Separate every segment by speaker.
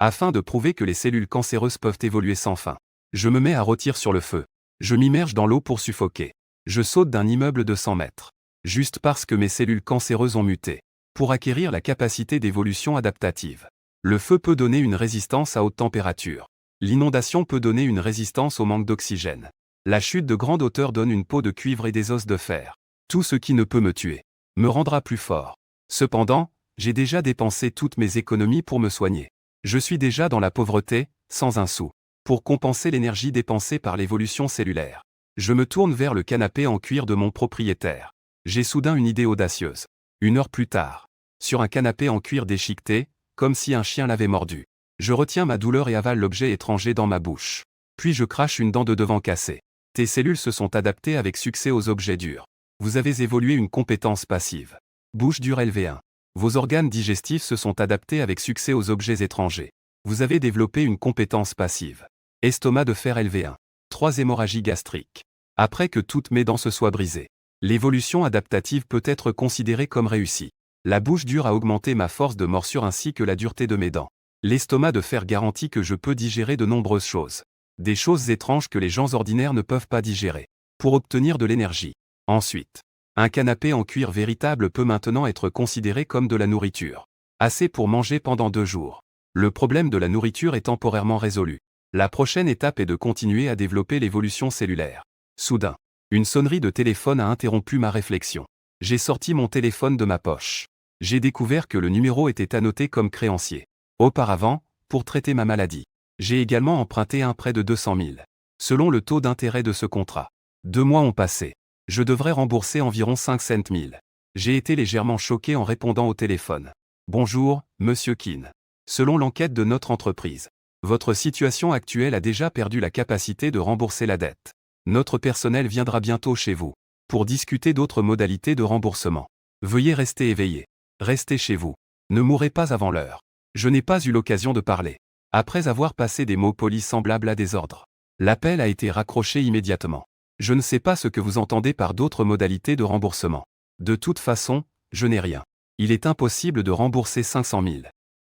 Speaker 1: afin de prouver que les cellules cancéreuses peuvent évoluer sans fin. Je me mets à rôtir sur le feu. Je m'immerge dans l'eau pour suffoquer. Je saute d'un immeuble de 100 mètres. Juste parce que mes cellules cancéreuses ont muté. Pour acquérir la capacité d'évolution adaptative. Le feu peut donner une résistance à haute température. L'inondation peut donner une résistance au manque d'oxygène. La chute de grande hauteur donne une peau de cuivre et des os de fer. Tout ce qui ne peut me tuer me rendra plus fort. Cependant, j'ai déjà dépensé toutes mes économies pour me soigner. Je suis déjà dans la pauvreté, sans un sou. Pour compenser l'énergie dépensée par l'évolution cellulaire. Je me tourne vers le canapé en cuir de mon propriétaire. J'ai soudain une idée audacieuse. 1 heure plus tard. Sur un canapé en cuir déchiqueté, comme si un chien l'avait mordu. Je retiens ma douleur et avale l'objet étranger dans ma bouche. Puis je crache une dent de devant cassée. Tes cellules se sont adaptées avec succès aux objets durs. Vous avez évolué une compétence passive. Bouche dure LV1. Vos organes digestifs se sont adaptés avec succès aux objets étrangers. Vous avez développé une compétence passive. Estomac de fer LV1. 3 hémorragies gastriques. Après que toutes mes dents se soient brisées. L'évolution adaptative peut être considérée comme réussie. La bouche dure a augmenté ma force de morsure ainsi que la dureté de mes dents. L'estomac de fer garantit que je peux digérer de nombreuses choses. Des choses étranges que les gens ordinaires ne peuvent pas digérer. Pour obtenir de l'énergie. Ensuite, un canapé en cuir véritable peut maintenant être considéré comme de la nourriture. Assez pour manger pendant 2 jours. Le problème de la nourriture est temporairement résolu. La prochaine étape est de continuer à développer l'évolution cellulaire. Soudain, une sonnerie de téléphone a interrompu ma réflexion. J'ai sorti mon téléphone de ma poche. J'ai découvert que le numéro était annoté comme créancier. Auparavant, pour traiter ma maladie. J'ai également emprunté un prêt de 200 000. Selon le taux d'intérêt de ce contrat. 2 mois ont passé. Je devrais rembourser environ 500 000. J'ai été légèrement choqué en répondant au téléphone. Bonjour, Monsieur Keane. Selon l'enquête de notre entreprise, votre situation actuelle a déjà perdu la capacité de rembourser la dette. Notre personnel viendra bientôt chez vous pour discuter d'autres modalités de remboursement. Veuillez rester éveillé. Restez chez vous. Ne mourrez pas avant l'heure. Je n'ai pas eu l'occasion de parler. Après avoir passé des mots polis semblables à des ordres. L'appel a été raccroché immédiatement. Je ne sais pas ce que vous entendez par d'autres modalités de remboursement. De toute façon, je n'ai rien. Il est impossible de rembourser 500 000.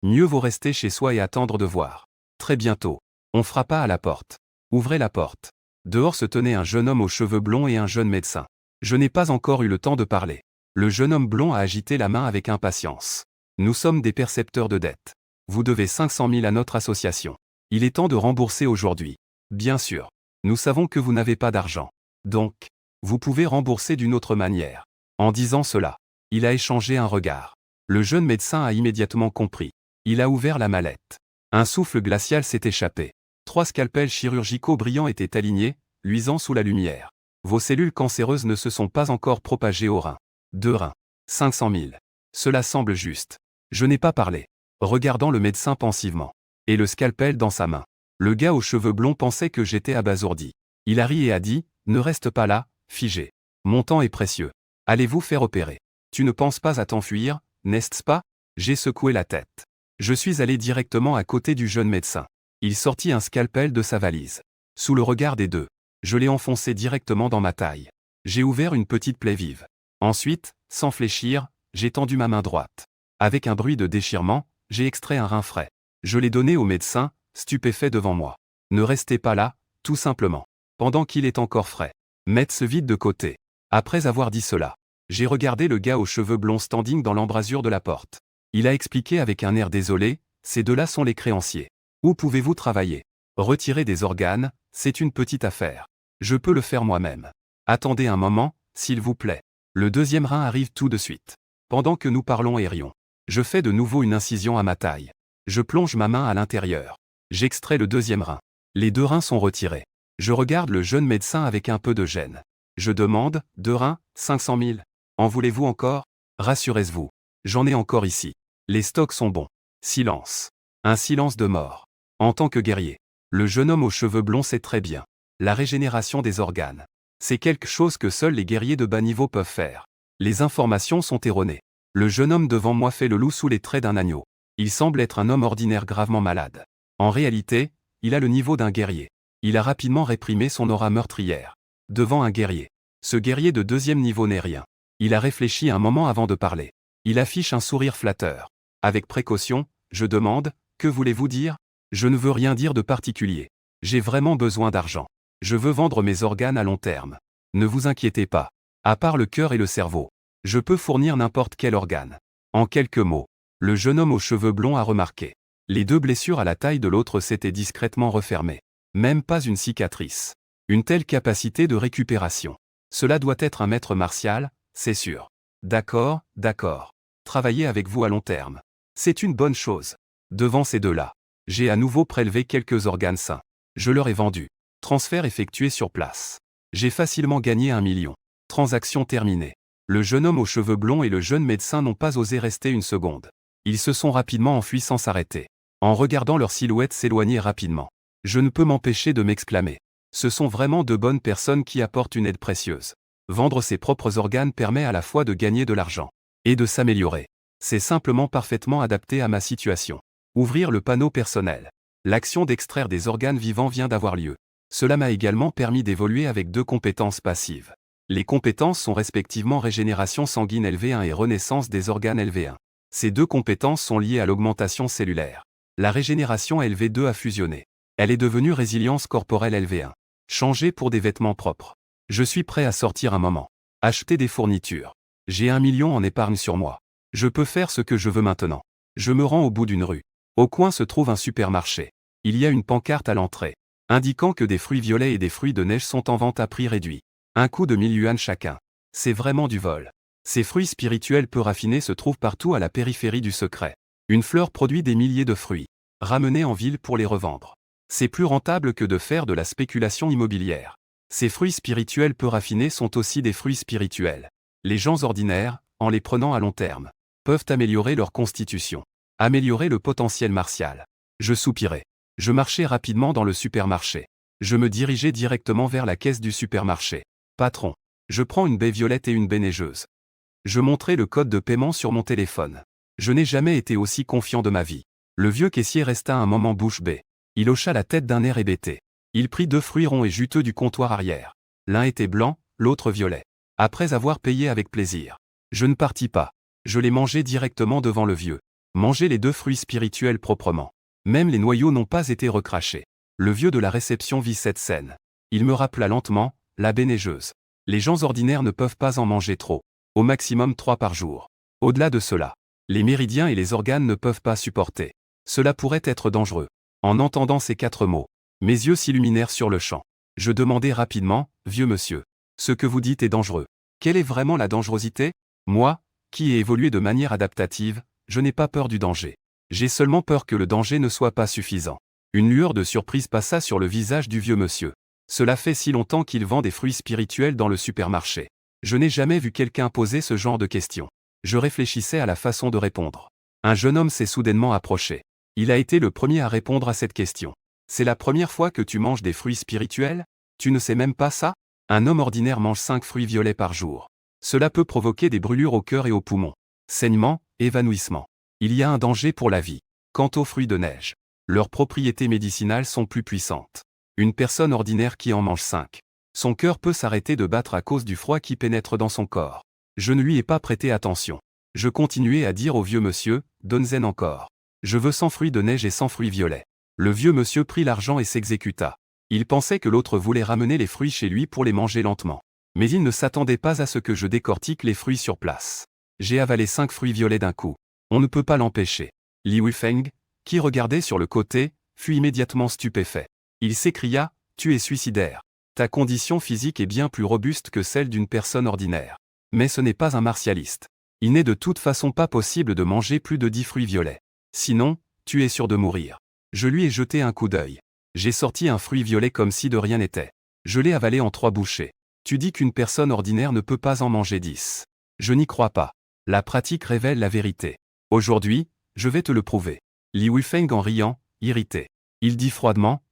Speaker 1: Mieux vaut rester chez soi et attendre de voir. Très bientôt. On frappa à la porte. Ouvrez la porte. Dehors se tenait un jeune homme aux cheveux blonds et un jeune médecin. Je n'ai pas encore eu le temps de parler. Le jeune homme blond a agité la main avec impatience. Nous sommes des percepteurs de dettes. Vous devez 500 000 à notre association. Il est temps de rembourser aujourd'hui. Bien sûr. Nous savons que vous n'avez pas d'argent. Donc, vous pouvez rembourser d'une autre manière. En disant cela, il a échangé un regard. Le jeune médecin a immédiatement compris. Il a ouvert la mallette. Un souffle glacial s'est échappé. 3 scalpels chirurgicaux brillants étaient alignés, luisant sous la lumière. Vos cellules cancéreuses ne se sont pas encore propagées aux reins. 2 reins. 500 000. Cela semble juste. Je n'ai pas parlé. Regardant le médecin pensivement. Et le scalpel dans sa main. Le gars aux cheveux blonds pensait que j'étais abasourdi. Il a ri et a dit, ne reste pas là, figé. Mon temps est précieux. Allez-vous faire opérer. Tu ne penses pas à t'enfuir, n'est-ce pas? J'ai secoué la tête. Je suis allé directement à côté du jeune médecin. Il sortit un scalpel de sa valise. Sous le regard des deux, je l'ai enfoncé directement dans ma taille. J'ai ouvert une petite plaie vive. Ensuite, sans fléchir, j'ai tendu ma main droite. Avec un bruit de déchirement, j'ai extrait un rein frais. Je l'ai donné au médecin, stupéfait devant moi. Ne restez pas là, tout simplement. Pendant qu'il est encore frais. Mettez ce vide de côté. Après avoir dit cela, j'ai regardé le gars aux cheveux blonds standing dans l'embrasure de la porte. Il a expliqué avec un air désolé, ces deux-là sont les créanciers. Où pouvez-vous travailler? Retirer des organes, c'est une petite affaire. Je peux le faire moi-même. Attendez un moment, s'il vous plaît. Le deuxième rein arrive tout de suite. Pendant que nous parlons et rions, je fais de nouveau une incision à ma taille. Je plonge ma main à l'intérieur. J'extrais le deuxième rein. Les 2 reins sont retirés. Je regarde le jeune médecin avec un peu de gêne. Je demande, 2 reins, 500 000. En voulez-vous encore? Rassurez-vous. J'en ai encore ici. Les stocks sont bons. Silence. Un silence de mort. En tant que guerrier, le jeune homme aux cheveux blonds sait très bien. La régénération des organes. C'est quelque chose que seuls les guerriers de bas niveau peuvent faire. Les informations sont erronées. Le jeune homme devant moi fait le loup sous les traits d'un agneau. Il semble être un homme ordinaire gravement malade. En réalité, il a le niveau d'un guerrier. Il a rapidement réprimé son aura meurtrière. Devant un guerrier. Ce guerrier de 2e niveau n'est rien. Il a réfléchi un moment avant de parler. Il affiche un sourire flatteur. Avec précaution, je demande, que voulez-vous dire? Je ne veux rien dire de particulier. J'ai vraiment besoin d'argent. Je veux vendre mes organes à long terme. Ne vous inquiétez pas. À part le cœur et le cerveau, je peux fournir n'importe quel organe. En quelques mots, le jeune homme aux cheveux blonds a remarqué. Les 2 blessures à la taille de l'autre s'étaient discrètement refermées. Même pas une cicatrice. Une telle capacité de récupération. Cela doit être un maître martial, c'est sûr. D'accord, d'accord. Travailler avec vous à long terme. C'est une bonne chose. Devant ces 2-là, j'ai à nouveau prélevé quelques organes sains. Je leur ai vendu. Transfert effectué sur place. J'ai facilement gagné 1 million. Transaction terminée. Le jeune homme aux cheveux blonds et le jeune médecin n'ont pas osé rester une seconde. Ils se sont rapidement enfuis sans s'arrêter. En regardant leur silhouette s'éloigner rapidement, je ne peux m'empêcher de m'exclamer. Ce sont vraiment 2 bonnes personnes qui apportent une aide précieuse. Vendre ses propres organes permet à la fois de gagner de l'argent et de s'améliorer. C'est simplement parfaitement adapté à ma situation. Ouvrir le panneau personnel. L'action d'extraire des organes vivants vient d'avoir lieu. Cela m'a également permis d'évoluer avec 2 compétences passives. Les compétences sont respectivement régénération sanguine LV1 et renaissance des organes LV1. Ces 2 compétences sont liées à l'augmentation cellulaire. La régénération LV2 a fusionné. Elle est devenue résilience corporelle LV1. Changer pour des vêtements propres. Je suis prêt à sortir un moment. Acheter des fournitures. J'ai 1 million en épargne sur moi. Je peux faire ce que je veux maintenant. Je me rends au bout d'une rue. Au coin se trouve un supermarché. Il y a une pancarte à l'entrée, indiquant que des fruits violets et des fruits de neige sont en vente à prix réduit. Un coût de 1000 yuans chacun. C'est vraiment du vol. Ces fruits spirituels peu raffinés se trouvent partout à la périphérie du secret. Une fleur produit des milliers de fruits, ramenés en ville pour les revendre. C'est plus rentable que de faire de la spéculation immobilière. Ces fruits spirituels peu raffinés sont aussi des fruits spirituels. Les gens ordinaires, en les prenant à long terme, peuvent améliorer leur constitution, améliorer le potentiel martial. Je soupirais. Je marchais rapidement dans le supermarché. Je me dirigeais directement vers la caisse du supermarché. Patron, je prends une baie violette et une baie neigeuse. Je montrai le code de paiement sur mon téléphone. Je n'ai jamais été aussi confiant de ma vie. Le vieux caissier resta un moment bouche bée. Il hocha la tête d'un air hébété. Il prit 2 fruits ronds et juteux du comptoir arrière. L'un était blanc, l'autre violet. Après avoir payé avec plaisir, je ne partis pas. Je les mangeai directement devant le vieux. Manger les 2 fruits spirituels proprement. Même les noyaux n'ont pas été recrachés. Le vieux de la réception vit cette scène. Il me rappela lentement, la baie neigeuse. Les gens ordinaires ne peuvent pas en manger trop. Au maximum 3 par jour. Au-delà de cela, les méridiens et les organes ne peuvent pas supporter. Cela pourrait être dangereux. En entendant ces 4 mots, mes yeux s'illuminèrent sur le champ. Je demandai rapidement, vieux monsieur, ce que vous dites est dangereux. Quelle est vraiment la dangerosité? Moi, qui ai évolué de manière adaptative, je n'ai pas peur du danger. J'ai seulement peur que le danger ne soit pas suffisant. Une lueur de surprise passa sur le visage du vieux monsieur. Cela fait si longtemps qu'il vend des fruits spirituels dans le supermarché. Je n'ai jamais vu quelqu'un poser ce genre de questions. Je réfléchissais à la façon de répondre. Un jeune homme s'est soudainement approché. Il a été le premier à répondre à cette question. C'est la première fois que tu manges des fruits spirituels? Tu ne sais même pas ça? Un homme ordinaire mange 5 fruits violets par jour. Cela peut provoquer des brûlures au cœur et aux poumons. Saignement, évanouissement. Il y a un danger pour la vie. Quant aux fruits de neige, leurs propriétés médicinales sont plus puissantes. Une personne ordinaire qui en mange 5. Son cœur peut s'arrêter de battre à cause du froid qui pénètre dans son corps. Je ne lui ai pas prêté attention. Je continuai à dire au vieux monsieur, donne-en encore. Je veux 100 fruits de neige et 100 fruits violets. Le vieux monsieur prit l'argent et s'exécuta. Il pensait que l'autre voulait ramener les fruits chez lui pour les manger lentement. Mais il ne s'attendait pas à ce que je décortique les fruits sur place. J'ai avalé 5 fruits violets d'un coup. On ne peut pas l'empêcher. Li Weifeng, qui regardait sur le côté, fut immédiatement stupéfait. Il s'écria, tu es suicidaire. Ta condition physique est bien plus robuste que celle d'une personne ordinaire. Mais ce n'est pas un martialiste. Il n'est de toute façon pas possible de manger plus de 10 fruits violets. Sinon, tu es sûr de mourir. Je lui ai jeté un coup d'œil. J'ai sorti un fruit violet comme si de rien n'était. Je l'ai avalé en 3 bouchées. Tu dis qu'une personne ordinaire ne peut pas en manger 10. Je n'y crois pas. La pratique révèle la vérité. Aujourd'hui, je vais te le prouver. Li Weifeng en riant, irrité. Il dit froidement,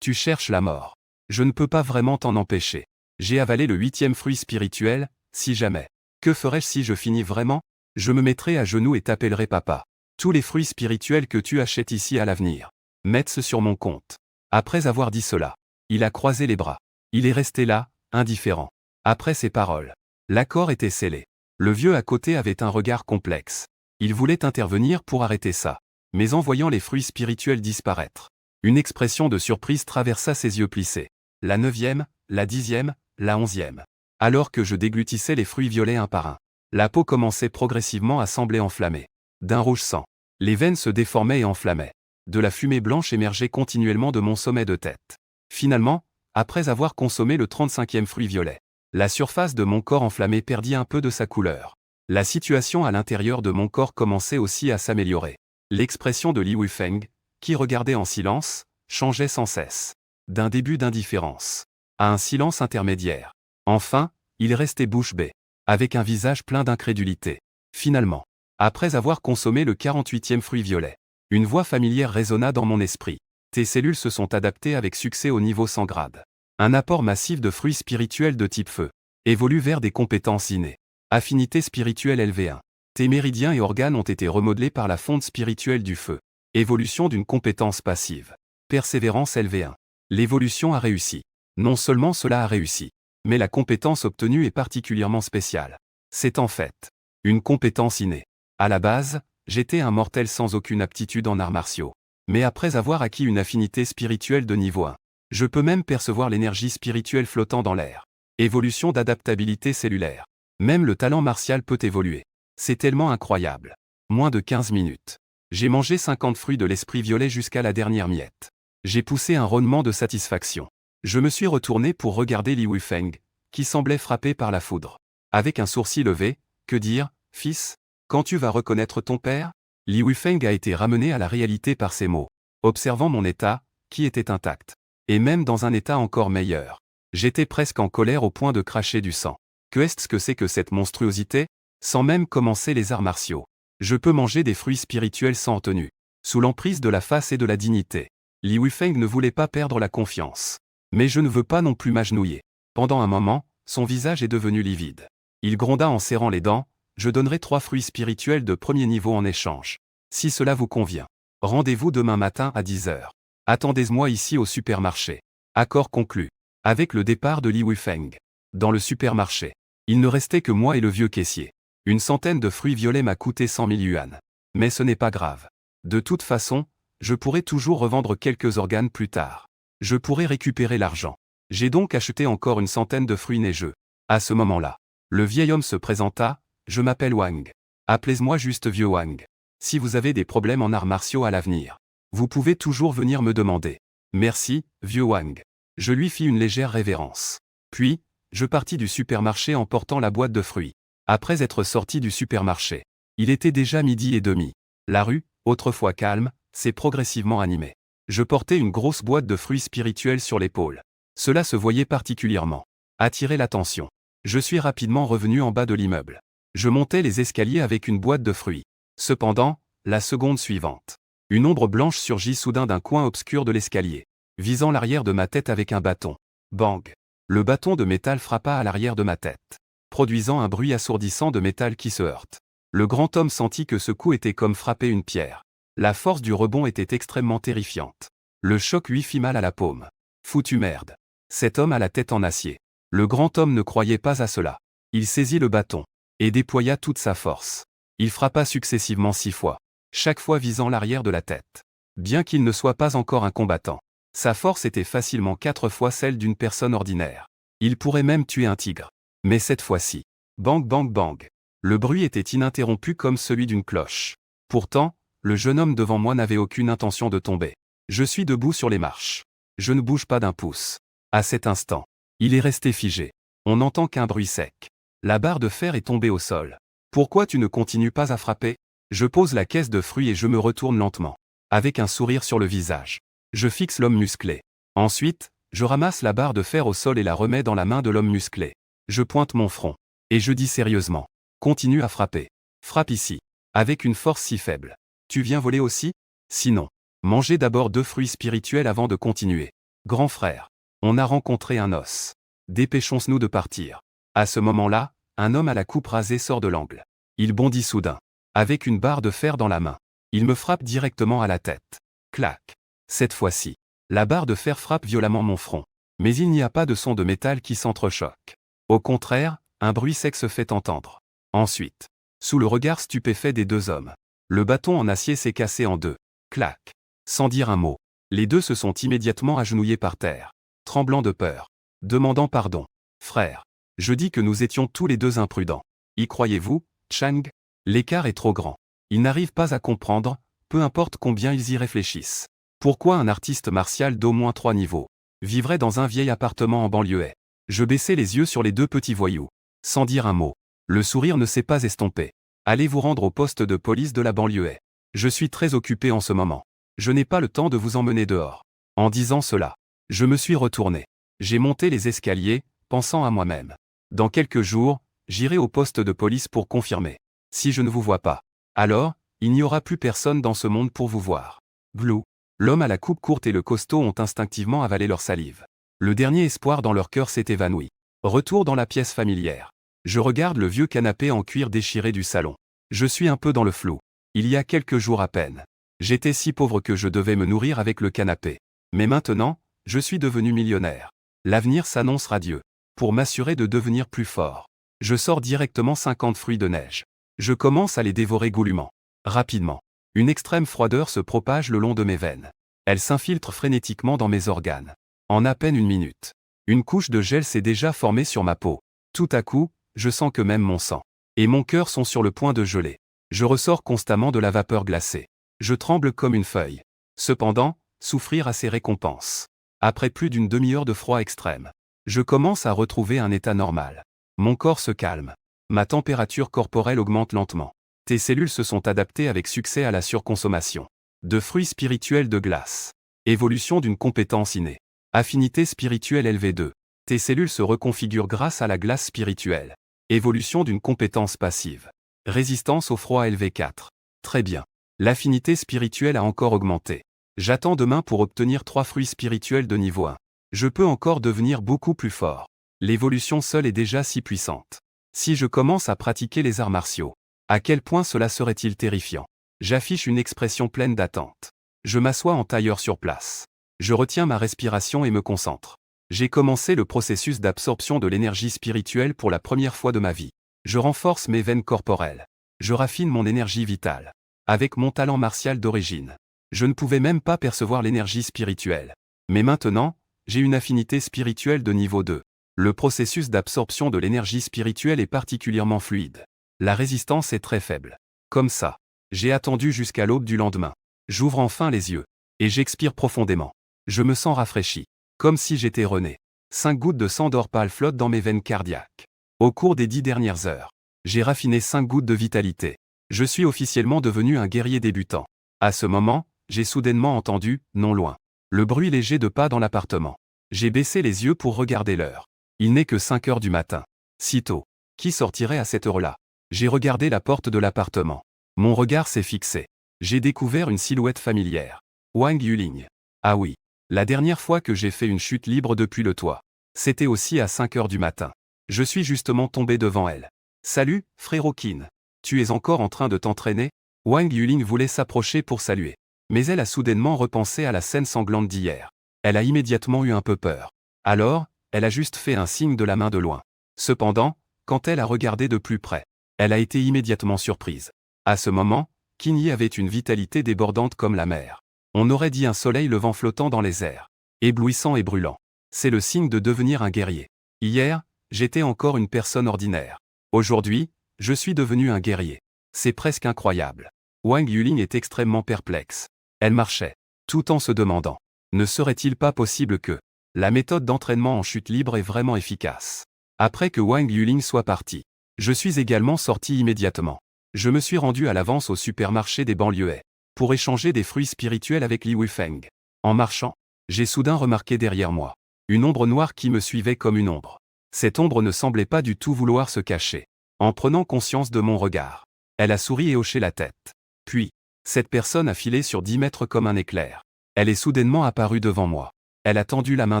Speaker 1: tu cherches la mort. Je ne peux pas vraiment t'en empêcher. J'ai avalé le 8e fruit spirituel, si jamais. Que ferais-je si je finis vraiment? Je me mettrai à genoux et t'appellerai papa. Tous les fruits spirituels que tu achètes ici à l'avenir, mets-ce sur mon compte. Après avoir dit cela, il a croisé les bras. Il est resté là, indifférent. Après ces paroles, l'accord était scellé. Le vieux à côté avait un regard complexe. Il voulait intervenir pour arrêter ça. mais en voyant les fruits spirituels disparaître, une expression de surprise traversa ses yeux plissés. La 9e, la 10e, la 11e. Alors que je déglutissais les fruits violets un par un, la peau commençait progressivement à sembler enflammée. D'un rouge sang. Les veines se déformaient et enflammaient. De la fumée blanche émergeait continuellement de mon sommet de tête. Finalement, après avoir consommé le 35e fruit violet, la surface de mon corps enflammé perdit un peu de sa couleur. La situation à l'intérieur de mon corps commençait aussi à s'améliorer. L'expression de Li Wufeng, qui regardait en silence, changeait sans cesse. D'un début d'indifférence à un silence intermédiaire. Enfin, il restait bouche bée, avec un visage plein d'incrédulité. Finalement, après avoir consommé le 48e fruit violet, une voix familière résonna dans mon esprit. Tes cellules se sont adaptées avec succès au niveau 100 grades. Un apport massif de fruits spirituels de type feu évolue vers des compétences innées. Affinité spirituelle LV1. Tes méridiens et organes ont été remodelés par la fonte spirituelle du feu. Évolution d'une compétence passive. Persévérance LV1. L'évolution a réussi. Non seulement cela a réussi, mais la compétence obtenue est particulièrement spéciale. C'est en fait une compétence innée. À la base, j'étais un mortel sans aucune aptitude en arts martiaux. Mais après avoir acquis une affinité spirituelle de niveau 1, je peux même percevoir l'énergie spirituelle flottant dans l'air. Évolution d'adaptabilité cellulaire. Même le talent martial peut évoluer. C'est tellement incroyable. Moins de 15 minutes. J'ai mangé 50 fruits de l'esprit violet jusqu'à la dernière miette. J'ai poussé un rôlement de satisfaction. Je me suis retourné pour regarder Li Wufeng, qui semblait frappé par la foudre. Avec un sourcil levé, que dire, fils? Quand tu vas reconnaître ton père? Li Wufeng a été ramené à la réalité par ces mots. Observant mon état, qui était intact. Et même dans un état encore meilleur. J'étais presque en colère au point de cracher du sang. Qu'est-ce que c'est que cette monstruosité? Sans même commencer les arts martiaux. Je peux manger des fruits spirituels sans tenue. Sous l'emprise de la face et de la dignité. Li Wufeng ne voulait pas perdre la confiance. Mais je ne veux pas non plus m'agenouiller. Pendant un moment, son visage est devenu livide. Il gronda en serrant les dents. Je donnerai 3 fruits spirituels de premier niveau en échange. Si cela vous convient. Rendez-vous demain matin à 10 h. Attendez-moi ici au supermarché. Accord conclu. Avec le départ de Li Wufeng. Dans le supermarché. Il ne restait que moi et le vieux caissier. Une centaine de fruits violets m'a coûté 100 000 yuan. Mais ce n'est pas grave. De toute façon, je pourrai toujours revendre quelques organes plus tard. Je pourrai récupérer l'argent. J'ai donc acheté encore une centaine de fruits neigeux. À ce moment-là, le vieil homme se présenta. Je m'appelle Wang. Appelez-moi juste vieux Wang. Si vous avez des problèmes en arts martiaux à l'avenir, vous pouvez toujours venir me demander. Merci, vieux Wang. Je lui fis une légère révérence. Puis, je partis du supermarché en portant la boîte de fruits. Après être sorti du supermarché, il était déjà 12h30. La rue, autrefois calme, s'est progressivement animée. Je portais une grosse boîte de fruits spirituels sur l'épaule. Cela se voyait particulièrement. Attirer l'attention. Je suis rapidement revenu en bas de l'immeuble. Je montais les escaliers avec une boîte de fruits. Cependant, la seconde suivante. Une ombre blanche surgit soudain d'un coin obscur de l'escalier, visant l'arrière de ma tête avec un bâton. Bang! Le bâton de métal frappa à l'arrière de ma tête, produisant un bruit assourdissant de métal qui se heurte. Le grand homme sentit que ce coup était comme frapper une pierre. La force du rebond était extrêmement terrifiante. Le choc lui fit mal à la paume. Foutu merde. Cet homme a la tête en acier. Le grand homme ne croyait pas à cela. Il saisit le bâton et déploya toute sa force. Il frappa successivement 6 fois, chaque fois visant l'arrière de la tête. Bien qu'il ne soit pas encore un combattant, sa force était facilement 4 fois celle d'une personne ordinaire. Il pourrait même tuer un tigre. Mais cette fois-ci, bang bang bang. Le bruit était ininterrompu comme celui d'une cloche. Pourtant, le jeune homme devant moi n'avait aucune intention de tomber. Je suis debout sur les marches. Je ne bouge pas d'un pouce. À cet instant, il est resté figé. On n'entend qu'un bruit sec. La barre de fer est tombée au sol. Pourquoi tu ne continues pas à frapper? Je pose la caisse de fruits et je me retourne lentement. Avec un sourire sur le visage. Je fixe l'homme musclé. Ensuite, je ramasse la barre de fer au sol et la remets dans la main de l'homme musclé. Je pointe mon front. Et je dis sérieusement. Continue à frapper. Frappe ici. Avec une force si faible. Tu viens voler aussi? Sinon, mangez d'abord 2 fruits spirituels avant de continuer. Grand frère, on a rencontré un os. Dépêchons-nous de partir. À ce moment-là, un homme à la coupe rasée sort de l'angle. Il bondit soudain. Avec une barre de fer dans la main. Il me frappe directement à la tête. Clac. Cette fois-ci, la barre de fer frappe violemment mon front. Mais il n'y a pas de son de métal qui s'entrechoque. Au contraire, un bruit sec se fait entendre. Ensuite, sous le regard stupéfait des 2 hommes, Le bâton en acier s'est cassé en deux. Clac. Sans dire un mot. Les deux se sont immédiatement agenouillés par terre, tremblant de peur, demandant pardon. Frère. Je dis que nous étions tous les deux imprudents. Y croyez-vous, Chang? L'écart est trop grand. Ils n'arrivent pas à comprendre, peu importe combien ils y réfléchissent. Pourquoi un artiste martial d'au moins 3 niveaux vivrait dans un vieil appartement en banlieue? Je baissai les yeux sur les deux petits voyous. Sans dire un mot. Le sourire ne s'est pas estompé. Allez vous rendre au poste de police de la banlieue. Je suis très occupé en ce moment. Je n'ai pas le temps de vous emmener dehors. En disant cela, je me suis retourné. J'ai monté les escaliers, pensant à moi-même. Dans quelques jours, j'irai au poste de police pour confirmer. Si je ne vous vois pas, alors, il n'y aura plus personne dans ce monde pour vous voir. Glou. L'homme à la coupe courte et le costaud ont instinctivement avalé leur salive. Le dernier espoir dans leur cœur s'est évanoui. Retour dans la pièce familière. Je regarde le vieux canapé en cuir déchiré du salon. Je suis un peu dans le flou. Il y a quelques jours à peine. J'étais si pauvre que je devais me nourrir avec le canapé. Mais maintenant, je suis devenu millionnaire. L'avenir s'annonce radieux. Pour m'assurer de devenir plus fort, je sors directement 50 fruits de neige. Je commence à les dévorer goulûment. Rapidement. Une extrême froideur se propage le long de mes veines. Elle s'infiltre frénétiquement dans mes organes. En à peine une minute, une couche de gel s'est déjà formée sur ma peau. Tout à coup, je sens que même mon sang et mon cœur sont sur le point de geler. Je ressors constamment de la vapeur glacée. Je tremble comme une feuille. Cependant, souffrir a ses récompenses. Après plus d'une demi-heure de froid extrême, je commence à retrouver un état normal. Mon corps se calme. Ma température corporelle augmente lentement. Tes cellules se sont adaptées avec succès à la surconsommation de fruits spirituels de glace. Évolution d'une compétence innée. Affinité spirituelle LV2. Tes cellules se reconfigurent grâce à la glace spirituelle. Évolution d'une compétence passive. Résistance au froid LV4. Très bien. L'affinité spirituelle a encore augmenté. J'attends demain pour obtenir 3 fruits spirituels de niveau 1. Je peux encore devenir beaucoup plus fort. L'évolution seule est déjà si puissante. Si je commence à pratiquer les arts martiaux, à quel point cela serait-il terrifiant? J'affiche une expression pleine d'attente. Je m'assois en tailleur sur place. Je retiens ma respiration et me concentre. J'ai commencé le processus d'absorption de l'énergie spirituelle pour la première fois de ma vie. Je renforce mes veines corporelles. Je raffine mon énergie vitale. Avec mon talent martial d'origine, je ne pouvais même pas percevoir l'énergie spirituelle. Mais maintenant, j'ai une affinité spirituelle de niveau 2. Le processus d'absorption de l'énergie spirituelle est particulièrement fluide. La résistance est très faible. Comme ça, j'ai attendu jusqu'à l'aube du lendemain. J'ouvre enfin les yeux. Et j'expire profondément. Je me sens rafraîchi. Comme si j'étais rené. 5 gouttes de sang d'or pâle flottent dans mes veines cardiaques. Au cours des 10 dernières heures, j'ai raffiné 5 gouttes de vitalité. Je suis officiellement devenu un guerrier débutant. À ce moment, j'ai soudainement entendu, non loin, le bruit léger de pas dans l'appartement. J'ai baissé les yeux pour regarder l'heure. Il n'est que 5 heures du matin. Si tôt. Qui sortirait à cette heure-là? J'ai regardé la porte de l'appartement. Mon regard s'est fixé. J'ai découvert une silhouette familière. Wang Yuling. Ah oui. La dernière fois que j'ai fait une chute libre depuis le toit. C'était aussi à 5 heures du matin. Je suis justement tombé devant elle. Salut, frérot Qin. Tu es encore en train de t'entraîner? Wang Yuling voulait s'approcher pour saluer. Mais elle a soudainement repensé à la scène sanglante d'hier. Elle a immédiatement eu un peu peur. Alors, elle a juste fait un signe de la main de loin. Cependant, quand elle a regardé de plus près, elle a été immédiatement surprise. À ce moment, Qin Yi avait une vitalité débordante comme la mer. On aurait dit un soleil levant flottant dans les airs. Éblouissant et brûlant. C'est le signe de devenir un guerrier. Hier, j'étais encore une personne ordinaire. Aujourd'hui, je suis devenu un guerrier. C'est presque incroyable. Wang Yuling est extrêmement perplexe. Elle marchait, tout en se demandant, ne serait-il pas possible que la méthode d'entraînement en chute libre est vraiment efficace? Après que Wang Yuling soit parti, je suis également sorti immédiatement. Je me suis rendu à l'avance au supermarché des banlieues pour échanger des fruits spirituels avec Li Weifeng. En marchant, j'ai soudain remarqué derrière moi une ombre noire qui me suivait comme une ombre. Cette ombre ne semblait pas du tout vouloir se cacher. En prenant conscience de mon regard, elle a souri et hoché la tête. Puis, cette personne a filé sur 10 mètres comme un éclair. Elle est soudainement apparue devant moi. Elle a tendu la main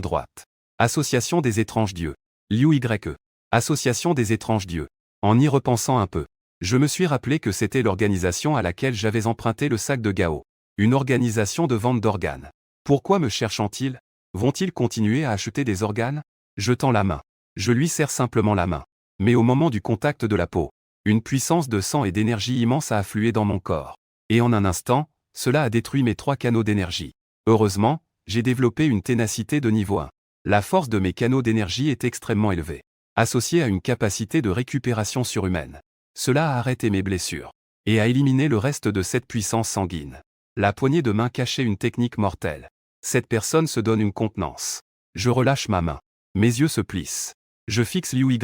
Speaker 1: droite. Association des étranges dieux. Liu YE. Association des étranges dieux. En y repensant un peu, je me suis rappelé que c'était l'organisation à laquelle j'avais emprunté le sac de Gao. Une organisation de vente d'organes. Pourquoi me cherchant-ils? Vont-ils continuer à acheter des organes? Je tends la main. Je lui serre simplement la main. Mais au moment du contact de la peau, une puissance de sang et d'énergie immense a afflué dans mon corps. Et en un instant, cela a détruit mes 3 canaux d'énergie. Heureusement, j'ai développé une ténacité de niveau 1. La force de mes canaux d'énergie est extrêmement élevée, associée à une capacité de récupération surhumaine. Cela a arrêté mes blessures et a éliminé le reste de cette puissance sanguine. La poignée de main cachait une technique mortelle. Cette personne se donne une contenance. Je relâche ma main. Mes yeux se plissent. Je fixe Liu Ye.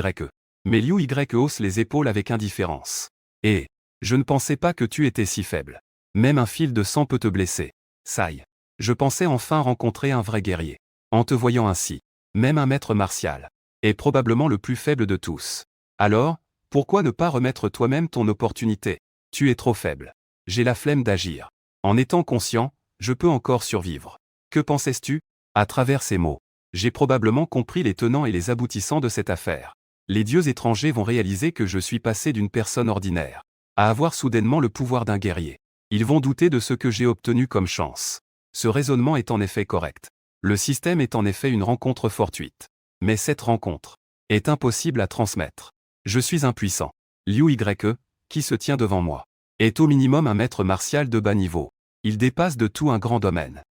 Speaker 1: Mais Liu Y hausse les épaules avec indifférence. Et je ne pensais pas que tu étais si faible. Même un fil de sang peut te blesser. Saï. Je pensais enfin rencontrer un vrai guerrier. En te voyant ainsi, même un maître martial est probablement le plus faible de tous. Alors, pourquoi ne pas remettre toi-même ton opportunité? Tu es trop faible. J'ai la flemme d'agir. En étant conscient, je peux encore survivre. Que pensais-tu? À travers ces mots, j'ai probablement compris les tenants et les aboutissants de cette affaire. Les dieux étrangers vont réaliser que je suis passé d'une personne ordinaire à avoir soudainement le pouvoir d'un guerrier. Ils vont douter de ce que j'ai obtenu comme chance. Ce raisonnement est en effet correct. Le système est en effet une rencontre fortuite. Mais cette rencontre est impossible à transmettre. Je suis impuissant. Liu Ye, qui se tient devant moi, est au minimum un maître martial de bas niveau. Il dépasse de tout un grand domaine.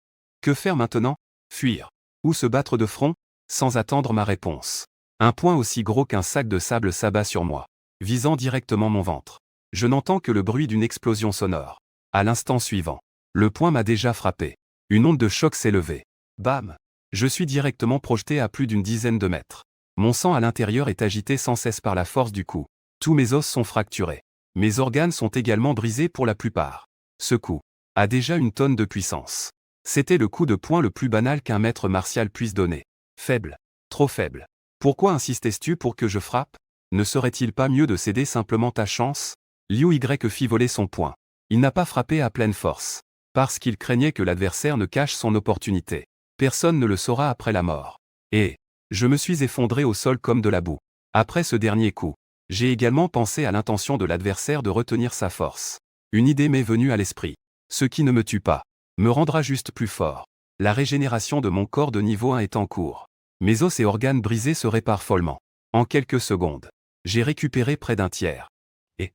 Speaker 1: Que faire maintenant? Fuir? Ou se battre de front? Sans attendre ma réponse. Un poing aussi gros qu'un sac de sable s'abat sur moi, visant directement mon ventre. Je n'entends que le bruit d'une explosion sonore. À l'instant suivant, le poing m'a déjà frappé. Une onde de choc s'est levée. Bam! Je suis directement projeté à plus d'une dizaine de mètres. Mon sang à l'intérieur est agité sans cesse par la force du coup. Tous mes os sont fracturés. Mes organes sont également brisés pour la plupart. Ce coup a déjà une tonne de puissance. C'était le coup de poing le plus banal qu'un maître martial puisse donner. Faible. Trop faible. Pourquoi insistais-tu pour que je frappe? Ne serait-il pas mieux de céder simplement ta chance? Liu Y fit voler son poing. Il n'a pas frappé à pleine force. Parce qu'il craignait que l'adversaire ne cache son opportunité. Personne ne le saura après la mort. Et je me suis effondré au sol comme de la boue. Après ce dernier coup, j'ai également pensé à l'intention de l'adversaire de retenir sa force. Une idée m'est venue à l'esprit. Ce qui ne me tue pas me rendra juste plus fort. La régénération de mon corps de niveau 1 est en cours. Mes os et organes brisés se réparent follement. En quelques secondes, j'ai récupéré près d'un tiers. Et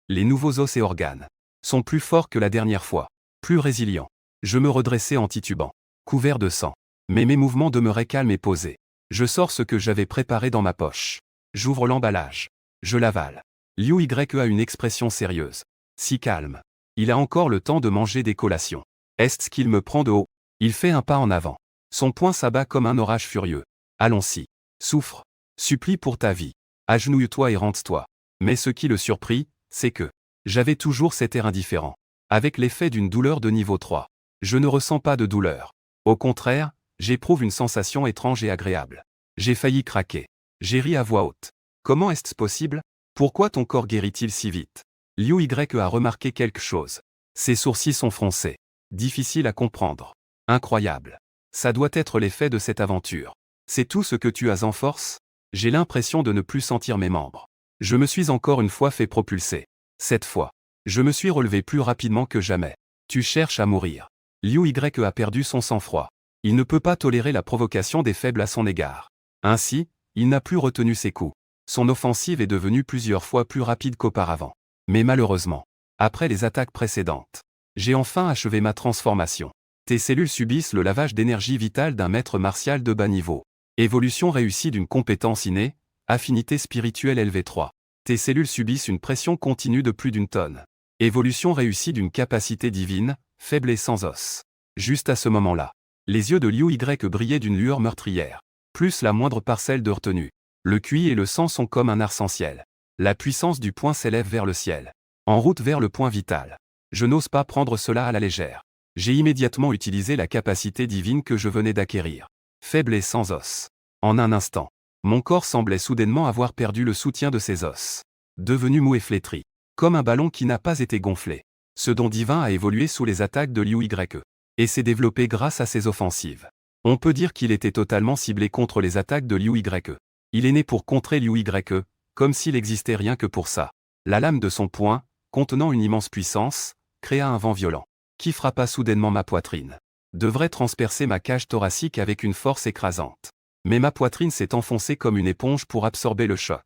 Speaker 1: les nouveaux os et organes sont plus forts que la dernière fois, plus résilients. Je me redressais en titubant, couvert de sang. Mais mes mouvements demeuraient calmes et posés. Je sors ce que j'avais préparé dans ma poche. J'ouvre l'emballage. Je l'avale. Liu Y a une expression sérieuse. Si calme. Il a encore le temps de manger des collations. Est-ce qu'il me prend de haut? Il fait un pas en avant. Son poing s'abat comme un orage furieux. Allons-y. Souffre. Supplie pour ta vie. Agenouille-toi et rente-toi. Mais ce qui le surprit, c'est que j'avais toujours cet air indifférent. Avec l'effet d'une douleur de niveau 3. Je ne ressens pas de douleur. Au contraire, j'éprouve une sensation étrange et agréable. J'ai failli craquer. J'ai ri à voix haute. Comment est-ce possible? Pourquoi ton corps guérit-il si vite? Liu Y a remarqué quelque chose. Ses sourcils sont froncés. Difficile à comprendre. Incroyable. Ça doit être l'effet de cette aventure. C'est tout ce que tu as en force? J'ai l'impression de ne plus sentir mes membres. Je me suis encore une fois fait propulser. Cette fois, je me suis relevé plus rapidement que jamais. Tu cherches à mourir. Liu Y a perdu son sang-froid. Il ne peut pas tolérer la provocation des faibles à son égard. Ainsi, il n'a plus retenu ses coups. Son offensive est devenue plusieurs fois plus rapide qu'auparavant. Mais malheureusement, après les attaques précédentes, j'ai enfin achevé ma transformation. Tes cellules subissent le lavage d'énergie vitale d'un maître martial de bas niveau. Évolution réussie d'une compétence innée, affinité spirituelle élevée 3. Tes cellules subissent une pression continue de plus d'une tonne. Évolution réussie d'une capacité divine, faible et sans os. Juste à ce moment-là, les yeux de Liu Y brillaient d'une lueur meurtrière. Plus la moindre parcelle de retenue. Le QI et le sang sont comme un arc-en-ciel. La puissance du point s'élève vers le ciel. En route vers le point vital. Je n'ose pas prendre cela à la légère. J'ai immédiatement utilisé la capacité divine que je venais d'acquérir. Faible et sans os. En un instant, mon corps semblait soudainement avoir perdu le soutien de ses os. Devenu mou et flétri. Comme un ballon qui n'a pas été gonflé. Ce don divin a évolué sous les attaques de Liu Y. Et s'est développé grâce à ses offensives. On peut dire qu'il était totalement ciblé contre les attaques de Liu Y. Il est né pour contrer Liu Y, comme s'il n'existait rien que pour ça. La lame de son poing, contenant une immense puissance, créa un vent violent, qui frappa soudainement ma poitrine. Devrait transpercer ma cage thoracique avec une force écrasante. Mais ma poitrine s'est enfoncée comme une éponge pour absorber le choc.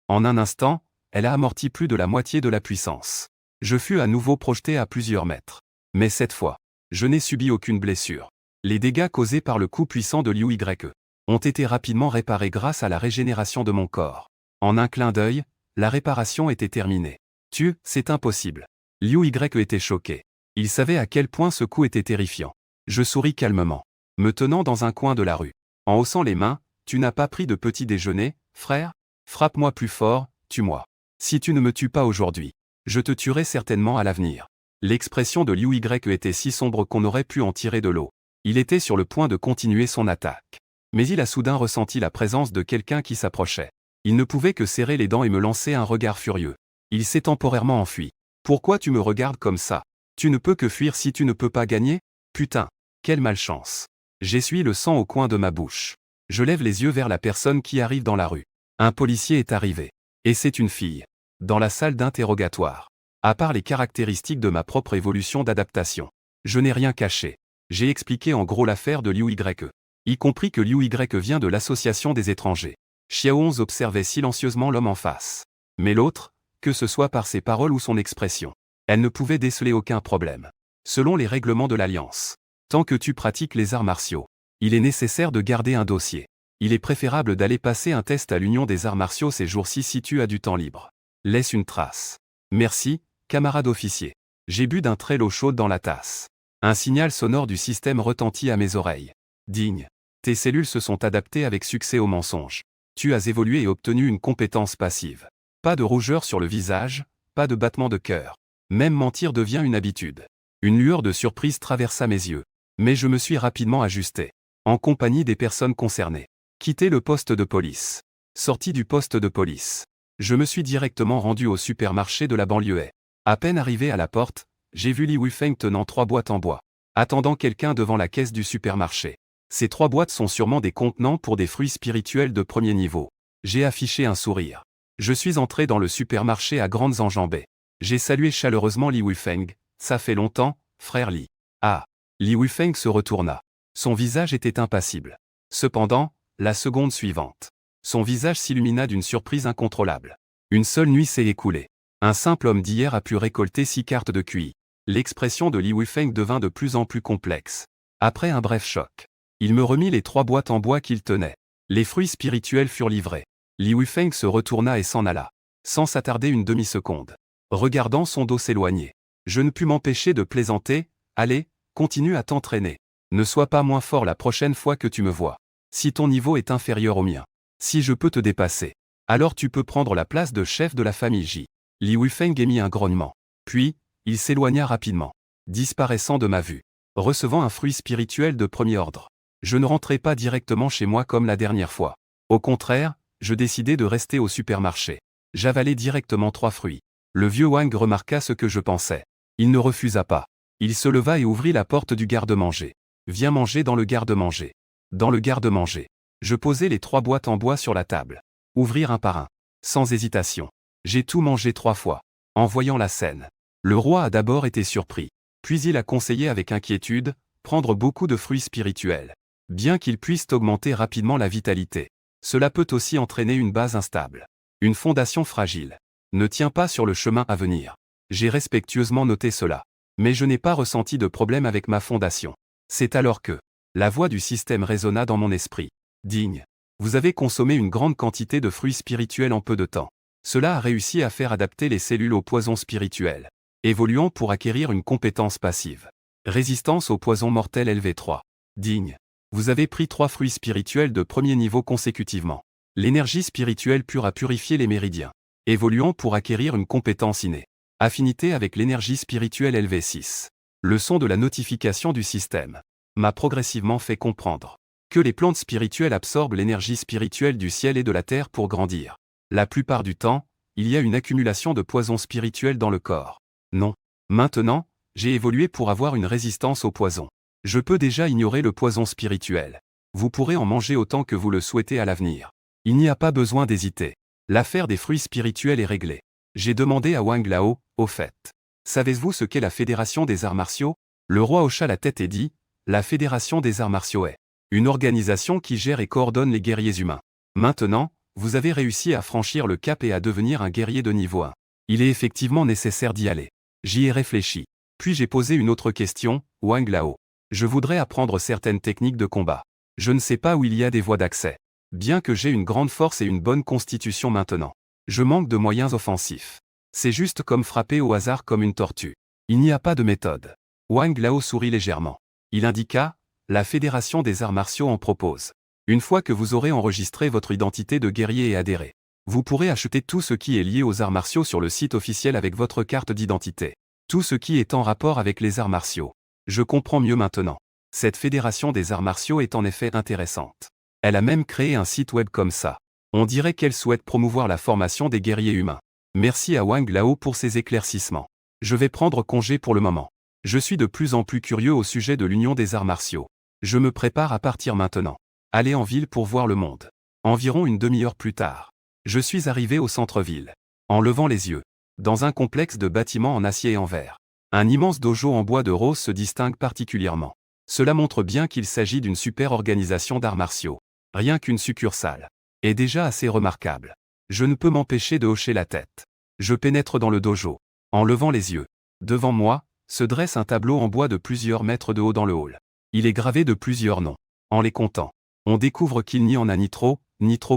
Speaker 1: En un instant, elle a amorti plus de la moitié de la puissance. Je fus à nouveau projeté à plusieurs mètres. Mais cette fois, je n'ai subi aucune blessure. Les dégâts causés par le coup puissant de Liu Ye ont été rapidement réparés grâce à la régénération de mon corps. En un clin d'œil, la réparation était terminée. C'est impossible. Liu Ye était choqué. Il savait à quel point ce coup était terrifiant. Je souris calmement, me tenant dans un coin de la rue. En haussant les mains, tu n'as pas pris de petit déjeuner, frère? Frappe-moi plus fort, tue-moi. Si tu ne me tues pas aujourd'hui, je te tuerai certainement à l'avenir. L'expression de Liu Ye était si sombre qu'on aurait pu en tirer de l'eau. Il était sur le point de continuer son attaque. Mais il a soudain ressenti la présence de quelqu'un qui s'approchait. Il ne pouvait que serrer les dents et me lancer un regard furieux. Il s'est temporairement enfui. Pourquoi tu me regardes comme ça? Tu ne peux que fuir si tu ne peux pas gagner? Putain, quelle malchance. J'essuie le sang au coin de ma bouche. Je lève les yeux vers la personne qui arrive dans la rue. Un policier est arrivé. Et c'est une fille. Dans la salle d'interrogatoire. À part les caractéristiques de ma propre évolution d'adaptation, je n'ai rien caché. J'ai expliqué en gros l'affaire de Liu Ye. Y compris que Liu Ye vient de l'association des étrangers. Xiaohong observait silencieusement l'homme en face. Mais l'autre, que ce soit par ses paroles ou son expression, elle ne pouvait déceler aucun problème. Selon les règlements de l'Alliance, tant que tu pratiques les arts martiaux, il est nécessaire de garder un dossier. Il est préférable d'aller passer un test à l'Union des arts martiaux ces jours-ci si tu as du temps libre. Laisse une trace. Merci, camarade officier. J'ai bu d'un trait l'eau chaude dans la tasse. Un signal sonore du système retentit à mes oreilles. Digne. Tes cellules se sont adaptées avec succès au mensonge. Tu as évolué et obtenu une compétence passive. Pas de rougeur sur le visage, pas de battement de cœur. Même mentir devient une habitude. Une lueur de surprise traversa mes yeux. Mais je me suis rapidement ajusté. En compagnie des personnes concernées. Quitté le poste de police. Sorti du poste de police. Je me suis directement rendu au supermarché de la banlieue. À peine arrivé à la porte, j'ai vu Li Wufeng tenant 3 boîtes en bois, attendant quelqu'un devant la caisse du supermarché. Ces 3 boîtes sont sûrement des contenants pour des fruits spirituels de premier niveau. J'ai affiché un sourire. Je suis entré dans le supermarché à grandes enjambées. J'ai salué chaleureusement Li Wufeng. Ça fait longtemps, frère Li. Ah. Li Wufeng se retourna. Son visage était impassible. Cependant, la seconde suivante, son visage s'illumina d'une surprise incontrôlable. Une seule nuit s'est écoulée. Un simple homme d'hier a pu récolter 6 cartes de QI. L'expression de Li Wufeng devint de plus en plus complexe. Après un bref choc, il me remit les 3 boîtes en bois qu'il tenait. Les fruits spirituels furent livrés. Li Wufeng se retourna et s'en alla, sans s'attarder une demi-seconde. Regardant son dos s'éloigner, je ne pus m'empêcher de plaisanter. Allez, continue à t'entraîner. Ne sois pas moins fort la prochaine fois que tu me vois. Si ton niveau est inférieur au mien, si je peux te dépasser, alors tu peux prendre la place de chef de la famille J. Li Wufeng émit un grognement. Puis, il s'éloigna rapidement, disparaissant de ma vue, recevant un fruit spirituel de premier ordre. Je ne rentrai pas directement chez moi comme la dernière fois. Au contraire, je décidai de rester au supermarché. J'avalai directement 3 fruits. Le vieux Wang remarqua ce que je pensais. Il ne refusa pas. Il se leva et ouvrit la porte du garde-manger. Viens manger dans le garde-manger. Dans le garde-manger. Je posai les 3 boîtes en bois sur la table. Ouvrir un par un. Sans hésitation. J'ai tout mangé 3 fois. En voyant la scène, le roi a d'abord été surpris. Puis il a conseillé avec inquiétude, prendre beaucoup de fruits spirituels. Bien qu'ils puissent augmenter rapidement la vitalité, cela peut aussi entraîner une base instable. Une fondation fragile ne tient pas sur le chemin à venir. J'ai respectueusement noté cela. Mais je n'ai pas ressenti de problème avec ma fondation. C'est alors que la voix du système résonna dans mon esprit. Digne. Vous avez consommé une grande quantité de fruits spirituels en peu de temps. Cela a réussi à faire adapter les cellules au poison spirituel, évoluant pour acquérir une compétence passive. Résistance au poison mortel LV3. Digne. Vous avez pris 3 fruits spirituels de premier niveau consécutivement. L'énergie spirituelle pure a purifié les méridiens, évoluant pour acquérir une compétence innée. Affinité avec l'énergie spirituelle LV6. Le son de la notification du système m'a progressivement fait comprendre que les plantes spirituelles absorbent l'énergie spirituelle du ciel et de la terre pour grandir. La plupart du temps, il y a une accumulation de poison spirituel dans le corps. Non. Maintenant, j'ai évolué pour avoir une résistance au poison. Je peux déjà ignorer le poison spirituel. Vous pourrez en manger autant que vous le souhaitez à l'avenir. Il n'y a pas besoin d'hésiter. L'affaire des fruits spirituels est réglée. J'ai demandé à Wang Lao, au fait. Savez-vous ce qu'est la Fédération des arts martiaux? Le roi hocha la tête et dit, la Fédération des arts martiaux est une organisation qui gère et coordonne les guerriers humains. Maintenant, vous avez réussi à franchir le cap et à devenir un guerrier de niveau 1. Il est effectivement nécessaire d'y aller. J'y ai réfléchi. Puis j'ai posé une autre question, Wang Lao. Je voudrais apprendre certaines techniques de combat. Je ne sais pas où il y a des voies d'accès. Bien que j'ai une grande force et une bonne constitution maintenant. Je manque de moyens offensifs. C'est juste comme frapper au hasard comme une tortue. Il n'y a pas de méthode. Wang Lao sourit légèrement. Il indiqua, la Fédération des arts martiaux en propose. Une fois que vous aurez enregistré votre identité de guerrier et adhéré, vous pourrez acheter tout ce qui est lié aux arts martiaux sur le site officiel avec votre carte d'identité. Tout ce qui est en rapport avec les arts martiaux. Je comprends mieux maintenant. Cette Fédération des arts martiaux est en effet intéressante. Elle a même créé un site web comme ça. On dirait qu'elle souhaite promouvoir la formation des guerriers humains. Merci à Wang Lao pour ses éclaircissements. Je vais prendre congé pour le moment. Je suis de plus en plus curieux au sujet de l'Union des arts martiaux. Je me prépare à partir maintenant. Aller en ville pour voir le monde. Environ une demi-heure plus tard. Je suis arrivé au centre-ville. En levant les yeux. Dans un complexe de bâtiments en acier et en verre. Un immense dojo en bois de rose se distingue particulièrement. Cela montre bien qu'il s'agit d'une super organisation d'arts martiaux. Rien qu'une succursale. Est déjà assez remarquable. Je ne peux m'empêcher de hocher la tête. Je pénètre dans le dojo. En levant les yeux. Devant moi, se dresse un tableau en bois de plusieurs mètres de haut dans le hall. Il est gravé de plusieurs noms. En les comptant, on découvre qu'il n'y en a ni trop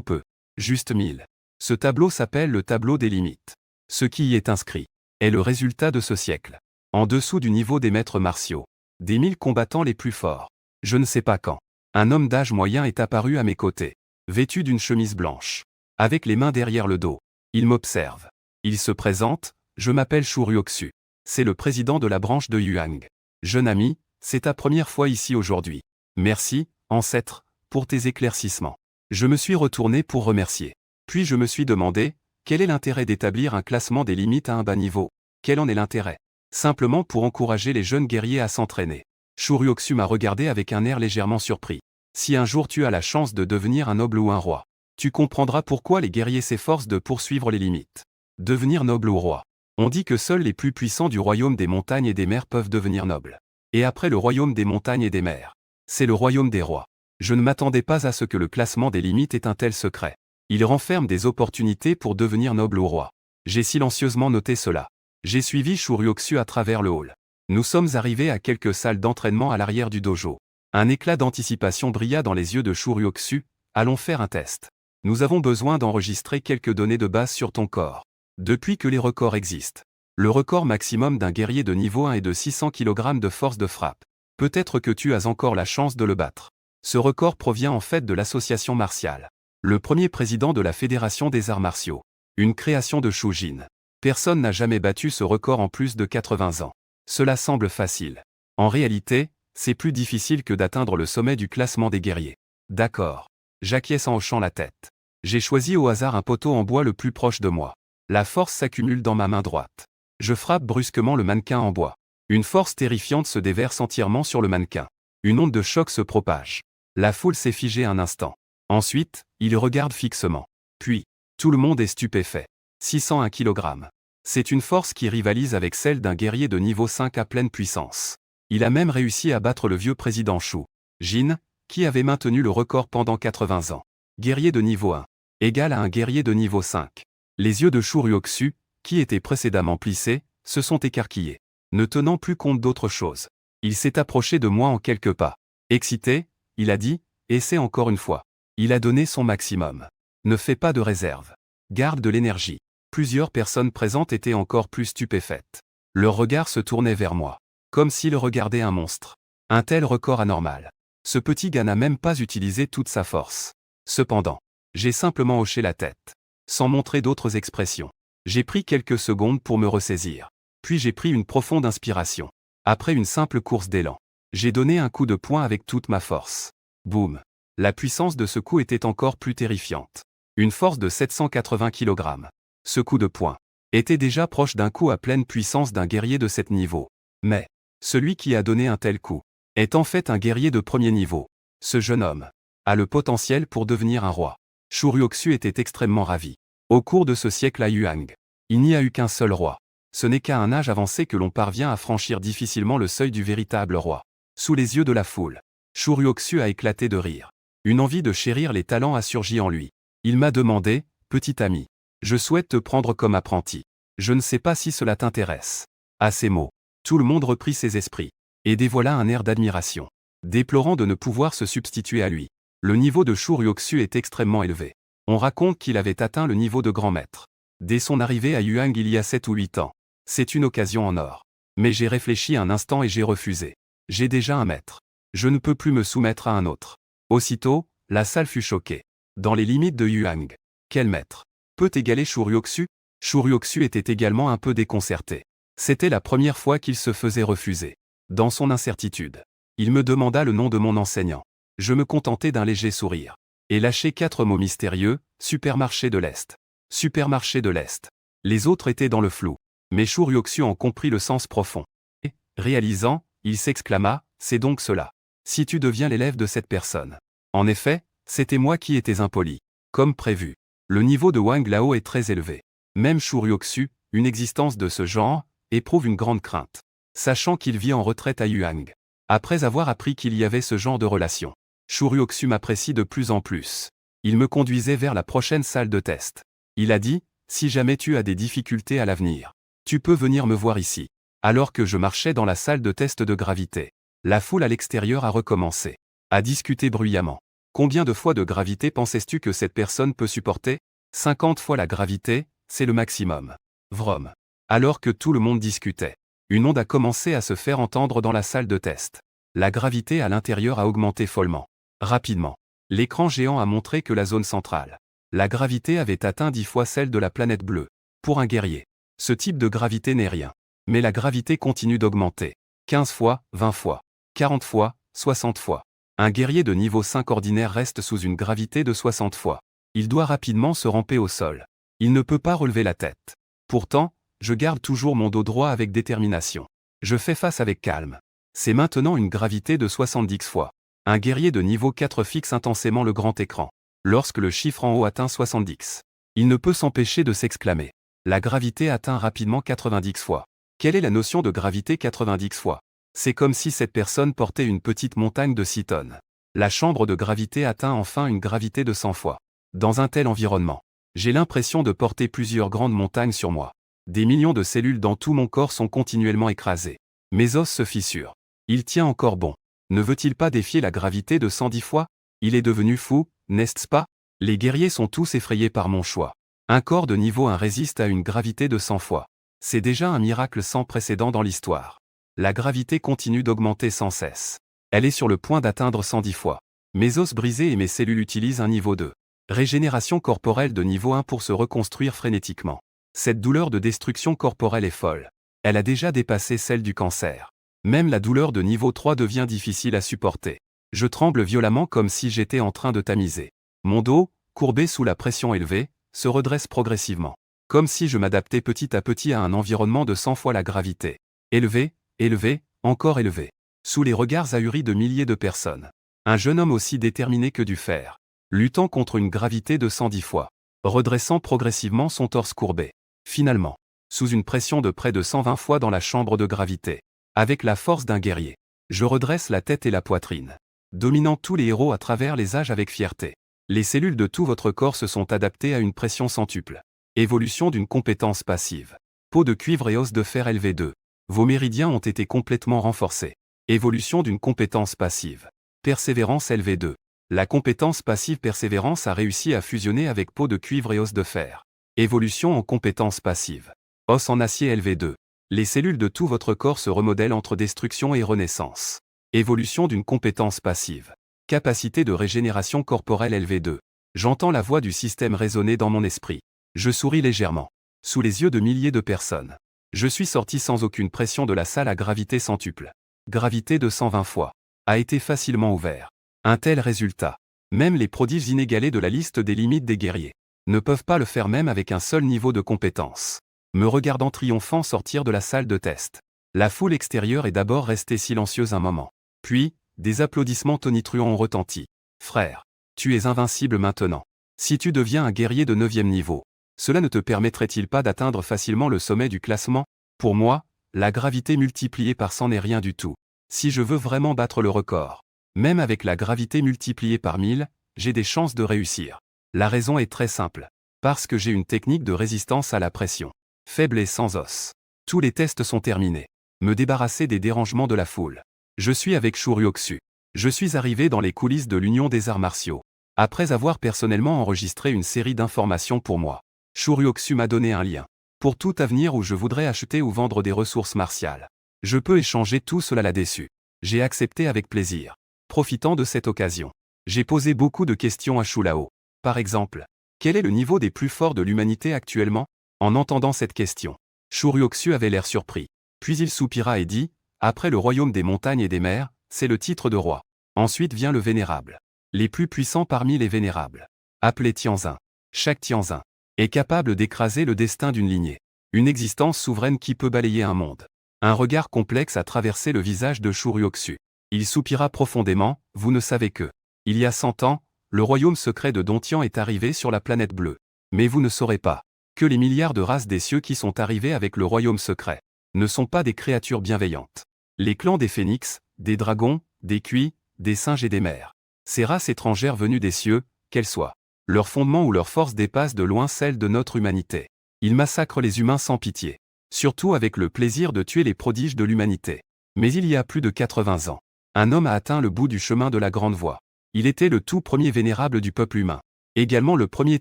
Speaker 1: peu. Juste 1000. Ce tableau s'appelle le tableau des limites. Ce qui y est inscrit est le résultat de ce siècle. En dessous du niveau des maîtres martiaux. Des 1000 combattants les plus forts. Je ne sais pas quand. Un homme d'âge moyen est apparu à mes côtés. Vêtu d'une chemise blanche. Avec les mains derrière le dos. Il m'observe. Il se présente, je m'appelle Shu Ryoksu. C'est le président de la branche de Yuang. Jeune ami, c'est ta première fois ici aujourd'hui. Merci, ancêtre, pour tes éclaircissements. Je me suis retourné pour remercier. Puis je me suis demandé, quel est l'intérêt d'établir un classement des limites à un bas niveau? Quel en est l'intérêt? Simplement pour encourager les jeunes guerriers à s'entraîner. Shu Ryoksu m'a regardé avec un air légèrement surpris. Si un jour tu as la chance de devenir un noble ou un roi, tu comprendras pourquoi les guerriers s'efforcent de poursuivre les limites. Devenir noble ou roi. On dit que seuls les plus puissants du royaume des montagnes et des mers peuvent devenir nobles. Et après le royaume des montagnes et des mers, c'est le royaume des rois. Je ne m'attendais pas à ce que le classement des limites ait un tel secret. Il renferme des opportunités pour devenir noble ou roi. J'ai silencieusement noté cela. J'ai suivi Shu Ryoksu à travers le hall. Nous sommes arrivés à quelques salles d'entraînement à l'arrière du dojo. Un éclat d'anticipation brilla dans les yeux de Shu Ryoksu. Allons faire un test. Nous avons besoin d'enregistrer quelques données de base sur ton corps. Depuis que les records existent. Le record maximum d'un guerrier de niveau 1 est de 600 kg de force de frappe. Peut-être que tu as encore la chance de le battre. Ce record provient en fait de l'association martiale. Le premier président de la Fédération des arts martiaux. Une création de Shu Jin. Personne n'a jamais battu ce record en plus de 80 ans. Cela semble facile. En réalité, c'est plus difficile que d'atteindre le sommet du classement des guerriers. D'accord. J'acquiesce en hochant la tête. J'ai choisi au hasard un poteau en bois le plus proche de moi. La force s'accumule dans ma main droite. Je frappe brusquement le mannequin en bois. Une force terrifiante se déverse entièrement sur le mannequin. Une onde de choc se propage. La foule s'est figée un instant. Ensuite, il regarde fixement. Puis, tout le monde est stupéfait. 601 kg. C'est une force qui rivalise avec celle d'un guerrier de niveau 5 à pleine puissance. Il a même réussi à battre le vieux président Shu Jin, qui avait maintenu le record pendant 80 ans. Guerrier de niveau 1. Égal à un guerrier de niveau 5. Les yeux de Shu Ryoksu, qui étaient précédemment plissés, se sont écarquillés. Ne tenant plus compte d'autre chose. Il s'est approché de moi en quelques pas. Excité, il a dit, essaie encore une fois. Il a donné son maximum. Ne fais pas de réserve. Garde de l'énergie. Plusieurs personnes présentes étaient encore plus stupéfaites. Leur regard se tournait vers moi. Comme s'ils regardaient un monstre. Un tel record anormal. Ce petit gars n'a même pas utilisé toute sa force. Cependant, j'ai simplement hoché la tête. Sans montrer d'autres expressions. J'ai pris quelques secondes pour me ressaisir. Puis j'ai pris une profonde inspiration. Après une simple course d'élan, j'ai donné un coup de poing avec toute ma force. Boum. La puissance de ce coup était encore plus terrifiante. Une force de 780 kg. Ce coup de poing était déjà proche d'un coup à pleine puissance d'un guerrier de cet niveau. Mais, celui qui a donné un tel coup est en fait un guerrier de premier niveau. Ce jeune homme a le potentiel pour devenir un roi. Shu Ryoksu était extrêmement ravi. Au cours de ce siècle à Yuang, il n'y a eu qu'un seul roi. Ce n'est qu'à un âge avancé que l'on parvient à franchir difficilement le seuil du véritable roi. Sous les yeux de la foule, Shu Ryoksu a éclaté de rire. Une envie de chérir les talents a surgi en lui. Il m'a demandé, petit ami, je souhaite te prendre comme apprenti. Je ne sais pas si cela t'intéresse. À ces mots, tout le monde reprit ses esprits, et dévoila un air d'admiration, déplorant de ne pouvoir se substituer à lui. Le niveau de Shu Ryoksu est extrêmement élevé. On raconte qu'il avait atteint le niveau de grand maître dès son arrivée à Yuang il y a 7 ou 8 ans. C'est une occasion en or. Mais j'ai réfléchi un instant et j'ai refusé. J'ai déjà un maître. Je ne peux plus me soumettre à un autre. Aussitôt, la salle fut choquée. Dans les limites de Yuang, quel maître peut égaler Shu Ryoksu? Shu Ryoksu était également un peu déconcerté. C'était la première fois qu'il se faisait refuser. Dans son incertitude, il me demanda le nom de mon enseignant. Je me contentai d'un léger sourire. Et lâchai 4 mots mystérieux: supermarché de l'Est. Supermarché de l'Est. Les autres étaient dans le flou. Mais Shu Ryoksu en comprit le sens profond. Et, réalisant, il s'exclama: c'est donc cela. Si tu deviens l'élève de cette personne. En effet, c'était moi qui étais impoli. Comme prévu. Le niveau de Wang Lao est très élevé. Même Shu Ryoksu, une existence de ce genre, éprouve une grande crainte. Sachant qu'il vit en retraite à Yuang. Après avoir appris qu'il y avait ce genre de relation, Shu Ryoksu m'apprécie de plus en plus. Il me conduisait vers la prochaine salle de test. Il a dit: si jamais tu as des difficultés à l'avenir, tu peux venir me voir ici. Alors que je marchais dans la salle de test de gravité, la foule à l'extérieur a recommencé à discuter bruyamment. Combien de fois de gravité penses-tu que cette personne peut supporter? 50 fois la gravité, c'est le maximum. Vroom. Alors que tout le monde discutait, une onde a commencé à se faire entendre dans la salle de test. La gravité à l'intérieur a augmenté follement. Rapidement, l'écran géant a montré que la zone centrale, la gravité avait atteint 10 fois celle de la planète bleue. Pour un guerrier, ce type de gravité n'est rien. Mais la gravité continue d'augmenter. 15 fois, 20 fois, 40 fois, 60 fois. Un guerrier de niveau 5 ordinaire reste sous une gravité de 60 fois. Il doit rapidement se ramper au sol. Il ne peut pas relever la tête. Pourtant, je garde toujours mon dos droit avec détermination. Je fais face avec calme. C'est maintenant une gravité de 70 fois. Un guerrier de niveau 4 fixe intensément le grand écran. Lorsque le chiffre en haut atteint 70, il ne peut s'empêcher de s'exclamer. La gravité atteint rapidement 90 fois. Quelle est la notion de gravité 90 fois? C'est comme si cette personne portait une petite montagne de 6 tonnes. La chambre de gravité atteint enfin une gravité de 100 fois. Dans un tel environnement, j'ai l'impression de porter plusieurs grandes montagnes sur moi. Des millions de cellules dans tout mon corps sont continuellement écrasées. Mes os se fissurent. Il tient encore bon. Ne veut-il pas défier la gravité de 110 fois? Il est devenu fou, n'est-ce pas? Les guerriers sont tous effrayés par mon choix. Un corps de niveau 1 résiste à une gravité de 100 fois. C'est déjà un miracle sans précédent dans l'histoire. La gravité continue d'augmenter sans cesse. Elle est sur le point d'atteindre 110 fois. Mes os brisés et mes cellules utilisent un niveau 2. Régénération corporelle de niveau 1 pour se reconstruire frénétiquement. Cette douleur de destruction corporelle est folle. Elle a déjà dépassé celle du cancer. Même la douleur de niveau 3 devient difficile à supporter. Je tremble violemment comme si j'étais en train de tamiser. Mon dos, courbé sous la pression élevée, se redresse progressivement. Comme si je m'adaptais petit à petit à un environnement de 100 fois la gravité. Élevé, élevé, encore élevé. Sous les regards ahuris de milliers de personnes. Un jeune homme aussi déterminé que du fer. Luttant contre une gravité de 110 fois. Redressant progressivement son torse courbé. Finalement, sous une pression de près de 120 fois dans la chambre de gravité. Avec la force d'un guerrier, je redresse la tête et la poitrine. Dominant tous les héros à travers les âges avec fierté. Les cellules de tout votre corps se sont adaptées à une pression centuple. Évolution d'une compétence passive. Peau de cuivre et os de fer LV2. Vos méridiens ont été complètement renforcés. Évolution d'une compétence passive. Persévérance LV2. La compétence passive persévérance a réussi à fusionner avec peau de cuivre et os de fer. Évolution en compétence passive. Os en acier LV2. Les cellules de tout votre corps se remodèlent entre destruction et renaissance. Évolution d'une compétence passive. Capacité de régénération corporelle LV2. J'entends la voix du système résonner dans mon esprit. Je souris légèrement. Sous les yeux de milliers de personnes. Je suis sorti sans aucune pression de la salle à gravité centuple. Gravité de 120 fois. A été facilement ouvert. Un tel résultat. Même les prodiges inégalés de la liste des limites des guerriers ne peuvent pas le faire même avec un seul niveau de compétence. Me regardant triomphant sortir de la salle de test. La foule extérieure est d'abord restée silencieuse un moment. Puis, des applaudissements tonitruants ont retenti. Frère, tu es invincible maintenant. Si tu deviens un guerrier de 9e niveau, cela ne te permettrait-il pas d'atteindre facilement le sommet du classement? Pour moi, la gravité multipliée par 100 n'est rien du tout. Si je veux vraiment battre le record, même avec la gravité multipliée par 1000, j'ai des chances de réussir. La raison est très simple. Parce que j'ai une technique de résistance à la pression. Faible et sans os. Tous les tests sont terminés. Me débarrasser des dérangements de la foule. Je suis avec Shoryukshu. Je suis arrivé dans les coulisses de l'Union des arts martiaux. Après avoir personnellement enregistré une série d'informations pour moi, Shoryukshu m'a donné un lien. Pour tout avenir où je voudrais acheter ou vendre des ressources martiales. Je peux échanger tout cela là-dessus. J'ai accepté avec plaisir. Profitant de cette occasion, j'ai posé beaucoup de questions à Shulao. Par exemple, quel est le niveau des plus forts de l'humanité actuellement? En entendant cette question, Shoryukshu avait l'air surpris. Puis il soupira et dit, après le royaume des montagnes et des mers, c'est le titre de roi. Ensuite vient le vénérable. Les plus puissants parmi les vénérables. Appelé Tianzin. Chaque Tianzin est capable d'écraser le destin d'une lignée. Une existence souveraine qui peut balayer un monde. Un regard complexe a traversé le visage de Shoryukshu. Il soupira profondément, vous ne savez que. Il y a 100 ans, le royaume secret de Dontian est arrivé sur la planète bleue. Mais vous ne saurez pas que les milliards de races des cieux qui sont arrivés avec le royaume secret ne sont pas des créatures bienveillantes. Les clans des phénix, des dragons, des cuits, des singes et des mers. Ces races étrangères venues des cieux, qu'elles soient, leur fondement ou leur force dépasse de loin celle de notre humanité. Ils massacrent les humains sans pitié. Surtout avec le plaisir de tuer les prodiges de l'humanité. Mais il y a plus de 80 ans, un homme a atteint le bout du chemin de la grande voie. Il était le tout premier vénérable du peuple humain. Également le premier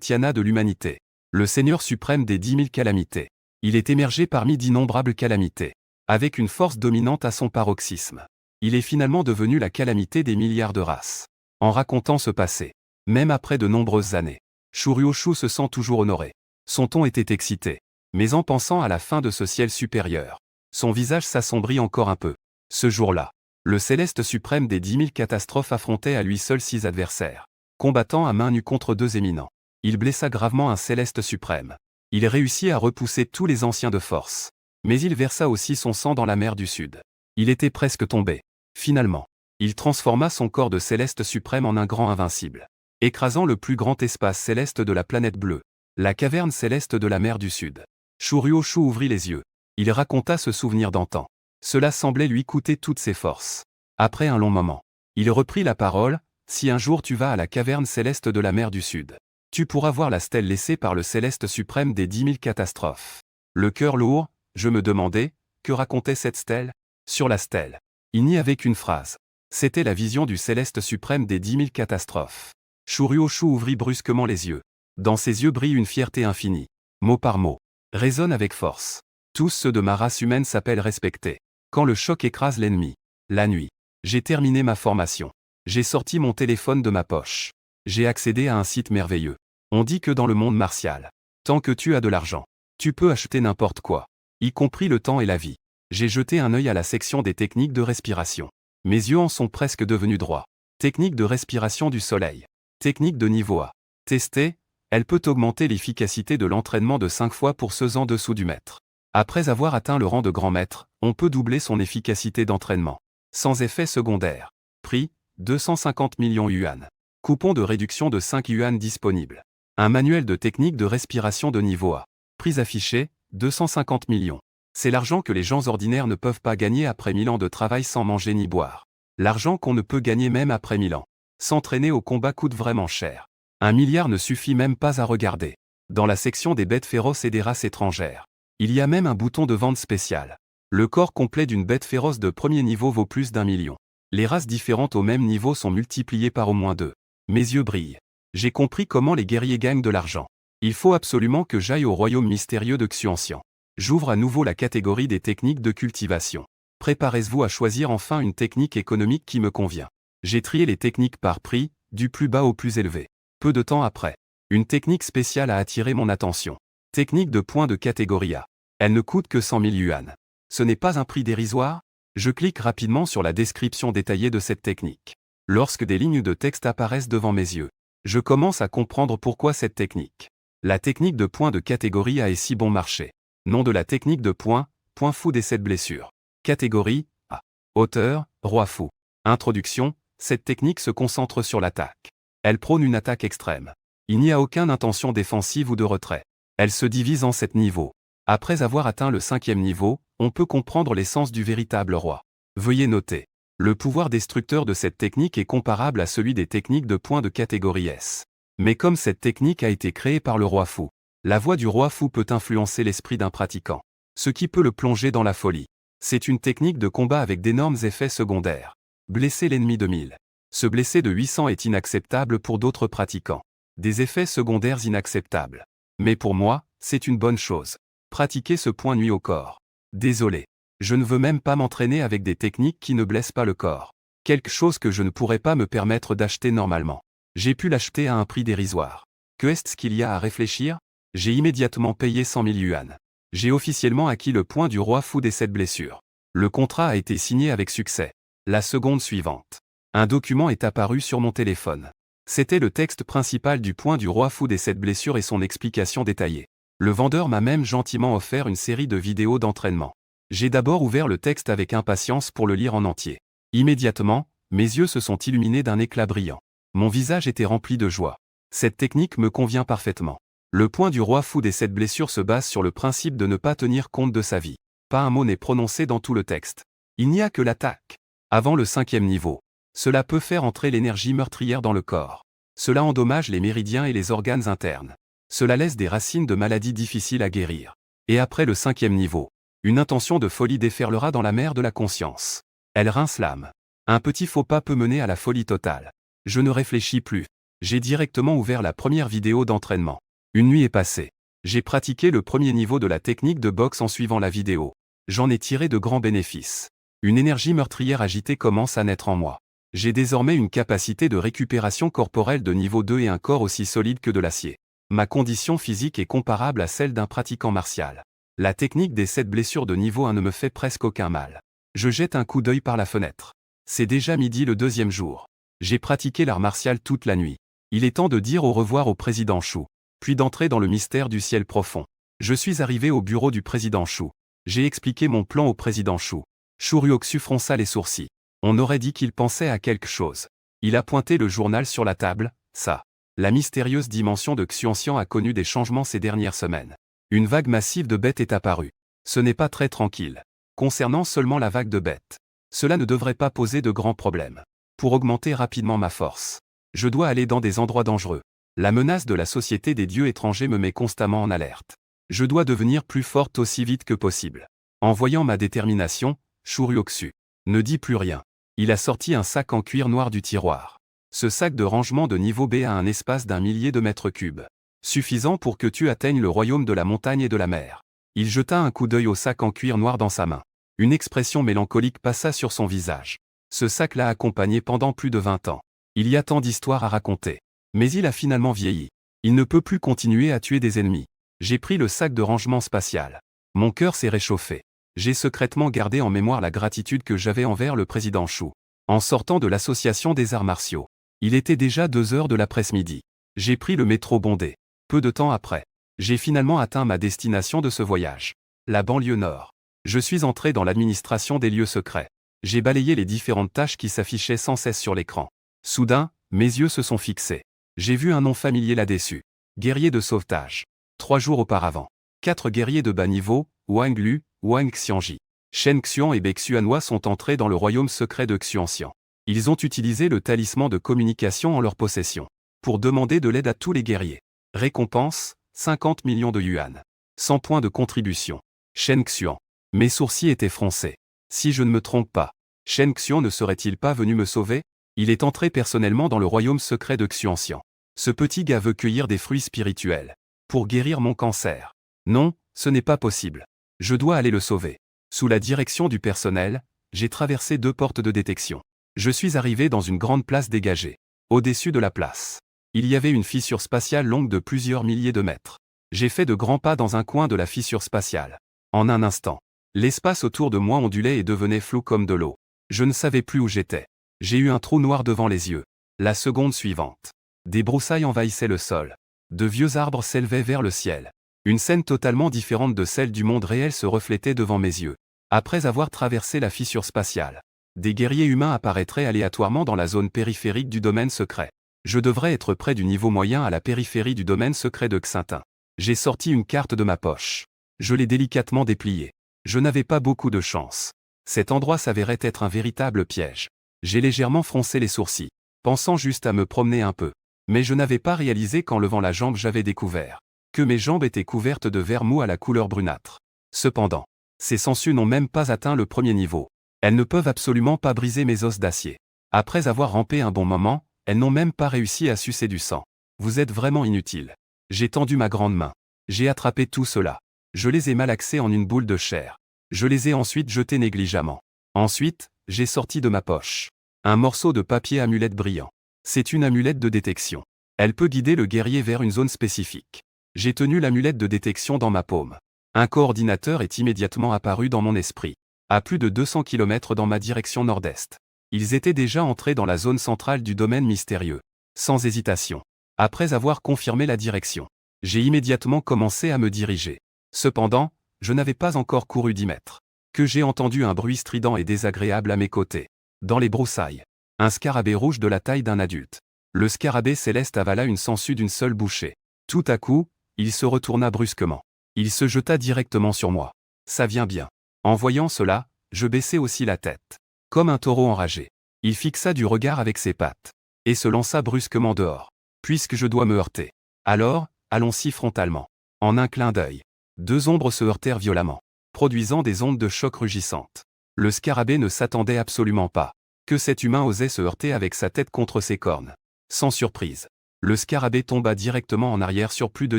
Speaker 1: Tiana de l'humanité. Le seigneur suprême des 10 000 calamités. Il est émergé parmi d'innombrables calamités. Avec une force dominante à son paroxysme. Il est finalement devenu la calamité des milliards de races. En racontant ce passé, même après de nombreuses années, Shoryukshu se sent toujours honoré. Son ton était excité. Mais en pensant à la fin de ce ciel supérieur, son visage s'assombrit encore un peu. Ce jour-là, le céleste suprême des 10 000 catastrophes affrontait à lui seul 6 adversaires. Combattant à main nue contre 2 éminents. Il blessa gravement un céleste suprême. Il réussit à repousser tous les anciens de force. Mais il versa aussi son sang dans la mer du Sud. Il était presque tombé. Finalement, il transforma son corps de céleste suprême en un grand invincible. Écrasant le plus grand espace céleste de la planète bleue. La caverne céleste de la mer du Sud. Shoryukshu ouvrit les yeux. Il raconta ce souvenir d'antan. Cela semblait lui coûter toutes ses forces. Après un long moment, il reprit la parole, si un jour tu vas à la caverne céleste de la mer du Sud, tu pourras voir la stèle laissée par le céleste suprême des 10 000 catastrophes. Le cœur lourd, je me demandais, que racontait cette stèle? Sur la stèle, il n'y avait qu'une phrase. C'était la vision du céleste suprême des 10 000 catastrophes. Shoryukshu ouvrit brusquement les yeux. Dans ses yeux brille une fierté infinie. Mot par mot. Résonne avec force. Tous ceux de ma race humaine s'appellent respectés. Quand le choc écrase l'ennemi. La nuit. J'ai terminé ma formation. J'ai sorti mon téléphone de ma poche. J'ai accédé à un site merveilleux. On dit que dans le monde martial, tant que tu as de l'argent, tu peux acheter n'importe quoi, y compris le temps et la vie. J'ai jeté un œil à la section des techniques de respiration. Mes yeux en sont presque devenus droits. Technique de respiration du soleil. Technique de niveau A. Testée. Elle peut augmenter l'efficacité de l'entraînement de 5 fois pour ceux en dessous du maître. Après avoir atteint le rang de grand maître, on peut doubler son efficacité d'entraînement. Sans effet secondaire. Prix, 250 millions yuan. Coupon de réduction de 5 yuan disponible. Un manuel de technique de respiration de niveau A. Prix affiché, 250 millions. C'est l'argent que les gens ordinaires ne peuvent pas gagner après 1000 ans de travail sans manger ni boire. L'argent qu'on ne peut gagner même après 1000 ans. S'entraîner au combat coûte vraiment cher. 1 milliard ne suffit même pas à regarder. Dans la section des bêtes féroces et des races étrangères, il y a même un bouton de vente spécial. Le corps complet d'une bête féroce de premier niveau vaut plus d'1 million. Les races différentes au même niveau sont multipliées par au moins 2. Mes yeux brillent. J'ai compris comment les guerriers gagnent de l'argent. Il faut absolument que j'aille au royaume mystérieux de Xuanxian. J'ouvre à nouveau la catégorie des techniques de cultivation. Préparez-vous à choisir enfin une technique économique qui me convient. J'ai trié les techniques par prix, du plus bas au plus élevé. Peu de temps après, une technique spéciale a attiré mon attention. Technique de points de catégorie A. Elle ne coûte que 100 000 yuan. Ce n'est pas un prix dérisoire? Je clique rapidement sur la description détaillée de cette technique. Lorsque des lignes de texte apparaissent devant mes yeux, je commence à comprendre pourquoi cette technique. La technique de points de catégorie A est si bon marché. Nom de la technique de points, point fou des 7 blessures. Catégorie A. Auteur, roi fou. Introduction, cette technique se concentre sur l'attaque. Elle prône une attaque extrême. Il n'y a aucune intention défensive ou de retrait. Elle se divise en 7 niveaux. Après avoir atteint le 5e niveau, on peut comprendre l'essence du véritable roi. Veuillez noter. Le pouvoir destructeur de cette technique est comparable à celui des techniques de points de catégorie S. Mais comme cette technique a été créée par le roi fou, la voix du roi fou peut influencer l'esprit d'un pratiquant. ce qui peut le plonger dans la folie. C'est une technique de combat avec d'énormes effets secondaires. Blesser l'ennemi de 1000. Se blesser de 800 est inacceptable pour d'autres pratiquants. Des effets secondaires inacceptables. Mais pour moi, c'est une bonne chose. Pratiquer ce point nuit au corps. Désolé. Je ne veux même pas m'entraîner avec des techniques qui ne blessent pas le corps. Quelque chose que je ne pourrais pas me permettre d'acheter normalement. J'ai pu l'acheter à un prix dérisoire. Que est-ce qu'il y a à réfléchir? J'ai immédiatement payé 100 000 yuan. J'ai officiellement acquis le point du roi fou des 7 blessures. Le contrat a été signé avec succès. La seconde suivante. Un document est apparu sur mon téléphone. C'était le texte principal du point du roi fou des 7 blessures et son explication détaillée. Le vendeur m'a même gentiment offert une série de vidéos d'entraînement. J'ai d'abord ouvert le texte avec impatience pour le lire en entier. Immédiatement, mes yeux se sont illuminés d'un éclat brillant. Mon visage était rempli de joie. Cette technique me convient parfaitement. Le point du roi fou des 7 blessures se base sur le principe de ne pas tenir compte de sa vie. Pas un mot n'est prononcé dans tout le texte. Il n'y a que l'attaque. Avant le 5e niveau. Cela peut faire entrer l'énergie meurtrière dans le corps. Cela endommage les méridiens et les organes internes. Cela laisse des racines de maladies difficiles à guérir. Et après le 5e niveau, une intention de folie déferlera dans la mer de la conscience. Elle rince l'âme. Un petit faux pas peut mener à la folie totale. Je ne réfléchis plus. J'ai directement ouvert la première vidéo d'entraînement. Une nuit est passée. J'ai pratiqué le premier niveau de la technique de boxe en suivant la vidéo. J'en ai tiré de grands bénéfices. Une énergie meurtrière agitée commence à naître en moi. J'ai désormais une capacité de récupération corporelle de niveau 2 et un corps aussi solide que de l'acier. Ma condition physique est comparable à celle d'un pratiquant martial. La technique des 7 blessures de niveau 1 ne me fait presque aucun mal. Je jette un coup d'œil par la fenêtre. C'est déjà midi le 2e jour. J'ai pratiqué l'art martial toute la nuit. Il est temps de dire au revoir au président Shu, puis d'entrer dans le mystère du ciel profond. Je suis arrivé au bureau du président Shu. J'ai expliqué mon plan au président Shu. Shu Ruoxu fronça les sourcils. On aurait dit qu'il pensait à quelque chose. Il a pointé le journal sur la table. Ça. La mystérieuse dimension de Xuanxian a connu des changements ces dernières semaines. Une vague massive de bêtes est apparue. Ce n'est pas très tranquille. Concernant seulement la vague de bêtes. Cela ne devrait pas poser de grands problèmes. Pour augmenter rapidement ma force, je dois aller dans des endroits dangereux. La menace de la société des dieux étrangers me met constamment en alerte. Je dois devenir plus forte aussi vite que possible. En voyant ma détermination, Shu Ruoxu ne dit plus rien. Il a sorti un sac en cuir noir du tiroir. Ce sac de rangement de niveau B a un espace d'1 millier de mètres cubes. Suffisant pour que tu atteignes le royaume de la montagne et de la mer. Il jeta un coup d'œil au sac en cuir noir dans sa main. Une expression mélancolique passa sur son visage. Ce sac l'a accompagné pendant plus de 20 ans. Il y a tant d'histoires à raconter. Mais il a finalement vieilli. Il ne peut plus continuer à tuer des ennemis. J'ai pris le sac de rangement spatial. Mon cœur s'est réchauffé. J'ai secrètement gardé en mémoire la gratitude que j'avais envers le président Shu. En sortant de l'association des arts martiaux. Il était déjà 2 heures de l'après-midi. J'ai pris le métro bondé. Peu de temps après, j'ai finalement atteint ma destination de ce voyage. La banlieue nord. Je suis entré dans l'administration des lieux secrets. J'ai balayé les différentes tâches qui s'affichaient sans cesse sur l'écran. Soudain, mes yeux se sont fixés. J'ai vu un nom familier là-dessus. Guerrier de sauvetage. 3 jours auparavant. 4 guerriers de bas niveau, Wang Lu, Wang Xiangji, Shen Xian et Bei Xuanhua sont entrés dans le royaume secret de Xuanxian. Ils ont utilisé le talisman de communication en leur possession. Pour demander de l'aide à tous les guerriers. Récompense, 50 millions de yuan. 100 points de contribution. Shen Xian. Mes sourcils étaient froncés. Si je ne me trompe pas, Shen Xian ne serait-il pas venu me sauver? Il est entré personnellement dans le royaume secret de Xuanxian. Ce petit gars veut cueillir des fruits spirituels. Pour guérir mon cancer. Non, ce n'est pas possible. Je dois aller le sauver. Sous la direction du personnel, j'ai traversé 2 portes de détection. Je suis arrivé dans une grande place dégagée. Au-dessus de la place, il y avait une fissure spatiale longue de plusieurs milliers de mètres. J'ai fait de grands pas dans un coin de la fissure spatiale. En un instant, l'espace autour de moi ondulait et devenait flou comme de l'eau. Je ne savais plus où j'étais. J'ai eu un trou noir devant les yeux. La seconde suivante. Des broussailles envahissaient le sol. De vieux arbres s'élevaient vers le ciel. Une scène totalement différente de celle du monde réel se reflétait devant mes yeux. Après avoir traversé la fissure spatiale, des guerriers humains apparaîtraient aléatoirement dans la zone périphérique du domaine secret. Je devrais être près du niveau moyen à la périphérie du domaine secret de Xintin. J'ai sorti une carte de ma poche. Je l'ai délicatement dépliée. Je n'avais pas beaucoup de chance. Cet endroit s'avérait être un véritable piège. J'ai légèrement froncé les sourcils, pensant juste à me promener un peu. Mais je n'avais pas réalisé qu'en levant la jambe j'avais découvert que mes jambes étaient couvertes de verre mou à la couleur brunâtre. Cependant, ces sangsues n'ont même pas atteint le premier niveau. Elles ne peuvent absolument pas briser mes os d'acier. Après avoir rampé un bon moment, elles n'ont même pas réussi à sucer du sang. Vous êtes vraiment inutile. J'ai tendu ma grande main. J'ai attrapé tout cela. Je les ai malaxés en une boule de chair. Je les ai ensuite jetés négligemment. Ensuite, j'ai sorti de ma poche un morceau de papier amulette brillant. C'est une amulette de détection. Elle peut guider le guerrier vers une zone spécifique. J'ai tenu l'amulette de détection dans ma paume. Un coordinateur est immédiatement apparu dans mon esprit. À plus de 200 km dans ma direction nord-est. Ils étaient déjà entrés dans la zone centrale du domaine mystérieux. Sans hésitation. Après avoir confirmé la direction, j'ai immédiatement commencé à me diriger. Cependant, je n'avais pas encore couru 10 mètres. Que j'ai entendu un bruit strident et désagréable à mes côtés. Dans les broussailles. Un scarabée rouge de la taille d'un adulte. Le scarabée céleste avala une sangsue d'une seule bouchée. Tout à coup, il se retourna brusquement. Il se jeta directement sur moi. Ça vient bien. En voyant cela, je baissai aussi la tête. Comme un taureau enragé. Il fixa du regard avec ses pattes. Et se lança brusquement dehors. Puisque je dois me heurter. Alors, allons-y frontalement. En un clin d'œil. Deux ombres se heurtèrent violemment, produisant des ondes de choc rugissantes. Le scarabée ne s'attendait absolument pas que cet humain osait se heurter avec sa tête contre ses cornes. Sans surprise, le scarabée tomba directement en arrière sur plus de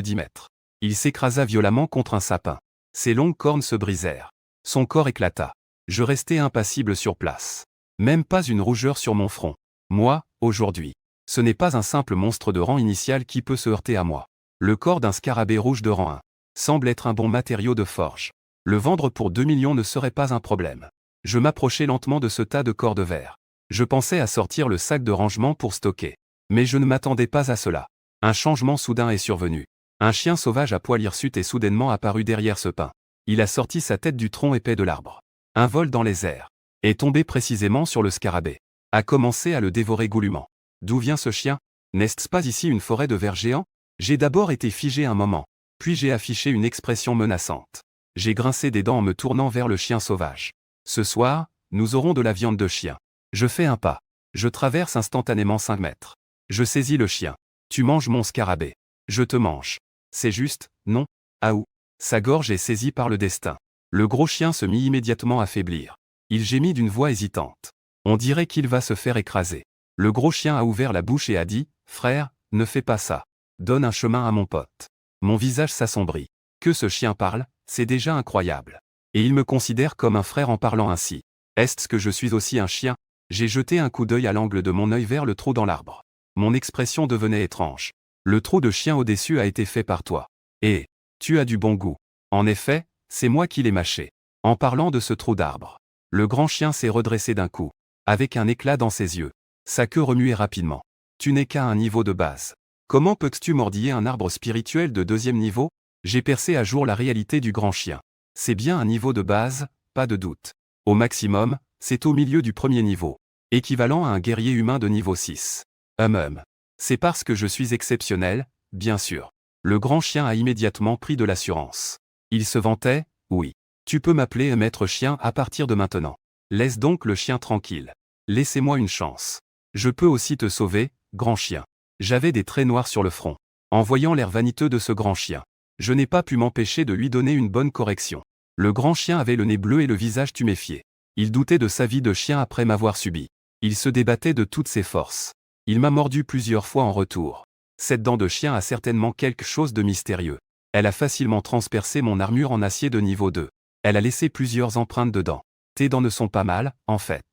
Speaker 1: 10 mètres. Il s'écrasa violemment contre un sapin. Ses longues cornes se brisèrent. Son corps éclata. Je restai impassible sur place. Même pas une rougeur sur mon front. Moi, aujourd'hui, ce n'est pas un simple monstre de rang initial qui peut se heurter à moi. Le corps d'un scarabée rouge de rang 1 semble être un bon matériau de forge. Le vendre pour 2 millions ne serait pas un problème. Je m'approchai lentement de ce tas de corps de verre. Je pensais à sortir le sac de rangement pour stocker. Mais je ne m'attendais pas à cela. Un changement soudain est survenu. Un chien sauvage à poil hirsute est soudainement apparu derrière ce pin. Il a sorti sa tête du tronc épais de l'arbre. Un vol dans les airs. Est tombé précisément sur le scarabée. A commencé à le dévorer goulûment. D'où vient ce chien? N'est-ce pas ici une forêt de vers géants? J'ai d'abord été figé un moment. Puis j'ai affiché une expression menaçante. J'ai grincé des dents en me tournant vers le chien sauvage. Ce soir, nous aurons de la viande de chien. Je fais un pas. Je traverse instantanément 5 mètres. Je saisis le chien. Tu manges mon scarabée. Je te mange. C'est juste, non? Aou. Sa gorge est saisie par le destin. Le gros chien se mit immédiatement à faiblir. Il gémit d'une voix hésitante. On dirait qu'il va se faire écraser. Le gros chien a ouvert la bouche et a dit, « Frère, ne fais pas ça. Donne un chemin à mon pote. » Mon visage s'assombrit. Que ce chien parle, c'est déjà incroyable. Et il me considère comme un frère en parlant ainsi. Est-ce que je suis aussi un chien? J'ai jeté un coup d'œil à l'angle de mon œil vers le trou dans l'arbre. Mon expression devenait étrange. Le trou de chien au-dessus a été fait par toi. Et tu as du bon goût. En effet, c'est moi qui l'ai mâché. En parlant de ce trou d'arbre, le grand chien s'est redressé d'un coup, avec un éclat dans ses yeux. Sa queue remuait rapidement. Tu n'es qu'à un niveau de base. Comment peux-tu mordiller un arbre spirituel de 2e niveau? J'ai percé à jour la réalité du grand chien. C'est bien un niveau de base, pas de doute. Au maximum, c'est au milieu du 1er niveau. Équivalent à un guerrier humain de niveau 6. C'est parce que je suis exceptionnel, bien sûr. Le grand chien a immédiatement pris de l'assurance. Il se vantait, oui. Tu peux m'appeler maître chien à partir de maintenant. Laisse donc le chien tranquille. Laissez-moi une chance. Je peux aussi te sauver, grand chien. J'avais des traits noirs sur le front. En voyant l'air vaniteux de ce grand chien, je n'ai pas pu m'empêcher de lui donner une bonne correction. Le grand chien avait le nez bleu et le visage tuméfié. Il doutait de sa vie de chien après m'avoir subi. Il se débattait de toutes ses forces. Il m'a mordu plusieurs fois en retour. Cette dent de chien a certainement quelque chose de mystérieux. Elle a facilement transpercé mon armure en acier de niveau 2. Elle a laissé plusieurs empreintes de dents. Tes dents ne sont pas mal, en fait.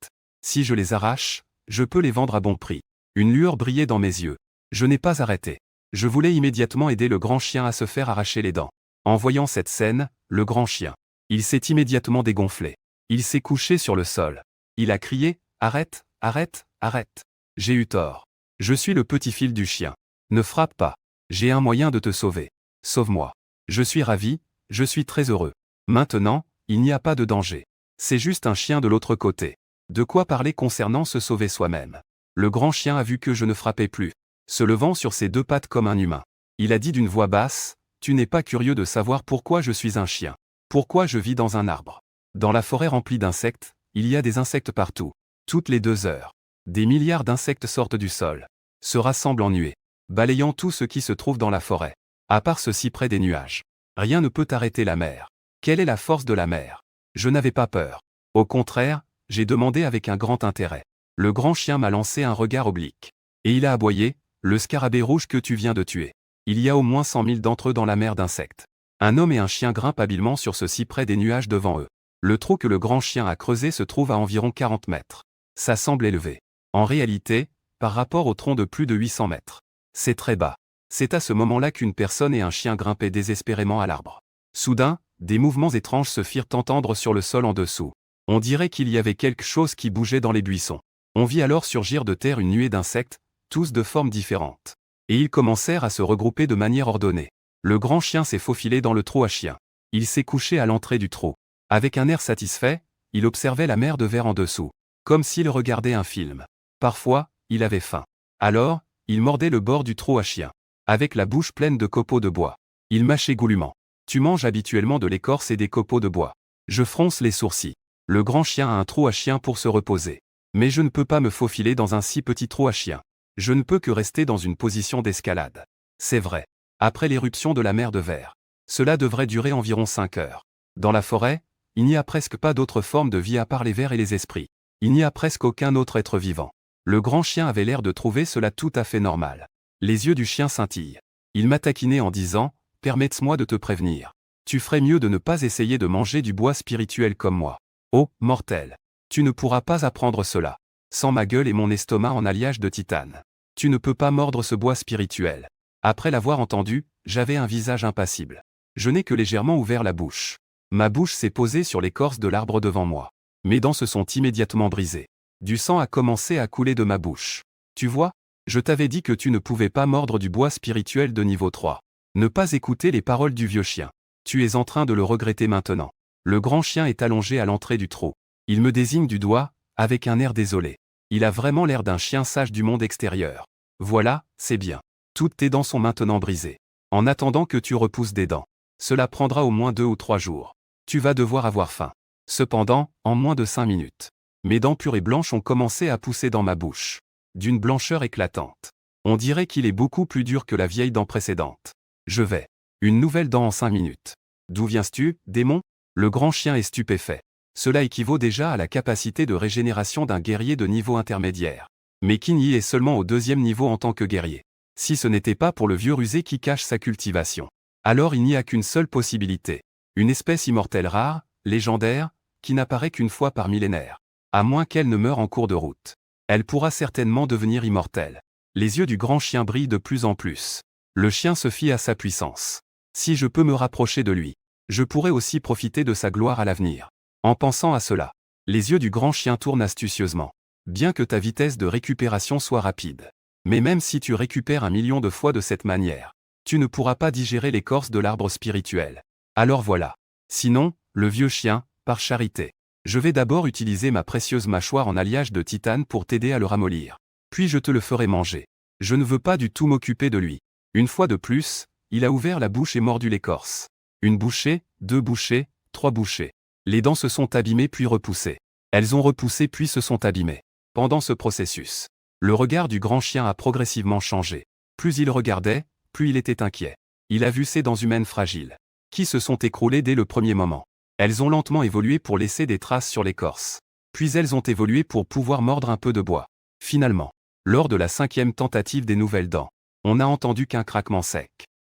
Speaker 1: Si je les arrache, je peux les vendre à bon prix. Une lueur brillait dans mes yeux. Je n'ai pas arrêté. Je voulais immédiatement aider le grand chien à se faire arracher les dents. En voyant cette scène, le grand chien, il s'est immédiatement dégonflé. Il s'est couché sur le sol. Il a crié, « Arrête, arrête, arrête. » J'ai eu tort. Je suis le petit fil du chien. Ne frappe pas. J'ai un moyen de te sauver. Sauve-moi. Je suis ravi, je suis très heureux. Maintenant, il n'y a pas de danger. C'est juste un chien de l'autre côté. De quoi parler concernant se sauver soi-même? Le grand chien a vu que je ne frappais plus, se levant sur ses 2 pattes comme un humain. Il a dit d'une voix basse, « Tu n'es pas curieux de savoir pourquoi je suis un chien. Pourquoi je vis dans un arbre. Dans la forêt remplie d'insectes, il y a des insectes partout. Toutes les 2 heures. Des milliards d'insectes sortent du sol, se rassemblent en nuées, balayant tout ce qui se trouve dans la forêt. À part ceci près des nuages. Rien ne peut arrêter la mer. Quelle est la force de la mer? Je n'avais pas peur. Au contraire, j'ai demandé avec un grand intérêt. Le grand chien m'a lancé un regard oblique. Et il a aboyé, le scarabée rouge que tu viens de tuer. Il y a au moins 100 000 d'entre eux dans la mer d'insectes. Un homme et un chien grimpent habilement sur ceux-ci près des nuages devant eux. Le trou que le grand chien a creusé se trouve à environ 40 mètres. Ça semble élevé. En réalité, par rapport au tronc de plus de 800 mètres. C'est très bas. C'est à ce moment-là qu'une personne et un chien grimpaient désespérément à l'arbre. Soudain, des mouvements étranges se firent entendre sur le sol en dessous. On dirait qu'il y avait quelque chose qui bougeait dans les buissons. On vit alors surgir de terre une nuée d'insectes, tous de formes différentes. Et ils commencèrent à se regrouper de manière ordonnée. Le grand chien s'est faufilé dans le trou à chien. Il s'est couché à l'entrée du trou. Avec un air satisfait, il observait la mer de verre en dessous, comme s'il regardait un film. Parfois, il avait faim. Alors, il mordait le bord du trou à chien. Avec la bouche pleine de copeaux de bois. Il mâchait goulûment. Tu manges habituellement de l'écorce et des copeaux de bois. Je fronce les sourcils. Le grand chien a un trou à chien pour se reposer. Mais je ne peux pas me faufiler dans un si petit trou à chien. Je ne peux que rester dans une position d'escalade. C'est vrai. Après l'éruption de la mer de verre. Cela devrait durer environ 5 heures. Dans la forêt, il n'y a presque pas d'autre forme de vie à part les vers et les esprits. Il n'y a presque aucun autre être vivant. Le grand chien avait l'air de trouver cela tout à fait normal. Les yeux du chien scintillent. Il m'a taquiné en disant « Permets-moi de te prévenir. Tu ferais mieux de ne pas essayer de manger du bois spirituel comme moi. Oh, mortel. Tu ne pourras pas apprendre cela. Sans ma gueule et mon estomac en alliage de titane. Tu ne peux pas mordre ce bois spirituel. » Après l'avoir entendu, j'avais un visage impassible. Je n'ai que légèrement ouvert la bouche. Ma bouche s'est posée sur l'écorce de l'arbre devant moi. Mes dents se sont immédiatement brisées. Du sang a commencé à couler de ma bouche. Tu vois, je t'avais dit que tu ne pouvais pas mordre du bois spirituel de niveau 3. Ne pas écouter les paroles du vieux chien. Tu es en train de le regretter maintenant. Le grand chien est allongé à l'entrée du trou. Il me désigne du doigt, avec un air désolé. Il a vraiment l'air d'un chien sage du monde extérieur. Voilà, c'est bien. Toutes tes dents sont maintenant brisées. En attendant que tu repousses des dents. Cela prendra au moins 2 ou 3 jours. Tu vas devoir avoir faim. Cependant, en moins de 5 minutes. Mes dents pures et blanches ont commencé à pousser dans ma bouche. D'une blancheur éclatante. On dirait qu'il est beaucoup plus dur que la vieille dent précédente. Je vais. Une nouvelle dent en 5 minutes. D'où viens-tu, démon? Le grand chien est stupéfait. Cela équivaut déjà à la capacité de régénération d'un guerrier de niveau intermédiaire. Mais Kinyi est seulement au 2e niveau en tant que guerrier. Si ce n'était pas pour le vieux rusé qui cache sa cultivation. Alors il n'y a qu'une seule possibilité. Une espèce immortelle rare, légendaire, qui n'apparaît qu'une fois par millénaire. À moins qu'elle ne meure en cours de route. Elle pourra certainement devenir immortelle. Les yeux du grand chien brillent de plus en plus. Le chien se fie à sa puissance. Si je peux me rapprocher de lui, je pourrai aussi profiter de sa gloire à l'avenir. En pensant à cela, les yeux du grand chien tournent astucieusement. Bien que ta vitesse de récupération soit rapide. Mais même si tu récupères 1 million de fois de cette manière, tu ne pourras pas digérer l'écorce de l'arbre spirituel. Alors voilà. Sinon, le vieux chien, par charité. Je vais d'abord utiliser ma précieuse mâchoire en alliage de titane pour t'aider à le ramollir. Puis je te le ferai manger. Je ne veux pas du tout m'occuper de lui. Une fois de plus, il a ouvert la bouche et mordu l'écorce. Une bouchée, 2 bouchées, 3 bouchées. Les dents se sont abîmées puis repoussées. Elles ont repoussé puis se sont abîmées. Pendant ce processus, le regard du grand chien a progressivement changé. Plus il regardait, plus il était inquiet. Il a vu ces dents humaines fragiles, qui se sont écroulées dès le premier moment. Elles ont lentement évolué pour laisser des traces sur l'écorce. Puis elles ont évolué pour pouvoir mordre un peu de bois. Finalement, lors de la 5e tentative des nouvelles dents, on n'a entendu qu'un craquement sec.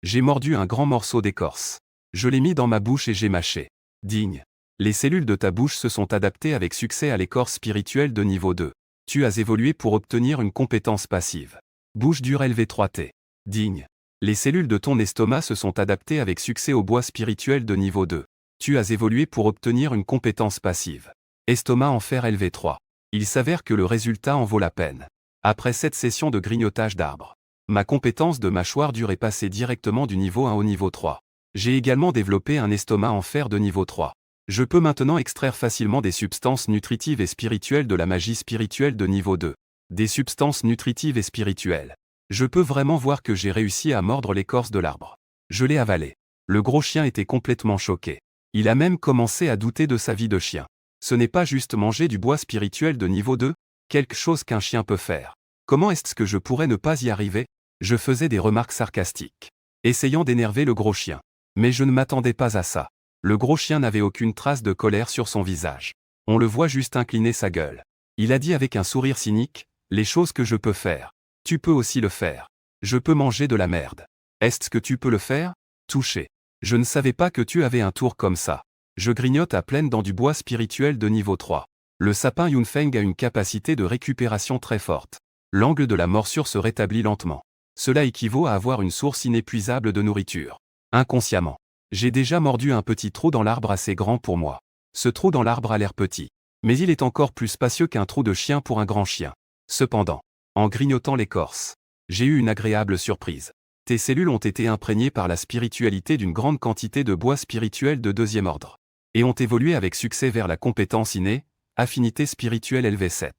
Speaker 1: J'ai mordu un grand morceau d'écorce. Je l'ai mis dans ma bouche et j'ai mâché. Digne. Les cellules de ta bouche se sont adaptées avec succès à l'écorce spirituelle de niveau 2. Tu as évolué pour obtenir une compétence passive. Bouche dure LV3T. Digne. Les cellules de ton estomac se sont adaptées avec succès au bois spirituel de niveau 2. Tu as évolué pour obtenir une compétence passive. Estomac en fer LV3. Il s'avère que le résultat en vaut la peine. Après cette session de grignotage d'arbres, ma compétence de mâchoire dure est passée directement du niveau 1 au niveau 3. J'ai également développé un estomac en fer de niveau 3. Je peux maintenant extraire facilement des substances nutritives et spirituelles de la magie spirituelle de niveau 2. Des substances nutritives et spirituelles. Je peux vraiment voir que j'ai réussi à mordre l'écorce de l'arbre. Je l'ai avalé. Le gros chien était complètement choqué. Il a même commencé à douter de sa vie de chien. Ce n'est pas juste manger du bois spirituel de niveau 2, quelque chose qu'un chien peut faire. Comment est-ce que je pourrais ne pas y arriver? Je faisais des remarques sarcastiques, essayant d'énerver le gros chien. Mais je ne m'attendais pas à ça. Le gros chien n'avait aucune trace de colère sur son visage. On le voit juste incliner sa gueule. Il a dit avec un sourire cynique, « Les choses que je peux faire. Tu peux aussi le faire. Je peux manger de la merde. Est-ce que tu peux le faire? Toucher. Je ne savais pas que tu avais un tour comme ça. Je grignote à pleines dents du bois spirituel de niveau 3. Le sapin Yunfeng a une capacité de récupération très forte. L'angle de la morsure se rétablit lentement. Cela équivaut à avoir une source inépuisable de nourriture. Inconsciemment. J'ai déjà mordu un petit trou dans l'arbre assez grand pour moi. Ce trou dans l'arbre a l'air petit. Mais il est encore plus spacieux qu'un trou de chien pour un grand chien. Cependant, en grignotant l'écorce, j'ai eu une agréable surprise. Tes cellules ont été imprégnées par la spiritualité d'une grande quantité de bois spirituel de deuxième ordre. Et ont évolué avec succès vers la compétence innée, affinité spirituelle élevée 7.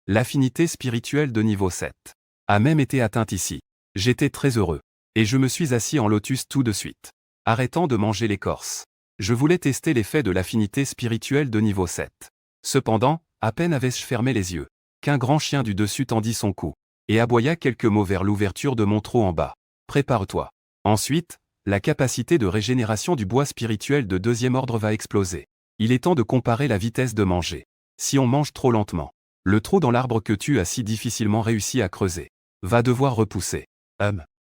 Speaker 1: L'affinité spirituelle de niveau 7 a même été atteinte ici. J'étais très heureux. Et je me suis assis en lotus tout de suite, arrêtant de manger l'écorce. Je voulais tester l'effet de l'affinité spirituelle de niveau 7. Cependant, à peine avais-je fermé les yeux, qu'un grand chien du dessus tendit son cou, et aboya quelques mots vers l'ouverture de mon trou en bas. Prépare-toi. Ensuite, la capacité de régénération du bois spirituel de deuxième ordre va exploser. Il est temps de comparer la vitesse de manger. Si on mange trop lentement, le trou dans l'arbre que tu as si difficilement réussi à creuser va devoir repousser.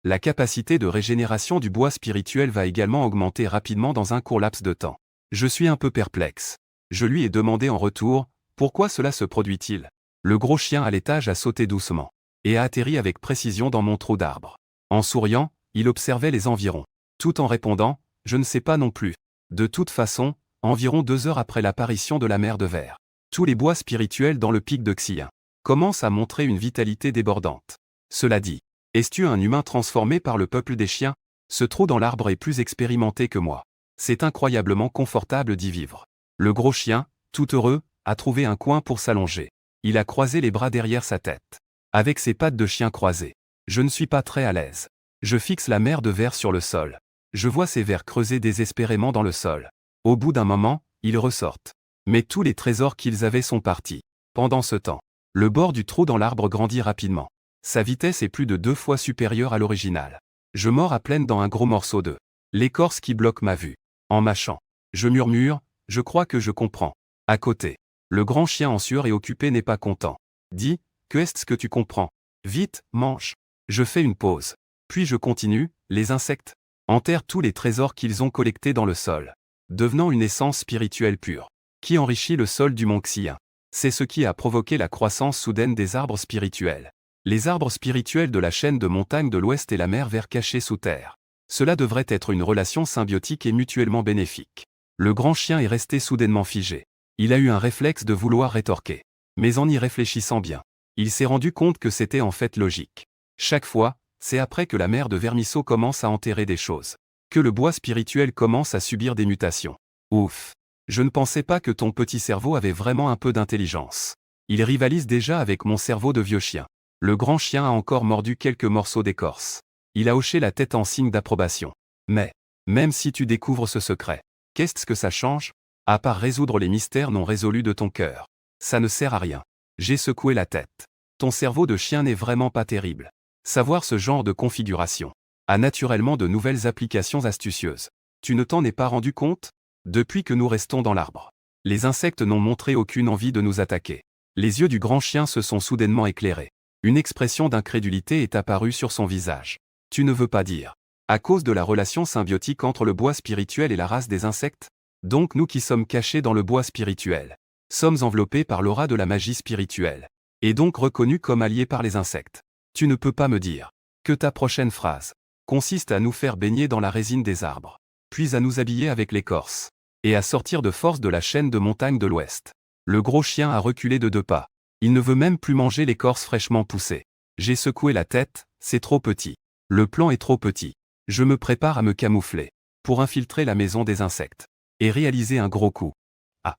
Speaker 1: La capacité de régénération du bois spirituel va également augmenter rapidement dans un court laps de temps. Je suis un peu perplexe. Je lui ai demandé en retour, pourquoi cela se produit-il? Le gros chien à l'étage a sauté doucement et a atterri avec précision dans mon trou d'arbre. En souriant, il observait les environs, tout en répondant, je ne sais pas non plus. De toute façon, environ 2 heures après l'apparition de la mer de verre, tous les bois spirituels dans le pic de Xi'an commencent à montrer une vitalité débordante. Cela dit, es-tu un humain transformé par le peuple des chiens? Ce trou dans l'arbre est plus expérimenté que moi. C'est incroyablement confortable d'y vivre. Le gros chien, tout heureux, a trouvé un coin pour s'allonger. Il a croisé les bras derrière sa tête. Avec ses pattes de chien croisées. Je ne suis pas très à l'aise. Je fixe la mer de verre sur le sol. Je vois ces vers creuser désespérément dans le sol. Au bout d'un moment, ils ressortent. Mais tous les trésors qu'ils avaient sont partis. Pendant ce temps, le bord du trou dans l'arbre grandit rapidement. Sa vitesse est plus de 2 fois supérieure à l'original. Je mords à pleines dents un gros morceau de l'écorce qui bloque ma vue. En mâchant, je murmure, je crois que je comprends. À côté, le grand chien en sueur et occupé n'est pas content. Dis, que est-ce que tu comprends? Vite, mange. Je fais une pause. Puis je continue, les insectes enterrent tous les trésors qu'ils ont collectés dans le sol, devenant une essence spirituelle pure, qui enrichit le sol du mont Xi'an. C'est ce qui a provoqué la croissance soudaine des arbres spirituels. Les arbres spirituels de la chaîne de montagnes de l'Ouest et la mer vert cachée sous terre. Cela devrait être une relation symbiotique et mutuellement bénéfique. Le grand chien est resté soudainement figé. Il a eu un réflexe de vouloir rétorquer. Mais en y réfléchissant bien, il s'est rendu compte que c'était en fait logique. Chaque fois, c'est après que la mer de vermisseau commence à enterrer des choses, que le bois spirituel commence à subir des mutations. Ouf! Je ne pensais pas que ton petit cerveau avait vraiment un peu d'intelligence. Il rivalise déjà avec mon cerveau de vieux chien. Le grand chien a encore mordu quelques morceaux d'écorce. Il a hoché la tête en signe d'approbation. Mais, même si tu découvres ce secret, qu'est-ce que ça change? À part résoudre les mystères non résolus de ton cœur. Ça ne sert à rien. J'ai secoué la tête. Ton cerveau de chien n'est vraiment pas terrible. Savoir ce genre de configuration a naturellement de nouvelles applications astucieuses. Tu ne t'en es pas rendu compte? Depuis que nous restons dans l'arbre, les insectes n'ont montré aucune envie de nous attaquer. Les yeux du grand chien se sont soudainement éclairés. Une expression d'incrédulité est apparue sur son visage. Tu ne veux pas dire, à cause de la relation symbiotique entre le bois spirituel et la race des insectes? Donc nous qui sommes cachés dans le bois spirituel, sommes enveloppés par l'aura de la magie spirituelle, et donc reconnus comme alliés par les insectes. Tu ne peux pas me dire que ta prochaine phrase consiste à nous faire baigner dans la résine des arbres, puis à nous habiller avec l'écorce, et à sortir de force de la chaîne de montagnes de l'Ouest. Le gros chien a reculé de 2 pas. Il ne veut même plus manger l'écorce fraîchement poussée. J'ai secoué la tête, c'est trop petit. Le plan est trop petit. Je me prépare à me camoufler, pour infiltrer la maison des insectes, et réaliser un gros coup. Ah!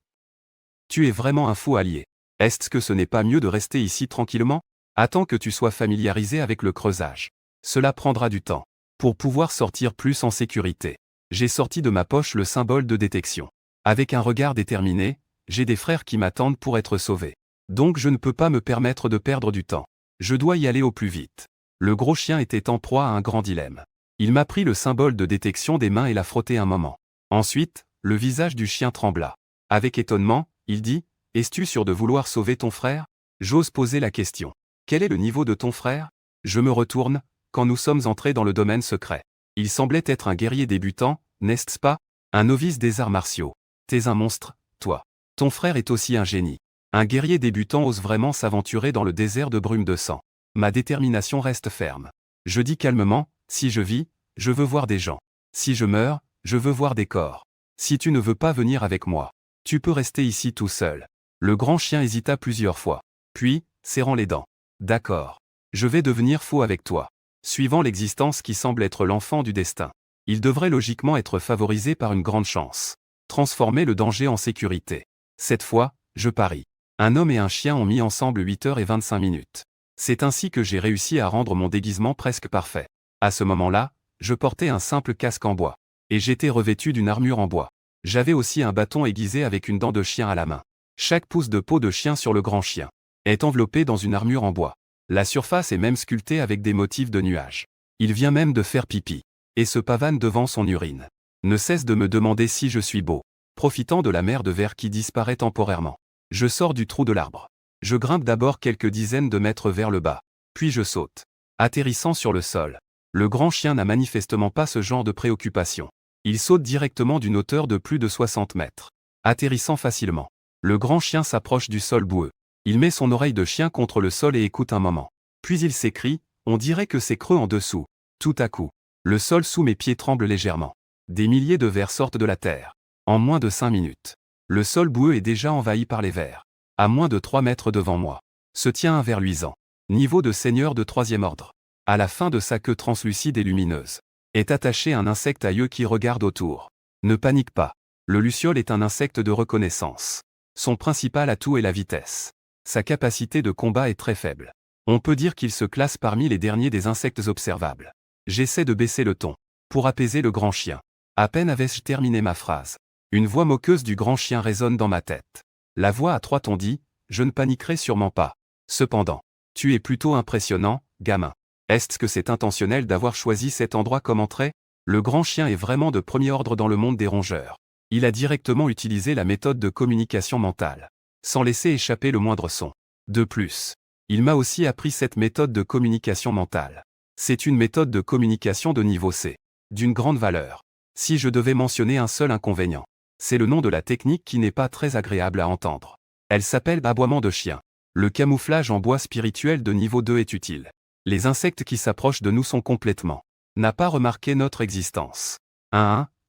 Speaker 1: Tu es vraiment un fou allié. Est-ce que ce n'est pas mieux de rester ici tranquillement? Attends que tu sois familiarisé avec le creusage. Cela prendra du temps. Pour pouvoir sortir plus en sécurité, j'ai sorti de ma poche le symbole de détection. Avec un regard déterminé, j'ai des frères qui m'attendent pour être sauvés. Donc je ne peux pas me permettre de perdre du temps. Je dois y aller au plus vite. Le gros chien était en proie à un grand dilemme. Il m'a pris le symbole de détection des mains et l'a frotté un moment. Ensuite, le visage du chien trembla. Avec étonnement, il dit, « Es-tu sûr de vouloir sauver ton frère ?» J'ose poser la question. « Quel est le niveau de ton frère ?» Je me retourne, quand nous sommes entrés dans le domaine secret. Il semblait être un guerrier débutant, n'est-ce pas? Un novice des arts martiaux. T'es un monstre, toi. Ton frère est aussi un génie. Un guerrier débutant ose vraiment s'aventurer dans le désert de brume de sang. Ma détermination reste ferme. Je dis calmement, si je vis, je veux voir des gens. Si je meurs, je veux voir des corps. Si tu ne veux pas venir avec moi, tu peux rester ici tout seul. Le grand chien hésita plusieurs fois. Puis, serrant les dents. D'accord. Je vais devenir fou avec toi. Suivant l'existence qui semble être l'enfant du destin. Il devrait logiquement être favorisé par une grande chance. Transformer le danger en sécurité. Cette fois, je parie. Un homme et un chien ont mis ensemble 8h25. C'est ainsi que j'ai réussi à rendre mon déguisement presque parfait. À ce moment-là, je portais un simple casque en bois. Et j'étais revêtu d'une armure en bois. J'avais aussi un bâton aiguisé avec une dent de chien à la main. Chaque pouce de peau de chien sur le grand chien est enveloppé dans une armure en bois. La surface est même sculptée avec des motifs de nuages. Il vient même de faire pipi. Et se pavane devant son urine. Ne cesse de me demander si je suis beau. Profitant de la mer de verre qui disparaît temporairement. Je sors du trou de l'arbre. Je grimpe d'abord quelques dizaines de mètres vers le bas. Puis je saute. Atterrissant sur le sol. Le grand chien n'a manifestement pas ce genre de préoccupation. Il saute directement d'une hauteur de plus de 60 mètres. Atterrissant facilement. Le grand chien s'approche du sol boueux. Il met son oreille de chien contre le sol et écoute un moment. Puis il s'écrie, on dirait que c'est creux en dessous. Tout à coup, le sol sous mes pieds tremble légèrement. Des milliers de vers sortent de la terre. En moins de 5 minutes. Le sol boueux est déjà envahi par les vers. À moins de 3 mètres devant moi, se tient un ver luisant. Niveau de seigneur de 3e ordre. À la fin de sa queue translucide et lumineuse, est attaché un insecte à yeux qui regarde autour. Ne panique pas. Le luciole est un insecte de reconnaissance. Son principal atout est la vitesse. Sa capacité de combat est très faible. On peut dire qu'il se classe parmi les derniers des insectes observables. J'essaie de baisser le ton, pour apaiser le grand chien. À peine avais-je terminé ma phrase. Une voix moqueuse du grand chien résonne dans ma tête. La voix à 3 tons dit, je ne paniquerai sûrement pas. Cependant, tu es plutôt impressionnant, gamin. Est-ce que c'est intentionnel d'avoir choisi cet endroit comme entrée? Le grand chien est vraiment de premier ordre dans le monde des rongeurs. Il a directement utilisé la méthode de communication mentale, sans laisser échapper le moindre son. De plus, il m'a aussi appris cette méthode de communication mentale. C'est une méthode de communication de niveau C, d'une grande valeur. Si je devais mentionner un seul inconvénient, c'est le nom de la technique qui n'est pas très agréable à entendre. Elle s'appelle aboiement de chien. Le camouflage en bois spirituel de niveau 2 est utile. Les insectes qui s'approchent de nous sont complètement. N'a pas remarqué notre existence.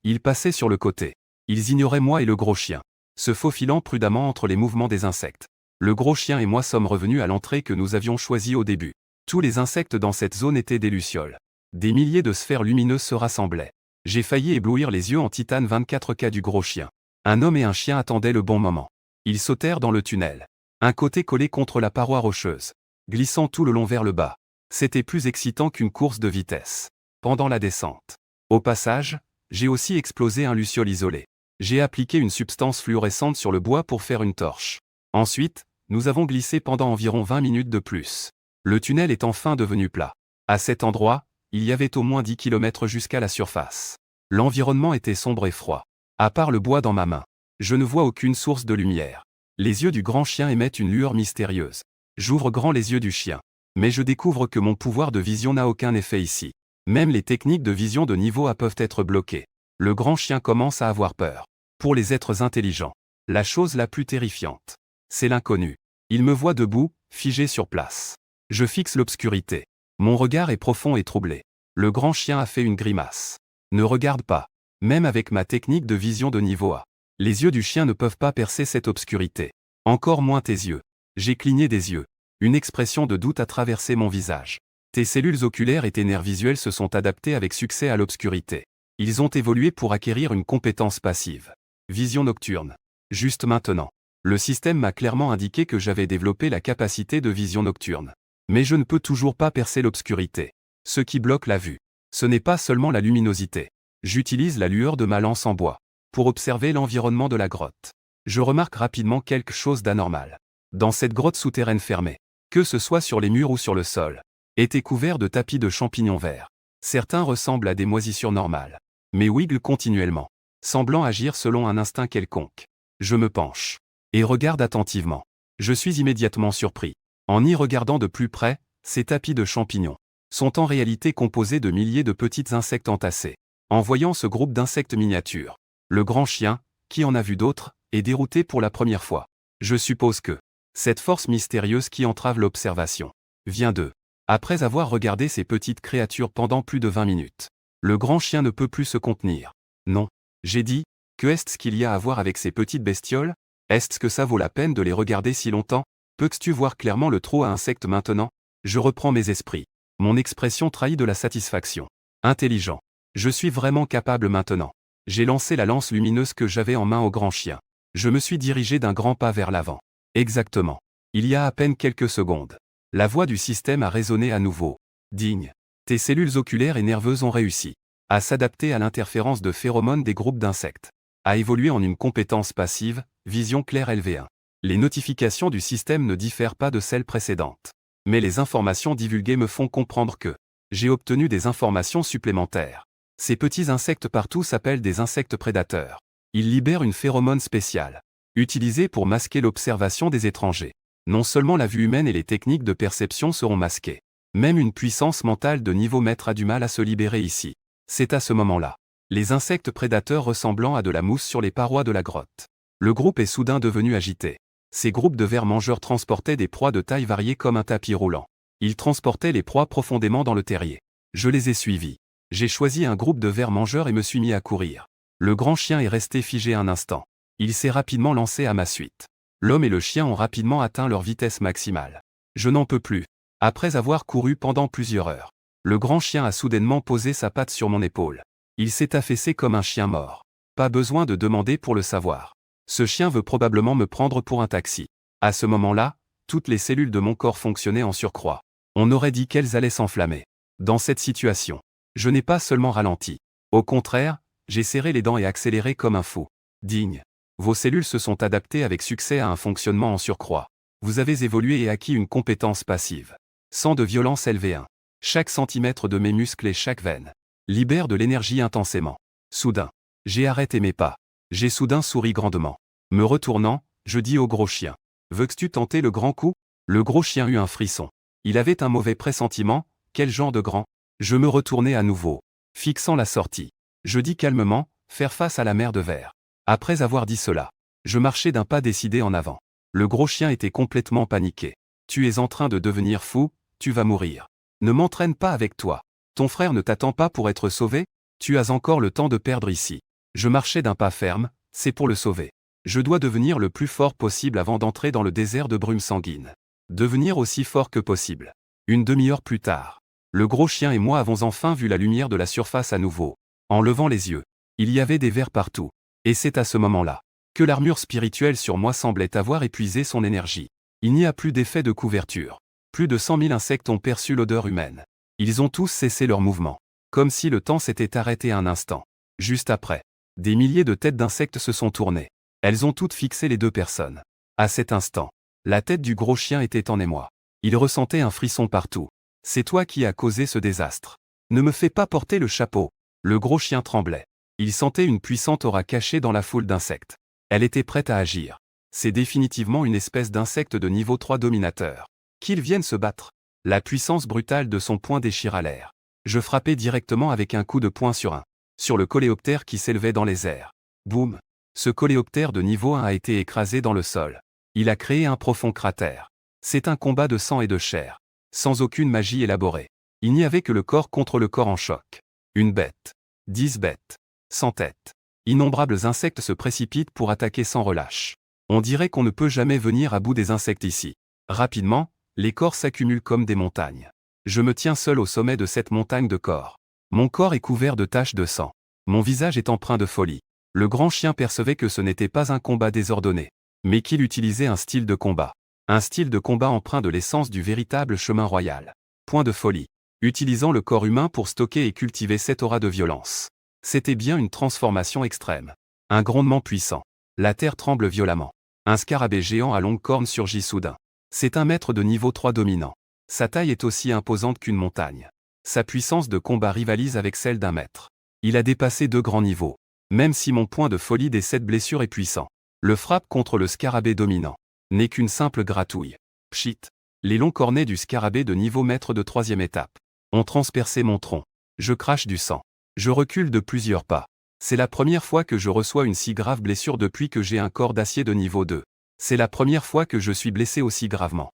Speaker 1: Ils passaient sur le côté. Ils ignoraient moi et le gros chien, se faufilant prudemment entre les mouvements des insectes. Le gros chien et moi sommes revenus à l'entrée que nous avions choisie au début. Tous les insectes dans cette zone étaient des lucioles. Des milliers de sphères lumineuses se rassemblaient. J'ai failli éblouir les yeux en titane 24K du gros chien. Un homme et un chien attendaient le bon moment. Ils sautèrent dans le tunnel. Un côté collé contre la paroi rocheuse, glissant tout le long vers le bas. C'était plus excitant qu'une course de vitesse. Pendant la descente. Au passage, j'ai aussi explosé un luciole isolé. J'ai appliqué une substance fluorescente sur le bois pour faire une torche. Ensuite, nous avons glissé pendant environ 20 minutes de plus. Le tunnel est enfin devenu plat. À cet endroit, il y avait au moins 10 km jusqu'à la surface. L'environnement était sombre et froid. À part le bois dans ma main, je ne vois aucune source de lumière. Les yeux du grand chien émettent une lueur mystérieuse. J'ouvre grand les yeux du chien. Mais je découvre que mon pouvoir de vision n'a aucun effet ici. Même les techniques de vision de niveau A peuvent être bloquées. Le grand chien commence à avoir peur. Pour les êtres intelligents, la chose la plus terrifiante, c'est l'inconnu. Il me voit debout, figé sur place. Je fixe l'obscurité. Mon regard est profond et troublé. Le grand chien a fait une grimace. Ne regarde pas. Même avec ma technique de vision de niveau A, les yeux du chien ne peuvent pas percer cette obscurité. Encore moins tes yeux. J'ai cligné des yeux. Une expression de doute a traversé mon visage. Tes cellules oculaires et tes nerfs visuels se sont adaptés avec succès à l'obscurité. Ils ont évolué pour acquérir une compétence passive. Vision nocturne. Juste maintenant. Le système m'a clairement indiqué que j'avais développé la capacité de vision nocturne. Mais je ne peux toujours pas percer l'obscurité. Ce qui bloque la vue, ce n'est pas seulement la luminosité. J'utilise la lueur de ma lance en bois pour observer l'environnement de la grotte. Je remarque rapidement quelque chose d'anormal. Dans cette grotte souterraine fermée, que ce soit sur les murs ou sur le sol, était couvert de tapis de champignons verts. Certains ressemblent à des moisissures normales, mais wigglent continuellement. semblant agir selon un instinct quelconque. Je me penche et regarde attentivement. Je suis immédiatement surpris. En y regardant de plus près, ces tapis de champignons sont en réalité composés de milliers de petits insectes entassés. En voyant ce groupe d'insectes miniatures, le grand chien, qui en a vu d'autres, est dérouté pour la première fois. Je suppose que cette force mystérieuse qui entrave l'observation vient d'eux. Après avoir regardé ces petites créatures pendant plus de 20 minutes, le grand chien ne peut plus se contenir. Non, j'ai dit, que est-ce qu'il y a à voir avec ces petites bestioles? Est-ce que ça vaut la peine de les regarder si longtemps? Peux-tu voir clairement le trou à insectes maintenant? Je reprends mes esprits. Mon expression trahit de la satisfaction. Intelligent. Je suis vraiment capable maintenant. J'ai lancé la lance lumineuse que j'avais en main au grand chien. Je me suis dirigé d'un grand pas vers l'avant. Exactement. Il y a à peine quelques secondes. La voix du système a résonné à nouveau. Digne. Tes cellules oculaires et nerveuses ont réussi à s'adapter à l'interférence de phéromones des groupes d'insectes, à évoluer en une compétence passive, vision claire LV1. Les notifications du système ne diffèrent pas de celles précédentes. Mais les informations divulguées me font comprendre que j'ai obtenu des informations supplémentaires. Ces petits insectes partout s'appellent des insectes prédateurs. Ils libèrent une phéromone spéciale, utilisée pour masquer l'observation des étrangers. Non seulement la vue humaine et les techniques de perception seront masquées, même une puissance mentale de niveau maître a du mal à se libérer ici. C'est à ce moment-là. Les insectes prédateurs ressemblant à de la mousse sur les parois de la grotte. Le groupe est soudain devenu agité. Ces groupes de vers mangeurs transportaient des proies de taille variée comme un tapis roulant. Ils transportaient les proies profondément dans le terrier. Je les ai suivis. J'ai choisi un groupe de vers mangeurs et me suis mis à courir. Le grand chien est resté figé un instant. Il s'est rapidement lancé à ma suite. L'homme et le chien ont rapidement atteint leur vitesse maximale. Je n'en peux plus. Après avoir couru pendant plusieurs heures, le grand chien a soudainement posé sa patte sur mon épaule. Il s'est affaissé comme un chien mort. Pas besoin de demander pour le savoir. Ce chien veut probablement me prendre pour un taxi. À ce moment-là, toutes les cellules de mon corps fonctionnaient en surcroît. On aurait dit qu'elles allaient s'enflammer. Dans cette situation, je n'ai pas seulement ralenti. Au contraire, j'ai serré les dents et accéléré comme un fou. Digne. Vos cellules se sont adaptées avec succès à un fonctionnement en surcroît. Vous avez évolué et acquis une compétence passive. Sans de violence LV1. Chaque centimètre de mes muscles et chaque veine libère de l'énergie intensément. Soudain, j'ai arrêté mes pas. J'ai soudain souri grandement. Me retournant, je dis au gros chien. Veux-tu tenter le grand coup? Le gros chien eut un frisson. Il avait un mauvais pressentiment. Quel genre de grand? Je me retournai à nouveau, fixant la sortie. Je dis calmement, faire face à la mer de verre. Après avoir dit cela, je marchai d'un pas décidé en avant. Le gros chien était complètement paniqué. Tu es en train de devenir fou, tu vas mourir. Ne m'entraîne pas avec toi. Ton frère ne t'attend pas pour être sauvé? Tu as encore le temps de perdre ici. Je marchais d'un pas ferme, c'est pour le sauver. Je dois devenir le plus fort possible avant d'entrer dans le désert de brume sanguine. Devenir aussi fort que possible. Une demi-heure plus tard, le gros chien et moi avons enfin vu la lumière de la surface à nouveau. En levant les yeux, il y avait des vers partout. Et c'est à ce moment-là que l'armure spirituelle sur moi semblait avoir épuisé son énergie. Il n'y a plus d'effet de couverture. Plus de 100 000 insectes ont perçu l'odeur humaine. Ils ont tous cessé leur mouvement. Comme si le temps s'était arrêté un instant. Juste après, des milliers de têtes d'insectes se sont tournées. Elles ont toutes fixé les deux personnes. À cet instant, la tête du gros chien était en émoi. Il ressentait un frisson partout. C'est toi qui as causé ce désastre. Ne me fais pas porter le chapeau. Le gros chien tremblait. Il sentait une puissante aura cachée dans la foule d'insectes. Elle était prête à agir. C'est définitivement une espèce d'insecte de niveau 3 dominateur. Qu'ils viennent se battre. La puissance brutale de son poing déchira l'air. Je frappai directement avec un coup de poing sur le coléoptère qui s'élevait dans les airs. Boum! Ce coléoptère de niveau 1 a été écrasé dans le sol. Il a créé un profond cratère. C'est un combat de sang et de chair. Sans aucune magie élaborée. Il n'y avait que le corps contre le corps en choc. Une bête. 10 bêtes. 100 têtes. Innombrables insectes se précipitent pour attaquer sans relâche. On dirait qu'on ne peut jamais venir à bout des insectes ici. Rapidement, les corps s'accumulent comme des montagnes. Je me tiens seul au sommet de cette montagne de corps. Mon corps est couvert de taches de sang. Mon visage est empreint de folie. Le grand chien percevait que ce n'était pas un combat désordonné, mais qu'il utilisait un style de combat. Un style de combat empreint de l'essence du véritable chemin royal. Point de folie. Utilisant le corps humain pour stocker et cultiver cette aura de violence. C'était bien une transformation extrême. Un grondement puissant. La terre tremble violemment. Un scarabée géant à longues cornes surgit soudain. C'est un maître de niveau 3 dominant. Sa taille est aussi imposante qu'une montagne. Sa puissance de combat rivalise avec celle d'un maître. Il a dépassé 2 grands niveaux. Même si mon point de folie des 7 blessures est puissant. Le frappe contre le scarabée dominant n'est qu'une simple gratouille. Pchit. Les longs cornets du scarabée de niveau maître de 3e étape ont transpercé mon tronc. Je crache du sang. Je recule de plusieurs pas. C'est la première fois que je reçois une si grave blessure depuis que j'ai un corps d'acier de niveau 2. C'est la première fois que je suis blessé aussi gravement.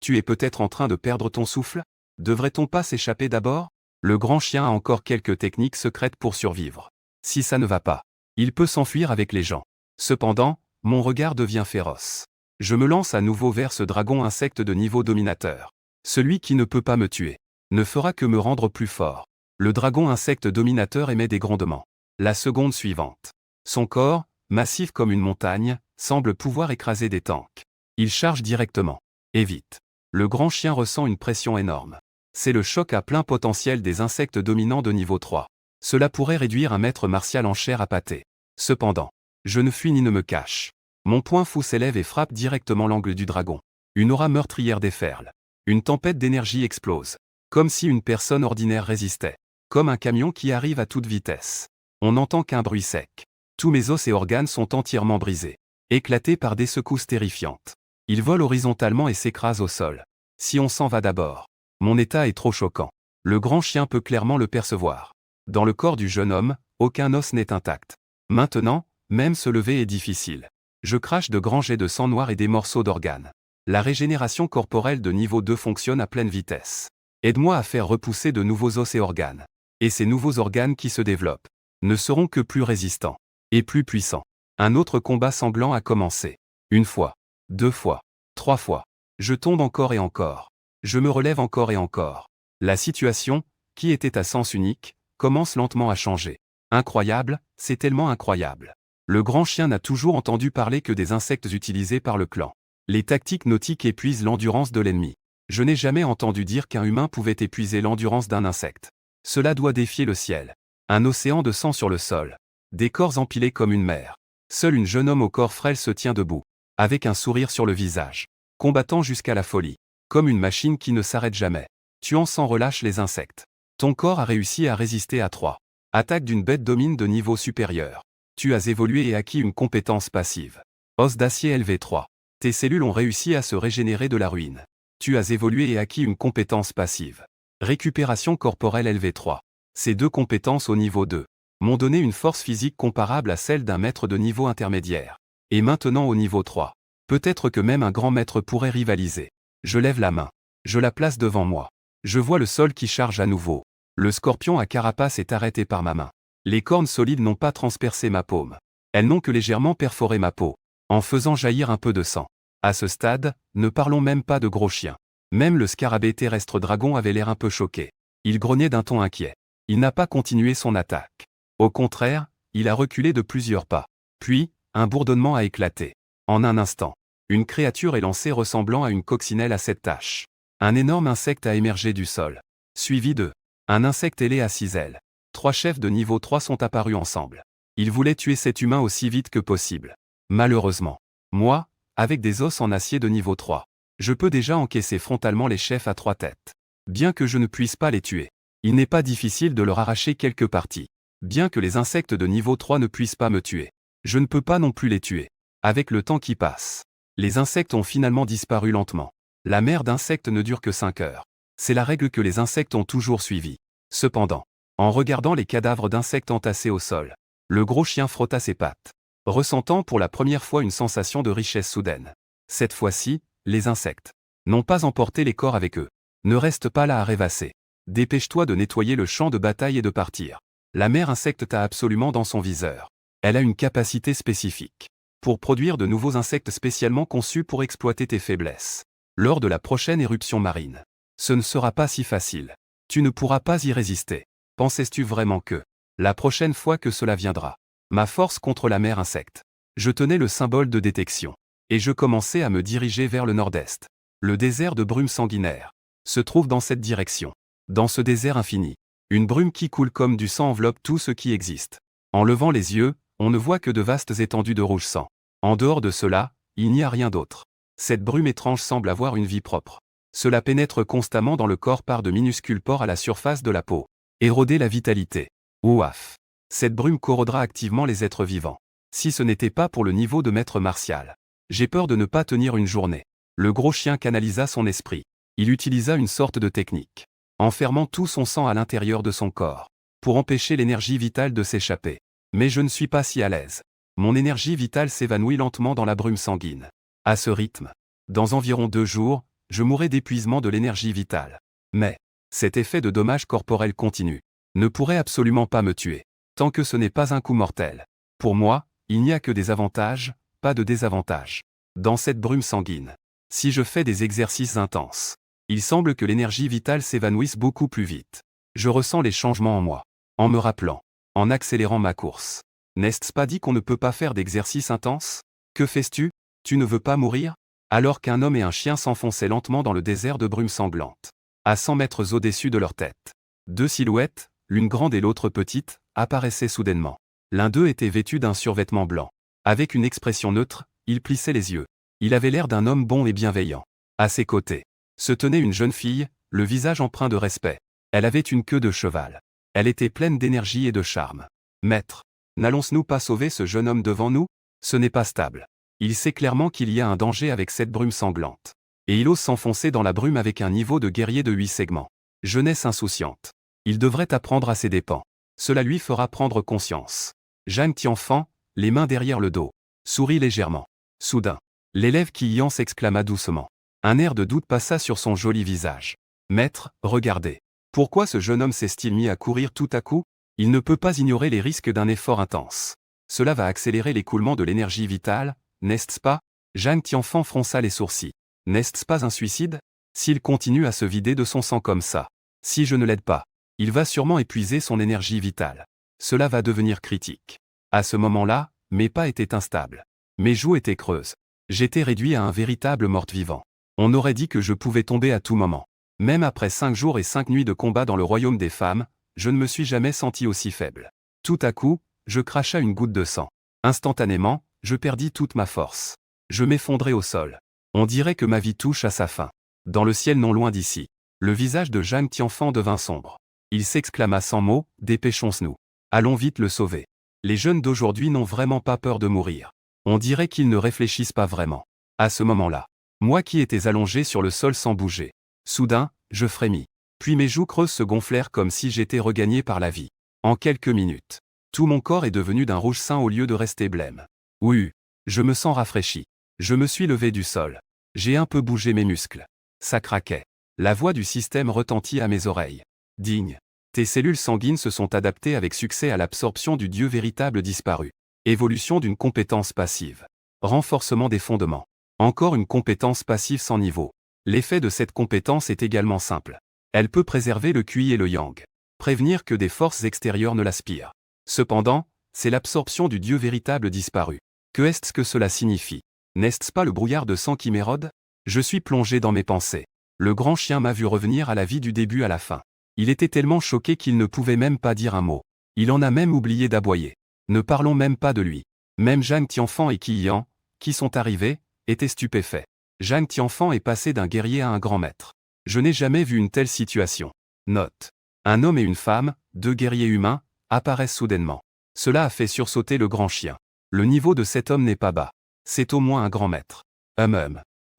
Speaker 1: Tu es peut-être en train de perdre ton souffle? Devrait-on pas s'échapper d'abord? Le grand chien a encore quelques techniques secrètes pour survivre. Si ça ne va pas, il peut s'enfuir avec les gens. Cependant, mon regard devient féroce. Je me lance à nouveau vers ce dragon insecte de niveau dominateur. Celui qui ne peut pas me tuer ne fera que me rendre plus fort. Le dragon insecte dominateur émet des grondements. La seconde suivante. Son corps, massif comme une montagne, semble pouvoir écraser des tanks. Il charge directement. Et vite. Le grand chien ressent une pression énorme. C'est le choc à plein potentiel des insectes dominants de niveau 3. Cela pourrait réduire un maître martial en chair à pâté. Cependant, je ne fuis ni ne me cache. Mon poing fou s'élève et frappe directement l'angle du dragon. Une aura meurtrière déferle. Une tempête d'énergie explose. Comme si une personne ordinaire résistait. Comme un camion qui arrive à toute vitesse. On n'entend qu'un bruit sec. Tous mes os et organes sont entièrement brisés. Éclatés par des secousses terrifiantes. Ils volent horizontalement et s'écrasent au sol. Si on s'en va d'abord. Mon état est trop choquant. Le grand chien peut clairement le percevoir. Dans le corps du jeune homme, aucun os n'est intact. Maintenant, même se lever est difficile. Je crache de grands jets de sang noir et des morceaux d'organes. La régénération corporelle de niveau 2 fonctionne à pleine vitesse. Aide-moi à faire repousser de nouveaux os et organes. Et ces nouveaux organes qui se développent ne seront que plus résistants et plus puissants. Un autre combat sanglant a commencé. Une fois, 2 fois, 3 fois. Je tombe encore et encore. Je me relève encore et encore. La situation, qui était à sens unique, commence lentement à changer. Incroyable, c'est tellement incroyable. Le grand chien n'a toujours entendu parler que des insectes utilisés par le clan. Les tactiques nautiques épuisent l'endurance de l'ennemi. Je n'ai jamais entendu dire qu'un humain pouvait épuiser l'endurance d'un insecte. Cela doit défier le ciel. Un océan de sang sur le sol. Des corps empilés comme une mer. Seul un jeune homme au corps frêle se tient debout. Avec un sourire sur le visage. Combattant jusqu'à la folie. Comme une machine qui ne s'arrête jamais. Tuant sans relâche les insectes. Ton corps a réussi à résister à 3 attaques d'une bête domine de niveau supérieur. Tu as évolué et acquis une compétence passive. Os d'acier LV3. Tes cellules ont réussi à se régénérer de la ruine. Tu as évolué et acquis une compétence passive. Récupération corporelle LV3. Ces 2 compétences au niveau 2 m'ont donné une force physique comparable à celle d'un maître de niveau intermédiaire. Et maintenant au niveau 3. Peut-être que même un grand maître pourrait rivaliser. Je lève la main. Je la place devant moi. Je vois le sol qui charge à nouveau. Le scorpion à carapace est arrêté par ma main. Les cornes solides n'ont pas transpercé ma paume. Elles n'ont que légèrement perforé ma peau, en faisant jaillir un peu de sang. À ce stade, ne parlons même pas de gros chiens. Même le scarabée terrestre dragon avait l'air un peu choqué. Il grognait d'un ton inquiet. Il n'a pas continué son attaque. Au contraire, il a reculé de plusieurs pas. Puis, un bourdonnement a éclaté. En un instant, une créature est lancée ressemblant à une coccinelle à 7 taches. Un énorme insecte a émergé du sol. Suivi de un insecte ailé à 6 ailes. 3 chefs de niveau 3 sont apparus ensemble. Ils voulaient tuer cet humain aussi vite que possible. Malheureusement, moi, avec des os en acier de niveau 3, je peux déjà encaisser frontalement les chefs à 3 têtes. Bien que je ne puisse pas les tuer, il n'est pas difficile de leur arracher quelques parties. Bien que les insectes de niveau 3 ne puissent pas me tuer, je ne peux pas non plus les tuer. Avec le temps qui passe, les insectes ont finalement disparu lentement. La mère d'insectes ne dure que 5 heures. C'est la règle que les insectes ont toujours suivie. Cependant, en regardant les cadavres d'insectes entassés au sol, le gros chien frotta ses pattes, ressentant pour la première fois une sensation de richesse soudaine. Cette fois-ci, les insectes n'ont pas emporté les corps avec eux. Ne reste pas là à rêvasser. Dépêche-toi de nettoyer le champ de bataille et de partir. La mère insecte t'a absolument dans son viseur. Elle a une capacité spécifique pour produire de nouveaux insectes spécialement conçus pour exploiter tes faiblesses. Lors de la prochaine éruption marine, ce ne sera pas si facile. Tu ne pourras pas y résister. Pensais-tu vraiment que, la prochaine fois que cela viendra, ma force contre la mère insecte? Je tenais le symbole de détection. Et je commençais à me diriger vers le nord-est. Le désert de brume sanguinaire se trouve dans cette direction. Dans ce désert infini, une brume qui coule comme du sang enveloppe tout ce qui existe. En levant les yeux, on ne voit que de vastes étendues de rouge sang. En dehors de cela, il n'y a rien d'autre. Cette brume étrange semble avoir une vie propre. Cela pénètre constamment dans le corps par de minuscules pores à la surface de la peau. Éroder la vitalité. Ouaf. Cette brume corrodera activement les êtres vivants. Si ce n'était pas pour le niveau de maître martial. J'ai peur de ne pas tenir une journée. Le gros chien canalisa son esprit. Il utilisa une sorte de technique. Enfermant tout son sang à l'intérieur de son corps. Pour empêcher l'énergie vitale de s'échapper. Mais je ne suis pas si à l'aise. Mon énergie vitale s'évanouit lentement dans la brume sanguine. À ce rythme, dans environ 2 jours, je mourrai d'épuisement de l'énergie vitale. Mais, cet effet de dommage corporel continu ne pourrait absolument pas me tuer. Tant que ce n'est pas un coup mortel. Pour moi, il n'y a que des avantages, pas de désavantages. Dans cette brume sanguine, si je fais des exercices intenses, il semble que l'énergie vitale s'évanouisse beaucoup plus vite. Je ressens les changements en moi. En me rappelant. En accélérant ma course. N'est-ce pas dit qu'on ne peut pas faire d'exercices intenses? Que fais-tu? Tu ne veux pas mourir? Alors qu'un homme et un chien s'enfonçaient lentement dans le désert de brume sanglante. À 100 mètres au-dessus de leur tête. 2 silhouettes, l'une grande et l'autre petite, apparaissaient soudainement. L'un d'eux était vêtu d'un survêtement blanc. Avec une expression neutre, il plissait les yeux. Il avait l'air d'un homme bon et bienveillant. À ses côtés, se tenait une jeune fille, le visage empreint de respect. Elle avait une queue de cheval. Elle était pleine d'énergie et de charme. Maître, n'allons-nous pas sauver ce jeune homme devant nous? Ce n'est pas stable. Il sait clairement qu'il y a un danger avec cette brume sanglante. Et il ose s'enfoncer dans la brume avec un niveau de guerrier de 8 segments. Jeunesse insouciante. Il devrait apprendre à ses dépens. Cela lui fera prendre conscience. Zhang Tianfan, les mains derrière le dos, sourit légèrement. Soudain, l'élève Qiyan s'exclama doucement. Un air de doute passa sur son joli visage. Maître, regardez. Pourquoi ce jeune homme s'est-il mis à courir tout à coup? Il ne peut pas ignorer les risques d'un effort intense. Cela va accélérer l'écoulement de l'énergie vitale, n'est-ce pas? Zhang Tianfan fronça les sourcils. N'est-ce pas un suicide? S'il continue à se vider de son sang comme ça. Si je ne l'aide pas, il va sûrement épuiser son énergie vitale. Cela va devenir critique. À ce moment-là, mes pas étaient instables. Mes joues étaient creuses. J'étais réduit à un véritable mort-vivant. On aurait dit que je pouvais tomber à tout moment. Même après 5 jours et 5 nuits de combat dans le royaume des femmes, je ne me suis jamais senti aussi faible. Tout à coup, je cracha une goutte de sang. Instantanément, je perdis toute ma force. Je m'effondrai au sol. On dirait que ma vie touche à sa fin. Dans le ciel non loin d'ici, le visage de Zhang Tianfan devint sombre. Il s'exclama sans mots, dépêchons-nous. Allons vite le sauver. Les jeunes d'aujourd'hui n'ont vraiment pas peur de mourir. On dirait qu'ils ne réfléchissent pas vraiment. À ce moment-là, moi qui étais allongé sur le sol sans bouger. Soudain, je frémis. Puis mes joues creuses se gonflèrent comme si j'étais regagné par la vie. En quelques minutes, tout mon corps est devenu d'un rouge sang au lieu de rester blême. Oui, je me sens rafraîchi. Je me suis levé du sol. J'ai un peu bougé mes muscles. Ça craquait. La voix du système retentit à mes oreilles. Digne. Tes cellules sanguines se sont adaptées avec succès à l'absorption du Dieu véritable disparu. Évolution d'une compétence passive. Renforcement des fondements. Encore une compétence passive sans niveau. L'effet de cette compétence est également simple. Elle peut préserver le Qi et le Yang. Prévenir que des forces extérieures ne l'aspirent. Cependant, c'est l'absorption du Dieu véritable disparu. Que est-ce que cela signifie? N'est-ce pas le brouillard de sang qui m'érode? Je suis plongé dans mes pensées. Le grand chien m'a vu revenir à la vie du début à la fin. Il était tellement choqué qu'il ne pouvait même pas dire un mot. Il en a même oublié d'aboyer. Ne parlons même pas de lui. Même Zhang Tianfan et Qiyan, qui sont arrivés, étaient stupéfaits. Zhang Tianfan est passé d'un guerrier à un grand maître. Je n'ai jamais vu une telle situation. Note. Un homme et une femme, 2 guerriers humains, apparaissent soudainement. Cela a fait sursauter le grand chien. Le niveau de cet homme n'est pas bas. C'est au moins un grand maître.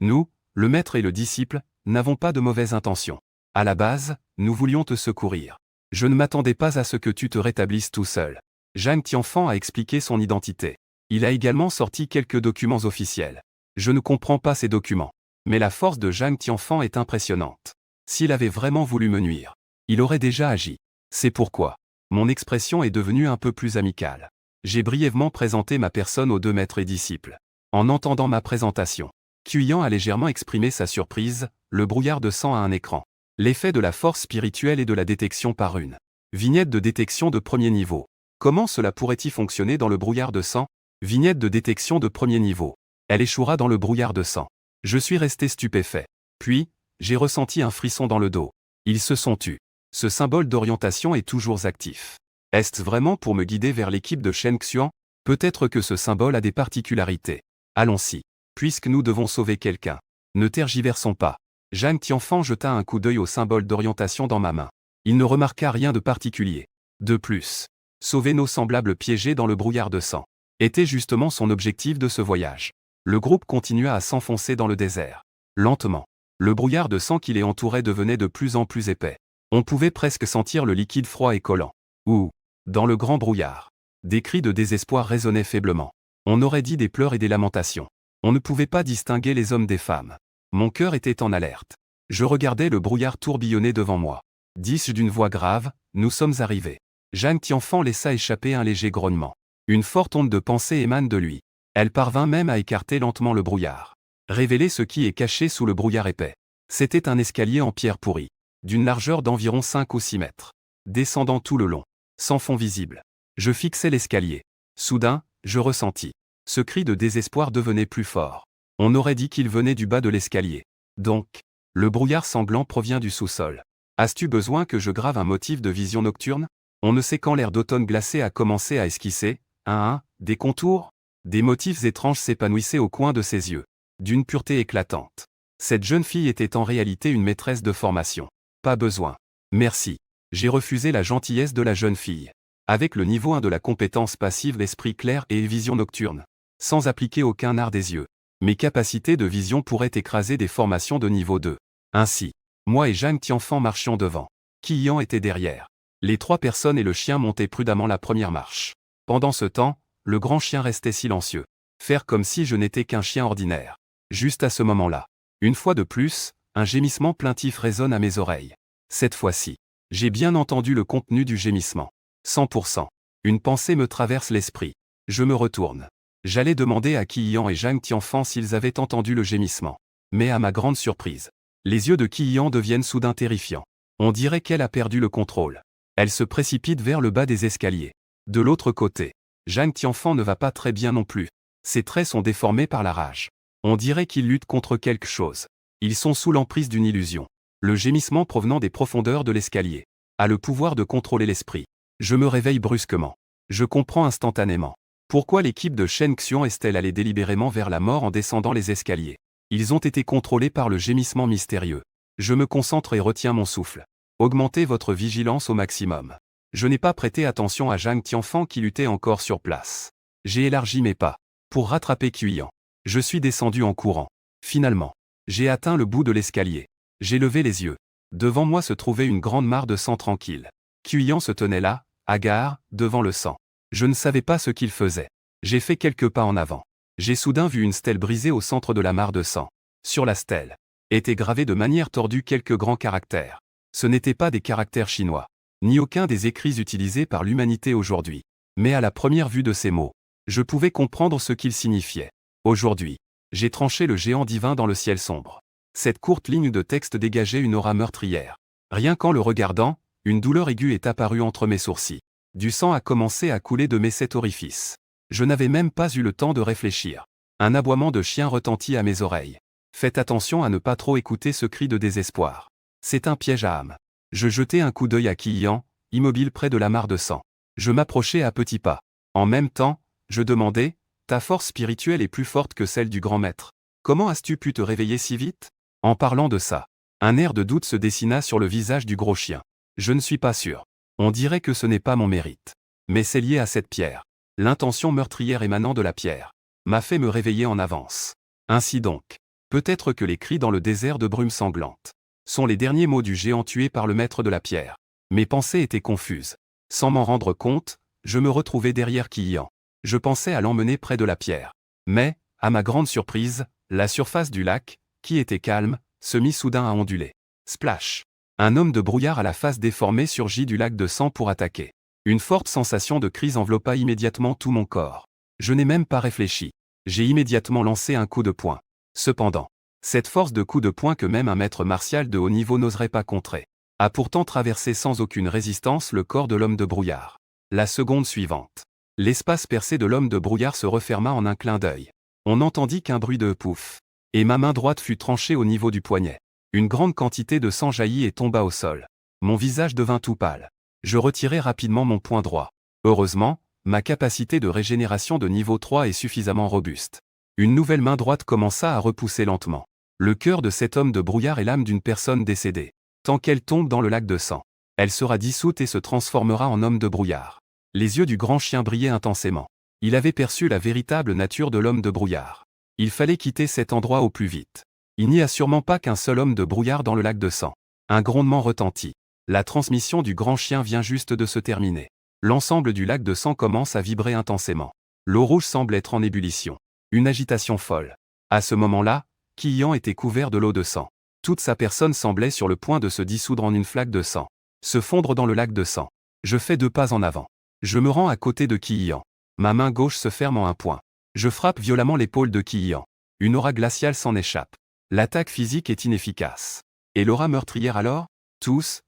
Speaker 1: Nous, le maître et le disciple, n'avons pas de mauvaises intentions. À la base, nous voulions te secourir. Je ne m'attendais pas à ce que tu te rétablisses tout seul. Zhang Tianfan a expliqué son identité. Il a également sorti quelques documents officiels. Je ne comprends pas ces documents. Mais la force de Zhang Tianfan est impressionnante. S'il avait vraiment voulu me nuire, il aurait déjà agi. C'est pourquoi mon expression est devenue un peu plus amicale. J'ai brièvement présenté ma personne aux 2 maîtres et disciples. En entendant ma présentation, Qiyan a légèrement exprimé sa surprise, le brouillard de sang à un écran. L'effet de la force spirituelle et de la détection par une vignette de détection de premier niveau. Comment cela pourrait-il fonctionner dans le brouillard de sang? Vignette de détection de premier niveau. Elle échouera dans le brouillard de sang. Je suis resté stupéfait. Puis, j'ai ressenti un frisson dans le dos. Ils se sont tus. Ce symbole d'orientation est toujours actif. Est-ce vraiment pour me guider vers l'équipe de Shen Xuan? Peut-être que ce symbole a des particularités. Allons-y. Puisque nous devons sauver quelqu'un. Ne tergiversons pas. Zhang Tianfan jeta un coup d'œil au symbole d'orientation dans ma main. Il ne remarqua rien de particulier. De plus, Sauver nos semblables piégés dans le brouillard de sang était justement son objectif de ce voyage. Le groupe continua à s'enfoncer dans le désert. Lentement, le brouillard de sang qui les entourait devenait de plus en plus épais. On pouvait presque sentir le liquide froid et collant. Ouh! Dans le grand brouillard, des cris de désespoir résonnaient faiblement. On aurait dit des pleurs et des lamentations. On ne pouvait pas distinguer les hommes des femmes. Mon cœur était en alerte. Je regardais le brouillard tourbillonner devant moi. Dis-je d'une voix grave, nous sommes arrivés. Jang Tianfan laissa échapper un léger grognement. Une forte onde de pensée émane de lui. Elle parvint même à écarter lentement le brouillard. Révéler ce qui est caché sous le brouillard épais. C'était un escalier en pierre pourrie, d'une largeur d'environ 5 ou 6 mètres, descendant tout le long, sans fond visible. Je fixais l'escalier. Soudain, je ressentis. Ce cri de désespoir devenait plus fort. On aurait dit qu'il venait du bas de l'escalier. Donc, le brouillard sanglant provient du sous-sol. As-tu besoin que je grave un motif de vision nocturne? On ne sait quand l'air d'automne glacé a commencé à esquisser, des contours. Des motifs étranges s'épanouissaient au coin de ses yeux, d'une pureté éclatante. Cette jeune fille était en réalité une maîtresse de formation. Pas besoin. Merci. J'ai refusé la gentillesse de la jeune fille. Avec le niveau 1 de la compétence passive l'esprit clair et vision nocturne. Sans appliquer aucun art des yeux. Mes capacités de vision pourraient écraser des formations de niveau 2. Ainsi, moi et Jang Tianfan marchions devant. Qi Yan était derrière. Les 3 personnes et le chien montaient prudemment la première marche. Pendant ce temps, le grand chien restait silencieux. Faire comme si je n'étais qu'un chien ordinaire. Juste à ce moment-là, une fois de plus, un gémissement plaintif résonne à mes oreilles. Cette fois-ci, j'ai bien entendu le contenu du gémissement. 100%. Une pensée me traverse l'esprit. Je me retourne. J'allais demander à Qi Yan et Jang Tianfan s'ils avaient entendu le gémissement. Mais à ma grande surprise, les yeux de Qi Yan deviennent soudain terrifiants. On dirait qu'elle a perdu le contrôle. Elle se précipite vers le bas des escaliers. De l'autre côté, Jang Tianfan ne va pas très bien non plus. Ses traits sont déformés par la rage. On dirait qu'il lutte contre quelque chose. Ils sont sous l'emprise d'une illusion. Le gémissement provenant des profondeurs de l'escalier a le pouvoir de contrôler l'esprit. Je me réveille brusquement. Je comprends instantanément. Pourquoi l'équipe de Shen Xian est-elle allée délibérément vers la mort en descendant les escaliers? Ils ont été contrôlés par le gémissement mystérieux. Je me concentre et retiens mon souffle. Augmentez votre vigilance au maximum. Je n'ai pas prêté attention à Jang Tianfan qui luttait encore sur place. J'ai élargi mes pas pour rattraper Qi Yan. Je suis descendu en courant. Finalement, j'ai atteint le bout de l'escalier. J'ai levé les yeux. Devant moi se trouvait une grande mare de sang tranquille. Qi Yan se tenait là, hagard, devant le sang. Je ne savais pas ce qu'il faisait. J'ai fait quelques pas en avant. J'ai soudain vu une stèle brisée au centre de la mare de sang. Sur la stèle étaient gravés de manière tordue quelques grands caractères. Ce n'étaient pas des caractères chinois, ni aucun des écrits utilisés par l'humanité aujourd'hui. Mais à la première vue de ces mots, je pouvais comprendre ce qu'ils signifiaient. Aujourd'hui, j'ai tranché le géant divin dans le ciel sombre. Cette courte ligne de texte dégageait une aura meurtrière. Rien qu'en le regardant, une douleur aiguë est apparue entre mes sourcils. Du sang a commencé à couler de mes 7 orifices. Je n'avais même pas eu le temps de réfléchir. Un aboiement de chien retentit à mes oreilles. Faites attention à ne pas trop écouter ce cri de désespoir. C'est un piège à âme. Je jetai un coup d'œil à Qi Yan, immobile près de la mare de sang. Je m'approchai à petits pas. En même temps, je demandai, ta force spirituelle est plus forte que celle du grand maître. Comment as-tu pu te réveiller si vite? En parlant de ça, un air de doute se dessina sur le visage du gros chien. Je ne suis pas sûr. On dirait que ce n'est pas mon mérite. Mais c'est lié à cette pierre. L'intention meurtrière émanant de la pierre m'a fait me réveiller en avance. Ainsi donc, peut-être que les cris dans le désert de brume sanglante sont les derniers mots du géant tué par le maître de la pierre. Mes pensées étaient confuses. Sans m'en rendre compte, je me retrouvais derrière Qi Yan. Je pensais à l'emmener près de la pierre. Mais, à ma grande surprise, la surface du lac, qui était calme, se mit soudain à onduler. Splash! Un homme de brouillard à la face déformée surgit du lac de sang pour attaquer. Une forte sensation de crise enveloppa immédiatement tout mon corps. Je n'ai même pas réfléchi. J'ai immédiatement lancé un coup de poing. Cependant, cette force de coup de poing que même un maître martial de haut niveau n'oserait pas contrer a pourtant traversé sans aucune résistance le corps de l'homme de brouillard. La seconde suivante, l'espace percé de l'homme de brouillard se referma en un clin d'œil. On n'entendit qu'un bruit de pouf. Et ma main droite fut tranchée au niveau du poignet. Une grande quantité de sang jaillit et tomba au sol. Mon visage devint tout pâle. Je retirai rapidement mon poing droit. Heureusement, ma capacité de régénération de niveau 3 est suffisamment robuste. Une nouvelle main droite commença à repousser lentement. Le cœur de cet homme de brouillard est l'âme d'une personne décédée. Tant qu'elle tombe dans le lac de sang, elle sera dissoute et se transformera en homme de brouillard. Les yeux du grand chien brillaient intensément. Il avait perçu la véritable nature de l'homme de brouillard. Il fallait quitter cet endroit au plus vite. Il n'y a sûrement pas qu'un seul homme de brouillard dans le lac de sang. Un grondement retentit. La transmission du grand chien vient juste de se terminer. L'ensemble du lac de sang commence à vibrer intensément. L'eau rouge semble être en ébullition. Une agitation folle. À ce moment-là, Kiyan était couvert de l'eau de sang. Toute sa personne semblait sur le point de se dissoudre en une flaque de sang. Se fondre dans le lac de sang. Je fais 2 pas en avant. Je me rends à côté de Kiyan. Ma main gauche se ferme en un point. Je frappe violemment l'épaule de Kiyan. Une aura glaciale s'en échappe. L'attaque physique est inefficace. Et l'aura meurtrière alors? Tous.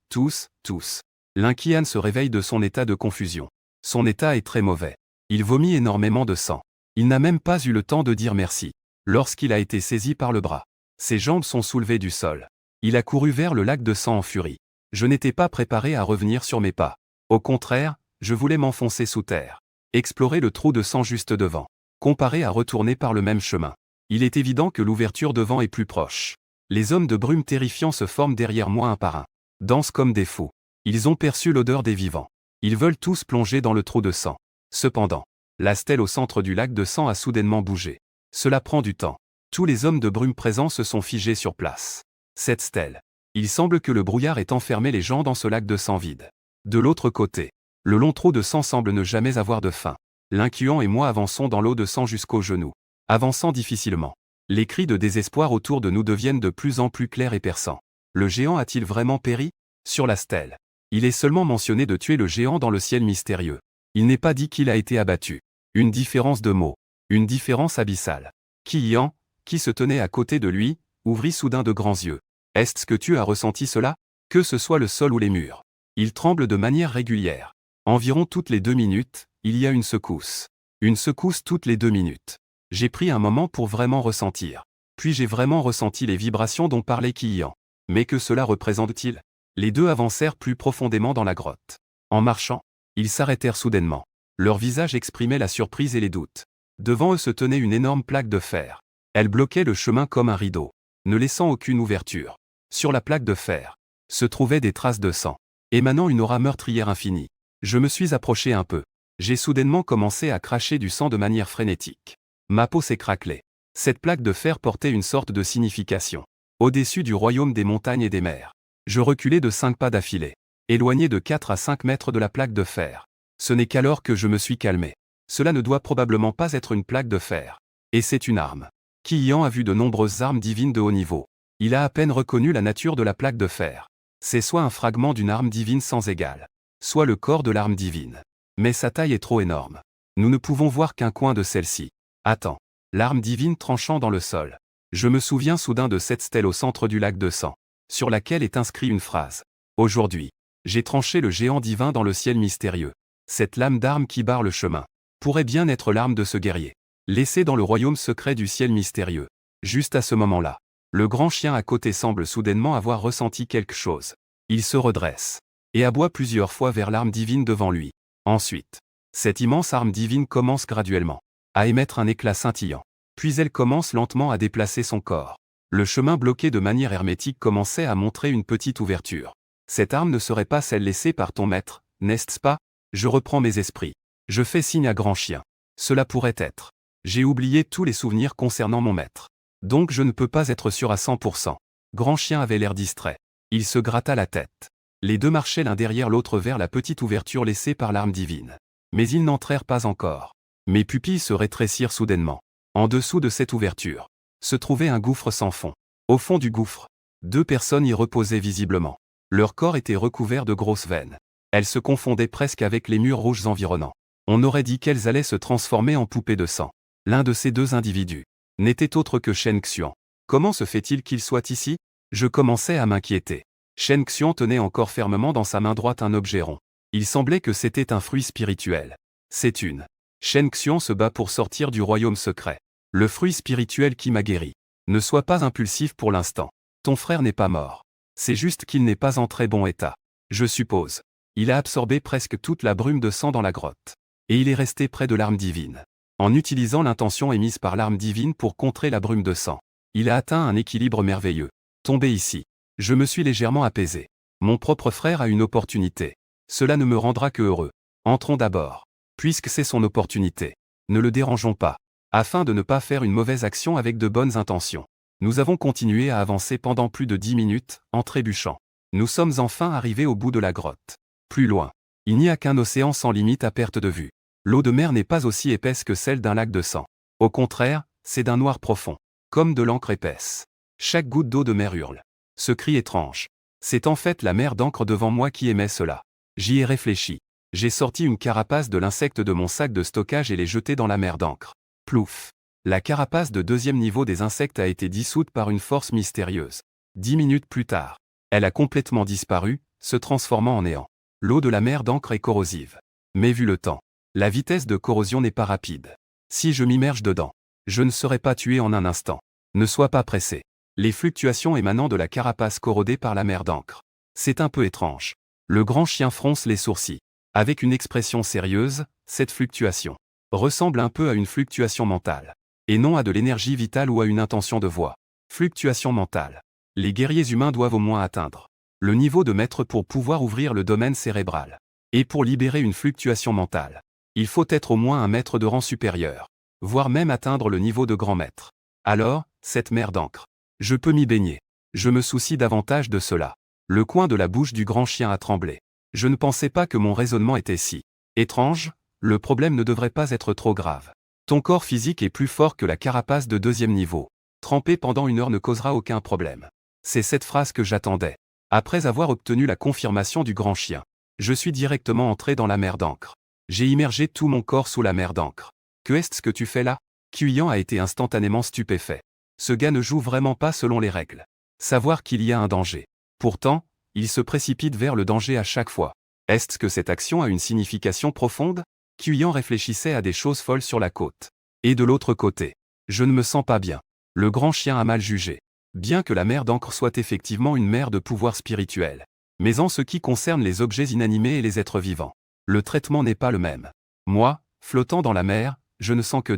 Speaker 1: L'Inkian se réveille de son état de confusion. Son état est très mauvais. Il vomit énormément de sang. Il n'a même pas eu le temps de dire merci. Lorsqu'il a été saisi par le bras. Ses jambes sont soulevées du sol. Il a couru vers le lac de sang en furie. Je n'étais pas préparé à revenir sur mes pas. Au contraire, je voulais m'enfoncer sous terre. Explorer le trou de sang juste devant. Comparé à retourner par le même chemin. Il est évident que l'ouverture devant est plus proche. Les hommes de brume terrifiants se forment derrière moi un par un. Dansent comme des fous. Ils ont perçu l'odeur des vivants. Ils veulent tous plonger dans le trou de sang. Cependant, la stèle au centre du lac de sang a soudainement bougé. Cela prend du temps. Tous les hommes de brume présents se sont figés sur place. Cette stèle. Il semble que le brouillard ait enfermé les gens dans ce lac de sang vide. De l'autre côté, le long trou de sang semble ne jamais avoir de fin. L'Inkian et moi avançons dans l'eau de sang jusqu'aux genoux. Avançant difficilement. Les cris de désespoir autour de nous deviennent de plus en plus clairs et perçants. Le géant a-t-il vraiment péri? Sur la stèle. Il est seulement mentionné de tuer le géant dans le ciel mystérieux. Il n'est pas dit qu'il a été abattu. Une différence de mots. Une différence abyssale. Kiyan, qui se tenait à côté de lui, ouvrit soudain de grands yeux. Est-ce que tu as ressenti cela? Que ce soit le sol ou les murs. Il tremble de manière régulière. Environ toutes les 2 minutes, il y a une secousse. Une secousse toutes les 2 minutes. J'ai pris un moment pour vraiment ressentir. Puis j'ai vraiment ressenti les vibrations dont parlait Kiyan. Mais que cela représente-t-il? Les deux avancèrent plus profondément dans la grotte. En marchant, ils s'arrêtèrent soudainement. Leur visage exprimait la surprise et les doutes. Devant eux se tenait une énorme plaque de fer. Elle bloquait le chemin comme un rideau, ne laissant aucune ouverture. Sur la plaque de fer se trouvaient des traces de sang, émanant une aura meurtrière infinie. Je me suis approché un peu. J'ai soudainement commencé à cracher du sang de manière frénétique. Ma peau s'est craquelée. Cette plaque de fer portait une sorte de signification. Au-dessus du royaume des montagnes et des mers. Je reculai de 5 pas d'affilée. Éloigné de 4 à 5 mètres de la plaque de fer. Ce n'est qu'alors que je me suis calmé. Cela ne doit probablement pas être une plaque de fer. Et c'est une arme. Kiyan a vu de nombreuses armes divines de haut niveau. Il a à peine reconnu la nature de la plaque de fer. C'est soit un fragment d'une arme divine sans égale, soit le corps de l'arme divine. Mais sa taille est trop énorme. Nous ne pouvons voir qu'un coin de celle-ci. Attends. L'arme divine tranchant dans le sol. Je me souviens soudain de cette stèle au centre du lac de sang, sur laquelle est inscrite une phrase. Aujourd'hui, j'ai tranché le géant divin dans le ciel mystérieux. Cette lame d'arme qui barre le chemin pourrait bien être l'arme de ce guerrier, laissé dans le royaume secret du ciel mystérieux. Juste à ce moment-là, le grand chien à côté semble soudainement avoir ressenti quelque chose. Il se redresse et aboie plusieurs fois vers l'arme divine devant lui. Ensuite, cette immense arme divine commence graduellement à émettre un éclat scintillant. Puis elle commence lentement à déplacer son corps. Le chemin bloqué de manière hermétique commençait à montrer une petite ouverture. Cette arme ne serait pas celle laissée par ton maître, n'est-ce pas? Je reprends mes esprits. Je fais signe à grand chien. Cela pourrait être. J'ai oublié tous les souvenirs concernant mon maître. Donc je ne peux pas être sûr à 100%. Grand chien avait l'air distrait. Il se gratta la tête. Les deux marchaient l'un derrière l'autre vers la petite ouverture laissée par l'arme divine. Mais ils n'entrèrent pas encore. Mes pupilles se rétrécirent soudainement. En dessous de cette ouverture se trouvait un gouffre sans fond. Au fond du gouffre, 2 personnes y reposaient visiblement. Leur corps était recouvert de grosses veines. Elles se confondaient presque avec les murs rouges environnants. On aurait dit qu'elles allaient se transformer en poupées de sang. L'un de ces 2 individus n'était autre que Shen Xian. Comment se fait-il qu'il soit ici? Je commençais à m'inquiéter. Shen Xian tenait encore fermement dans sa main droite un objet rond. Il semblait que c'était un fruit spirituel. C'est une. Shen Xian se bat pour sortir du royaume secret. Le fruit spirituel qui m'a guéri. Ne sois pas impulsif pour l'instant. Ton frère n'est pas mort. C'est juste qu'il n'est pas en très bon état. Je suppose. Il a absorbé presque toute la brume de sang dans la grotte. Et il est resté près de l'arme divine. En utilisant l'intention émise par l'arme divine pour contrer la brume de sang, il a atteint un équilibre merveilleux. Tombé ici, je me suis légèrement apaisé. Mon propre frère a une opportunité. Cela ne me rendra que heureux. Entrons d'abord. Puisque c'est son opportunité. Ne le dérangeons pas. Afin de ne pas faire une mauvaise action avec de bonnes intentions. Nous avons continué à avancer pendant plus de 10 minutes, en trébuchant. Nous sommes enfin arrivés au bout de la grotte. Plus loin. Il n'y a qu'un océan sans limite à perte de vue. L'eau de mer n'est pas aussi épaisse que celle d'un lac de sang. Au contraire, c'est d'un noir profond. Comme de l'encre épaisse. Chaque goutte d'eau de mer hurle. Ce cri étrange. C'est en fait la mer d'encre devant moi qui émet cela. J'y ai réfléchi. J'ai sorti une carapace de l'insecte de mon sac de stockage et l'ai jetée dans la mer d'encre. Plouf. La carapace de deuxième niveau des insectes a été dissoute par une force mystérieuse. 10 minutes plus tard, elle a complètement disparu, se transformant en néant. L'eau de la mer d'encre est corrosive. Mais vu le temps, la vitesse de corrosion n'est pas rapide. Si je m'immerge dedans, je ne serai pas tué en un instant. Ne sois pas pressé. Les fluctuations émanant de la carapace corrodée par la mer d'encre. C'est un peu étrange. Le grand chien fronce les sourcils. Avec une expression sérieuse, cette fluctuation ressemble un peu à une fluctuation mentale. Et non à de l'énergie vitale ou à une intention de voix. Fluctuation mentale. Les guerriers humains doivent au moins atteindre le niveau de maître pour pouvoir ouvrir le domaine cérébral. Et pour libérer une fluctuation mentale, il faut être au moins un maître de rang supérieur, voire même atteindre le niveau de grand maître. Alors, cette mer d'encre. Je peux m'y baigner. Je me soucie davantage de cela. Le coin de la bouche du grand chien a tremblé. Je ne pensais pas que mon raisonnement était si étrange, le problème ne devrait pas être trop grave. Ton corps physique est plus fort que la carapace de deuxième niveau. Tremper pendant 1 heure ne causera aucun problème. C'est cette phrase que j'attendais. Après avoir obtenu la confirmation du grand chien, je suis directement entré dans la mer d'encre. J'ai immergé tout mon corps sous la mer d'encre. Que est-ce que tu fais là? Kuyan a été instantanément stupéfait. Ce gars ne joue vraiment pas selon les règles. Savoir qu'il y a un danger. Pourtant, il se précipite vers le danger à chaque fois. Est-ce que cette action a une signification profonde? Kuyan réfléchissait à des choses folles sur la côte. Et de l'autre côté, je ne me sens pas bien. Le grand chien a mal jugé. Bien que la mer d'encre soit effectivement une mer de pouvoir spirituel. Mais en ce qui concerne les objets inanimés et les êtres vivants, le traitement n'est pas le même. Moi, flottant dans la mer, je ne sens que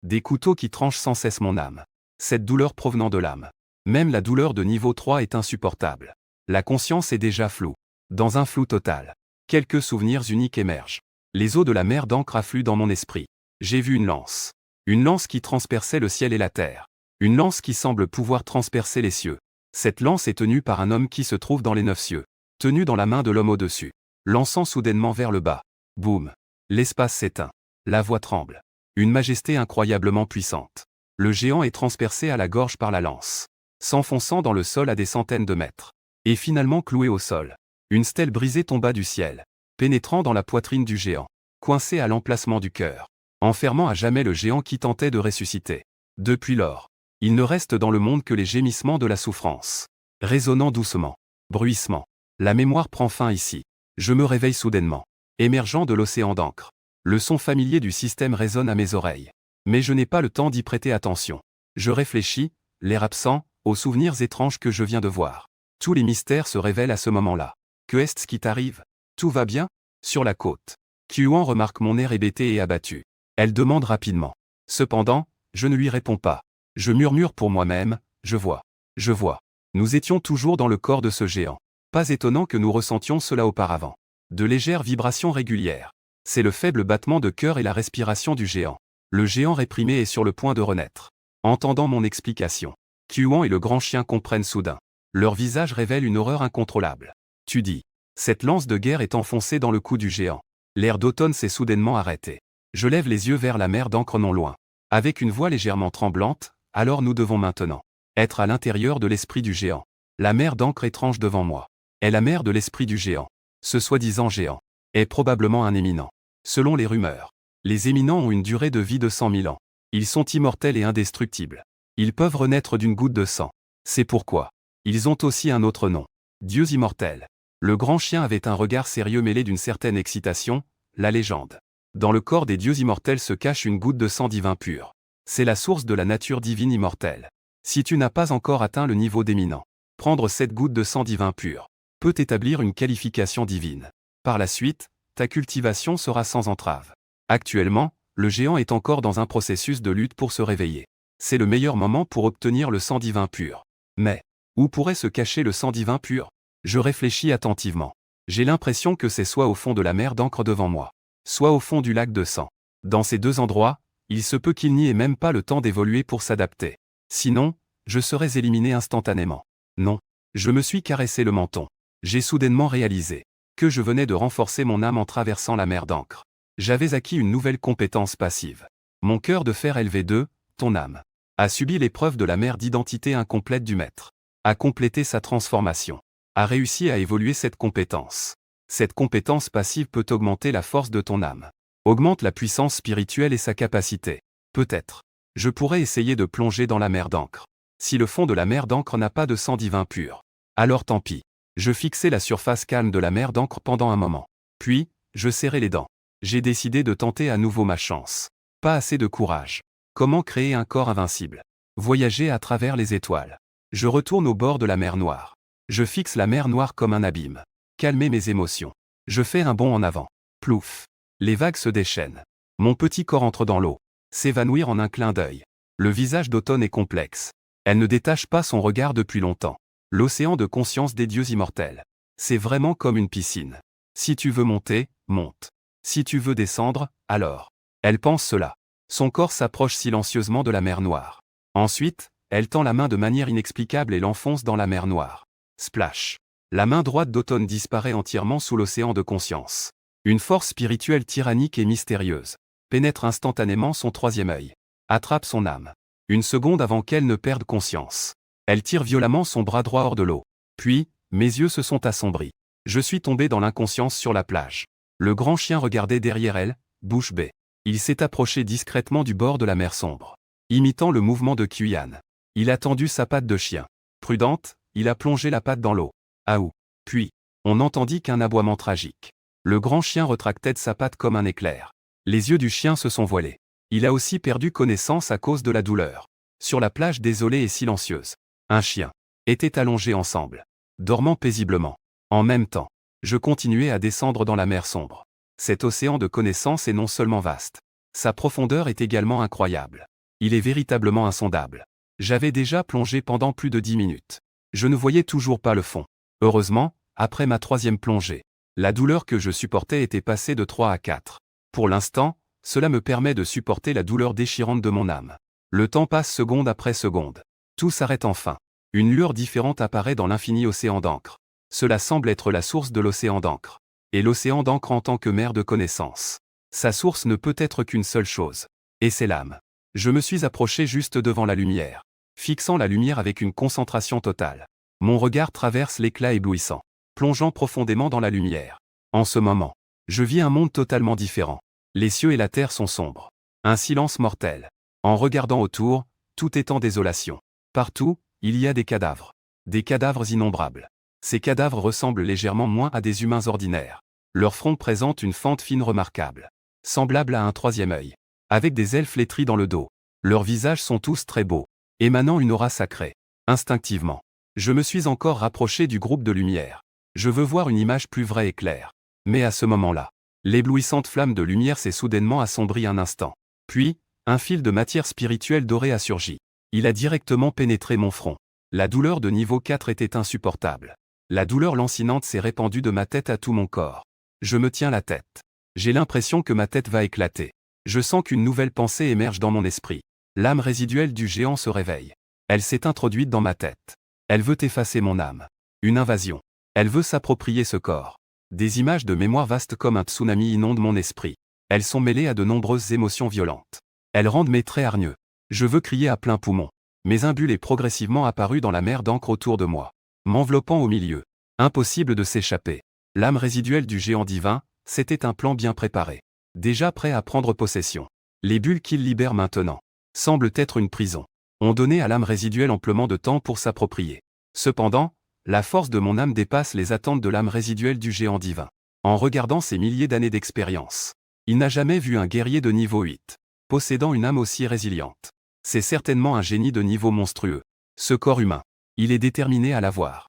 Speaker 1: des couteaux qui tranchent sans cesse mon âme. Cette douleur provenant de l'âme. Même la douleur de niveau 3 est insupportable. La conscience est déjà floue. Dans un flou total. Quelques souvenirs uniques émergent. Les eaux de la mer d'encre affluent dans mon esprit. J'ai vu une lance. Une lance qui transperçait le ciel et la terre. Une lance qui semble pouvoir transpercer les cieux. Cette lance est tenue par un homme qui se trouve dans les 9 cieux. Tenue dans la main de l'homme au-dessus. Lançant soudainement vers le bas. Boum. L'espace s'éteint. La voix tremble. Une majesté incroyablement puissante. Le géant est transpercé à la gorge par la lance. S'enfonçant dans le sol à des centaines de mètres. Et finalement cloué au sol. Une stèle brisée tomba du ciel. Pénétrant dans la poitrine du géant. Coincé à l'emplacement du cœur. Enfermant à jamais le géant qui tentait de ressusciter. Depuis lors, il ne reste dans le monde que les gémissements de la souffrance. Résonnant doucement. Bruissement. La mémoire prend fin ici. Je me réveille soudainement. Émergeant de l'océan d'encre. Le son familier du système résonne à mes oreilles. Mais je n'ai pas le temps d'y prêter attention. Je réfléchis, l'air absent, aux souvenirs étranges que je viens de voir. Tous les mystères se révèlent à ce moment-là. Que est-ce qui t'arrive? Tout va bien? Sur la côte. Kuan remarque mon air hébété et abattu. Elle demande rapidement. Cependant, je ne lui réponds pas. Je murmure pour moi-même, je vois. Je vois. Nous étions toujours dans le corps de ce géant. Pas étonnant que nous ressentions cela auparavant. De légères vibrations régulières. C'est le faible battement de cœur et la respiration du géant. Le géant réprimé est sur le point de renaître. Entendant mon explication, Kuan et le grand chien comprennent soudain. Leur visage révèle une horreur incontrôlable. Tu dis. Cette lance de guerre est enfoncée dans le cou du géant. L'air d'automne s'est soudainement arrêté. Je lève les yeux vers la mer d'encre non loin. Avec une voix légèrement tremblante, alors nous devons maintenant être à l'intérieur de l'esprit du géant. La mer d'encre étrange devant moi est la mer de l'esprit du géant. Ce soi-disant géant est probablement un éminent. Selon les rumeurs, les éminents ont une durée de vie de 100 000 ans. Ils sont immortels et indestructibles. Ils peuvent renaître d'une goutte de sang. C'est pourquoi ils ont aussi un autre nom. Dieux immortels. Le grand chien avait un regard sérieux mêlé d'une certaine excitation, la légende. Dans le corps des dieux immortels se cache une goutte de sang divin pur. C'est la source de la nature divine immortelle. Si tu n'as pas encore atteint le niveau d'éminent, prendre cette goutte de sang divin pur peut établir une qualification divine. Par la suite, ta cultivation sera sans entrave. Actuellement, le géant est encore dans un processus de lutte pour se réveiller. C'est le meilleur moment pour obtenir le sang divin pur. Mais, où pourrait se cacher le sang divin pur? Je réfléchis attentivement. J'ai l'impression que c'est soit au fond de la mer d'encre devant moi, soit au fond du lac de sang. Dans ces deux endroits, il se peut qu'il n'y ait même pas le temps d'évoluer pour s'adapter. Sinon, je serais éliminé instantanément. Non. Je me suis caressé le menton. J'ai soudainement réalisé que je venais de renforcer mon âme en traversant la mer d'encre. J'avais acquis une nouvelle compétence passive. Mon cœur de fer LV2, ton âme, a subi l'épreuve de la mer d'identité incomplète du maître. A complété sa transformation. A réussi à évoluer cette compétence. Cette compétence passive peut augmenter la force de ton âme. Augmente la puissance spirituelle et sa capacité. Peut-être. Je pourrais essayer de plonger dans la mer d'encre. Si le fond de la mer d'encre n'a pas de sang divin pur, alors tant pis. Je fixai la surface calme de la mer d'encre pendant un moment. Puis, je serrai les dents. J'ai décidé de tenter à nouveau ma chance. Pas assez de courage. Comment créer un corps invincible? Voyager à travers les étoiles. Je retourne au bord de la mer Noire. Je fixe la mer Noire comme un abîme. Calmer mes émotions. Je fais un bond en avant. Plouf. Les vagues se déchaînent. Mon petit corps entre dans l'eau. S'évanouir en un clin d'œil. Le visage d'Automne est complexe. Elle ne détache pas son regard depuis longtemps. L'océan de conscience des dieux immortels. C'est vraiment comme une piscine. Si tu veux monter, monte. Si tu veux descendre, alors. Elle pense cela. Son corps s'approche silencieusement de la mer Noire. Ensuite, elle tend la main de manière inexplicable et l'enfonce dans la mer Noire. Splash. La main droite d'Automne disparaît entièrement sous l'océan de conscience. Une force spirituelle tyrannique et mystérieuse pénètre instantanément son troisième œil. Attrape son âme. Une seconde avant qu'elle ne perde conscience. Elle tire violemment son bras droit hors de l'eau. Puis, mes yeux se sont assombris. Je suis tombé dans l'inconscience sur la plage. Le grand chien regardait derrière elle, bouche bée. Il s'est approché discrètement du bord de la mer sombre. Imitant le mouvement de Kuyan. Il a tendu sa patte de chien. Prudente, il a plongé la patte dans l'eau. Aou. Puis, on n'entendit qu'un aboiement tragique. Le grand chien retractait de sa patte comme un éclair. Les yeux du chien se sont voilés. Il a aussi perdu connaissance à cause de la douleur. Sur la plage désolée et silencieuse, un chien était allongé ensemble, dormant paisiblement. En même temps, je continuais à descendre dans la mer sombre. Cet océan de connaissances est non seulement vaste, sa profondeur est également incroyable. Il est véritablement insondable. J'avais déjà plongé pendant plus de 10 minutes. Je ne voyais toujours pas le fond. Heureusement, après ma troisième plongée, la douleur que je supportais était passée de 3 à 4. Pour l'instant, cela me permet de supporter la douleur déchirante de mon âme. Le temps passe seconde après seconde. Tout s'arrête enfin. Une lueur différente apparaît dans l'infini océan d'encre. Cela semble être la source de l'océan d'encre. Et l'océan d'encre en tant que mer de connaissance. Sa source ne peut être qu'une seule chose. Et c'est l'âme. Je me suis approché juste devant la lumière. Fixant la lumière avec une concentration totale. Mon regard traverse l'éclat éblouissant. Plongeant profondément dans la lumière. En ce moment, je vis un monde totalement différent. Les cieux et la terre sont sombres. Un silence mortel. En regardant autour, tout est en désolation. Partout, il y a des cadavres. Des cadavres innombrables. Ces cadavres ressemblent légèrement moins à des humains ordinaires. Leur front présente une fente fine remarquable. Semblable à un troisième œil. Avec des ailes flétries dans le dos. Leurs visages sont tous très beaux. Émanant une aura sacrée. Instinctivement, je me suis encore rapproché du groupe de lumière. Je veux voir une image plus vraie et claire. Mais à ce moment-là, l'éblouissante flamme de lumière s'est soudainement assombrie un instant. Puis, un fil de matière spirituelle dorée a surgi. Il a directement pénétré mon front. La douleur de niveau 4 était insupportable. La douleur lancinante s'est répandue de ma tête à tout mon corps. Je me tiens la tête. J'ai l'impression que ma tête va éclater. Je sens qu'une nouvelle pensée émerge dans mon esprit. L'âme résiduelle du géant se réveille. Elle s'est introduite dans ma tête. Elle veut effacer mon âme. Une invasion. Elle veut s'approprier ce corps. Des images de mémoire vastes comme un tsunami inondent mon esprit. Elles sont mêlées à de nombreuses émotions violentes. Elles rendent mes traits hargneux. Je veux crier à plein poumon. Mais un bulle est progressivement apparu dans la mer d'encre autour de moi, m'enveloppant au milieu. Impossible de s'échapper. L'âme résiduelle du géant divin, c'était un plan bien préparé. Déjà prêt à prendre possession. Les bulles qu'il libère maintenant semblent être une prison. On donnait à l'âme résiduelle amplement de temps pour s'approprier. Cependant, la force de mon âme dépasse les attentes de l'âme résiduelle du géant divin. En regardant ces milliers d'années d'expérience, il n'a jamais vu un guerrier de niveau 8, possédant une âme aussi résiliente. C'est certainement un génie de niveau monstrueux. Ce corps humain, il est déterminé à l'avoir.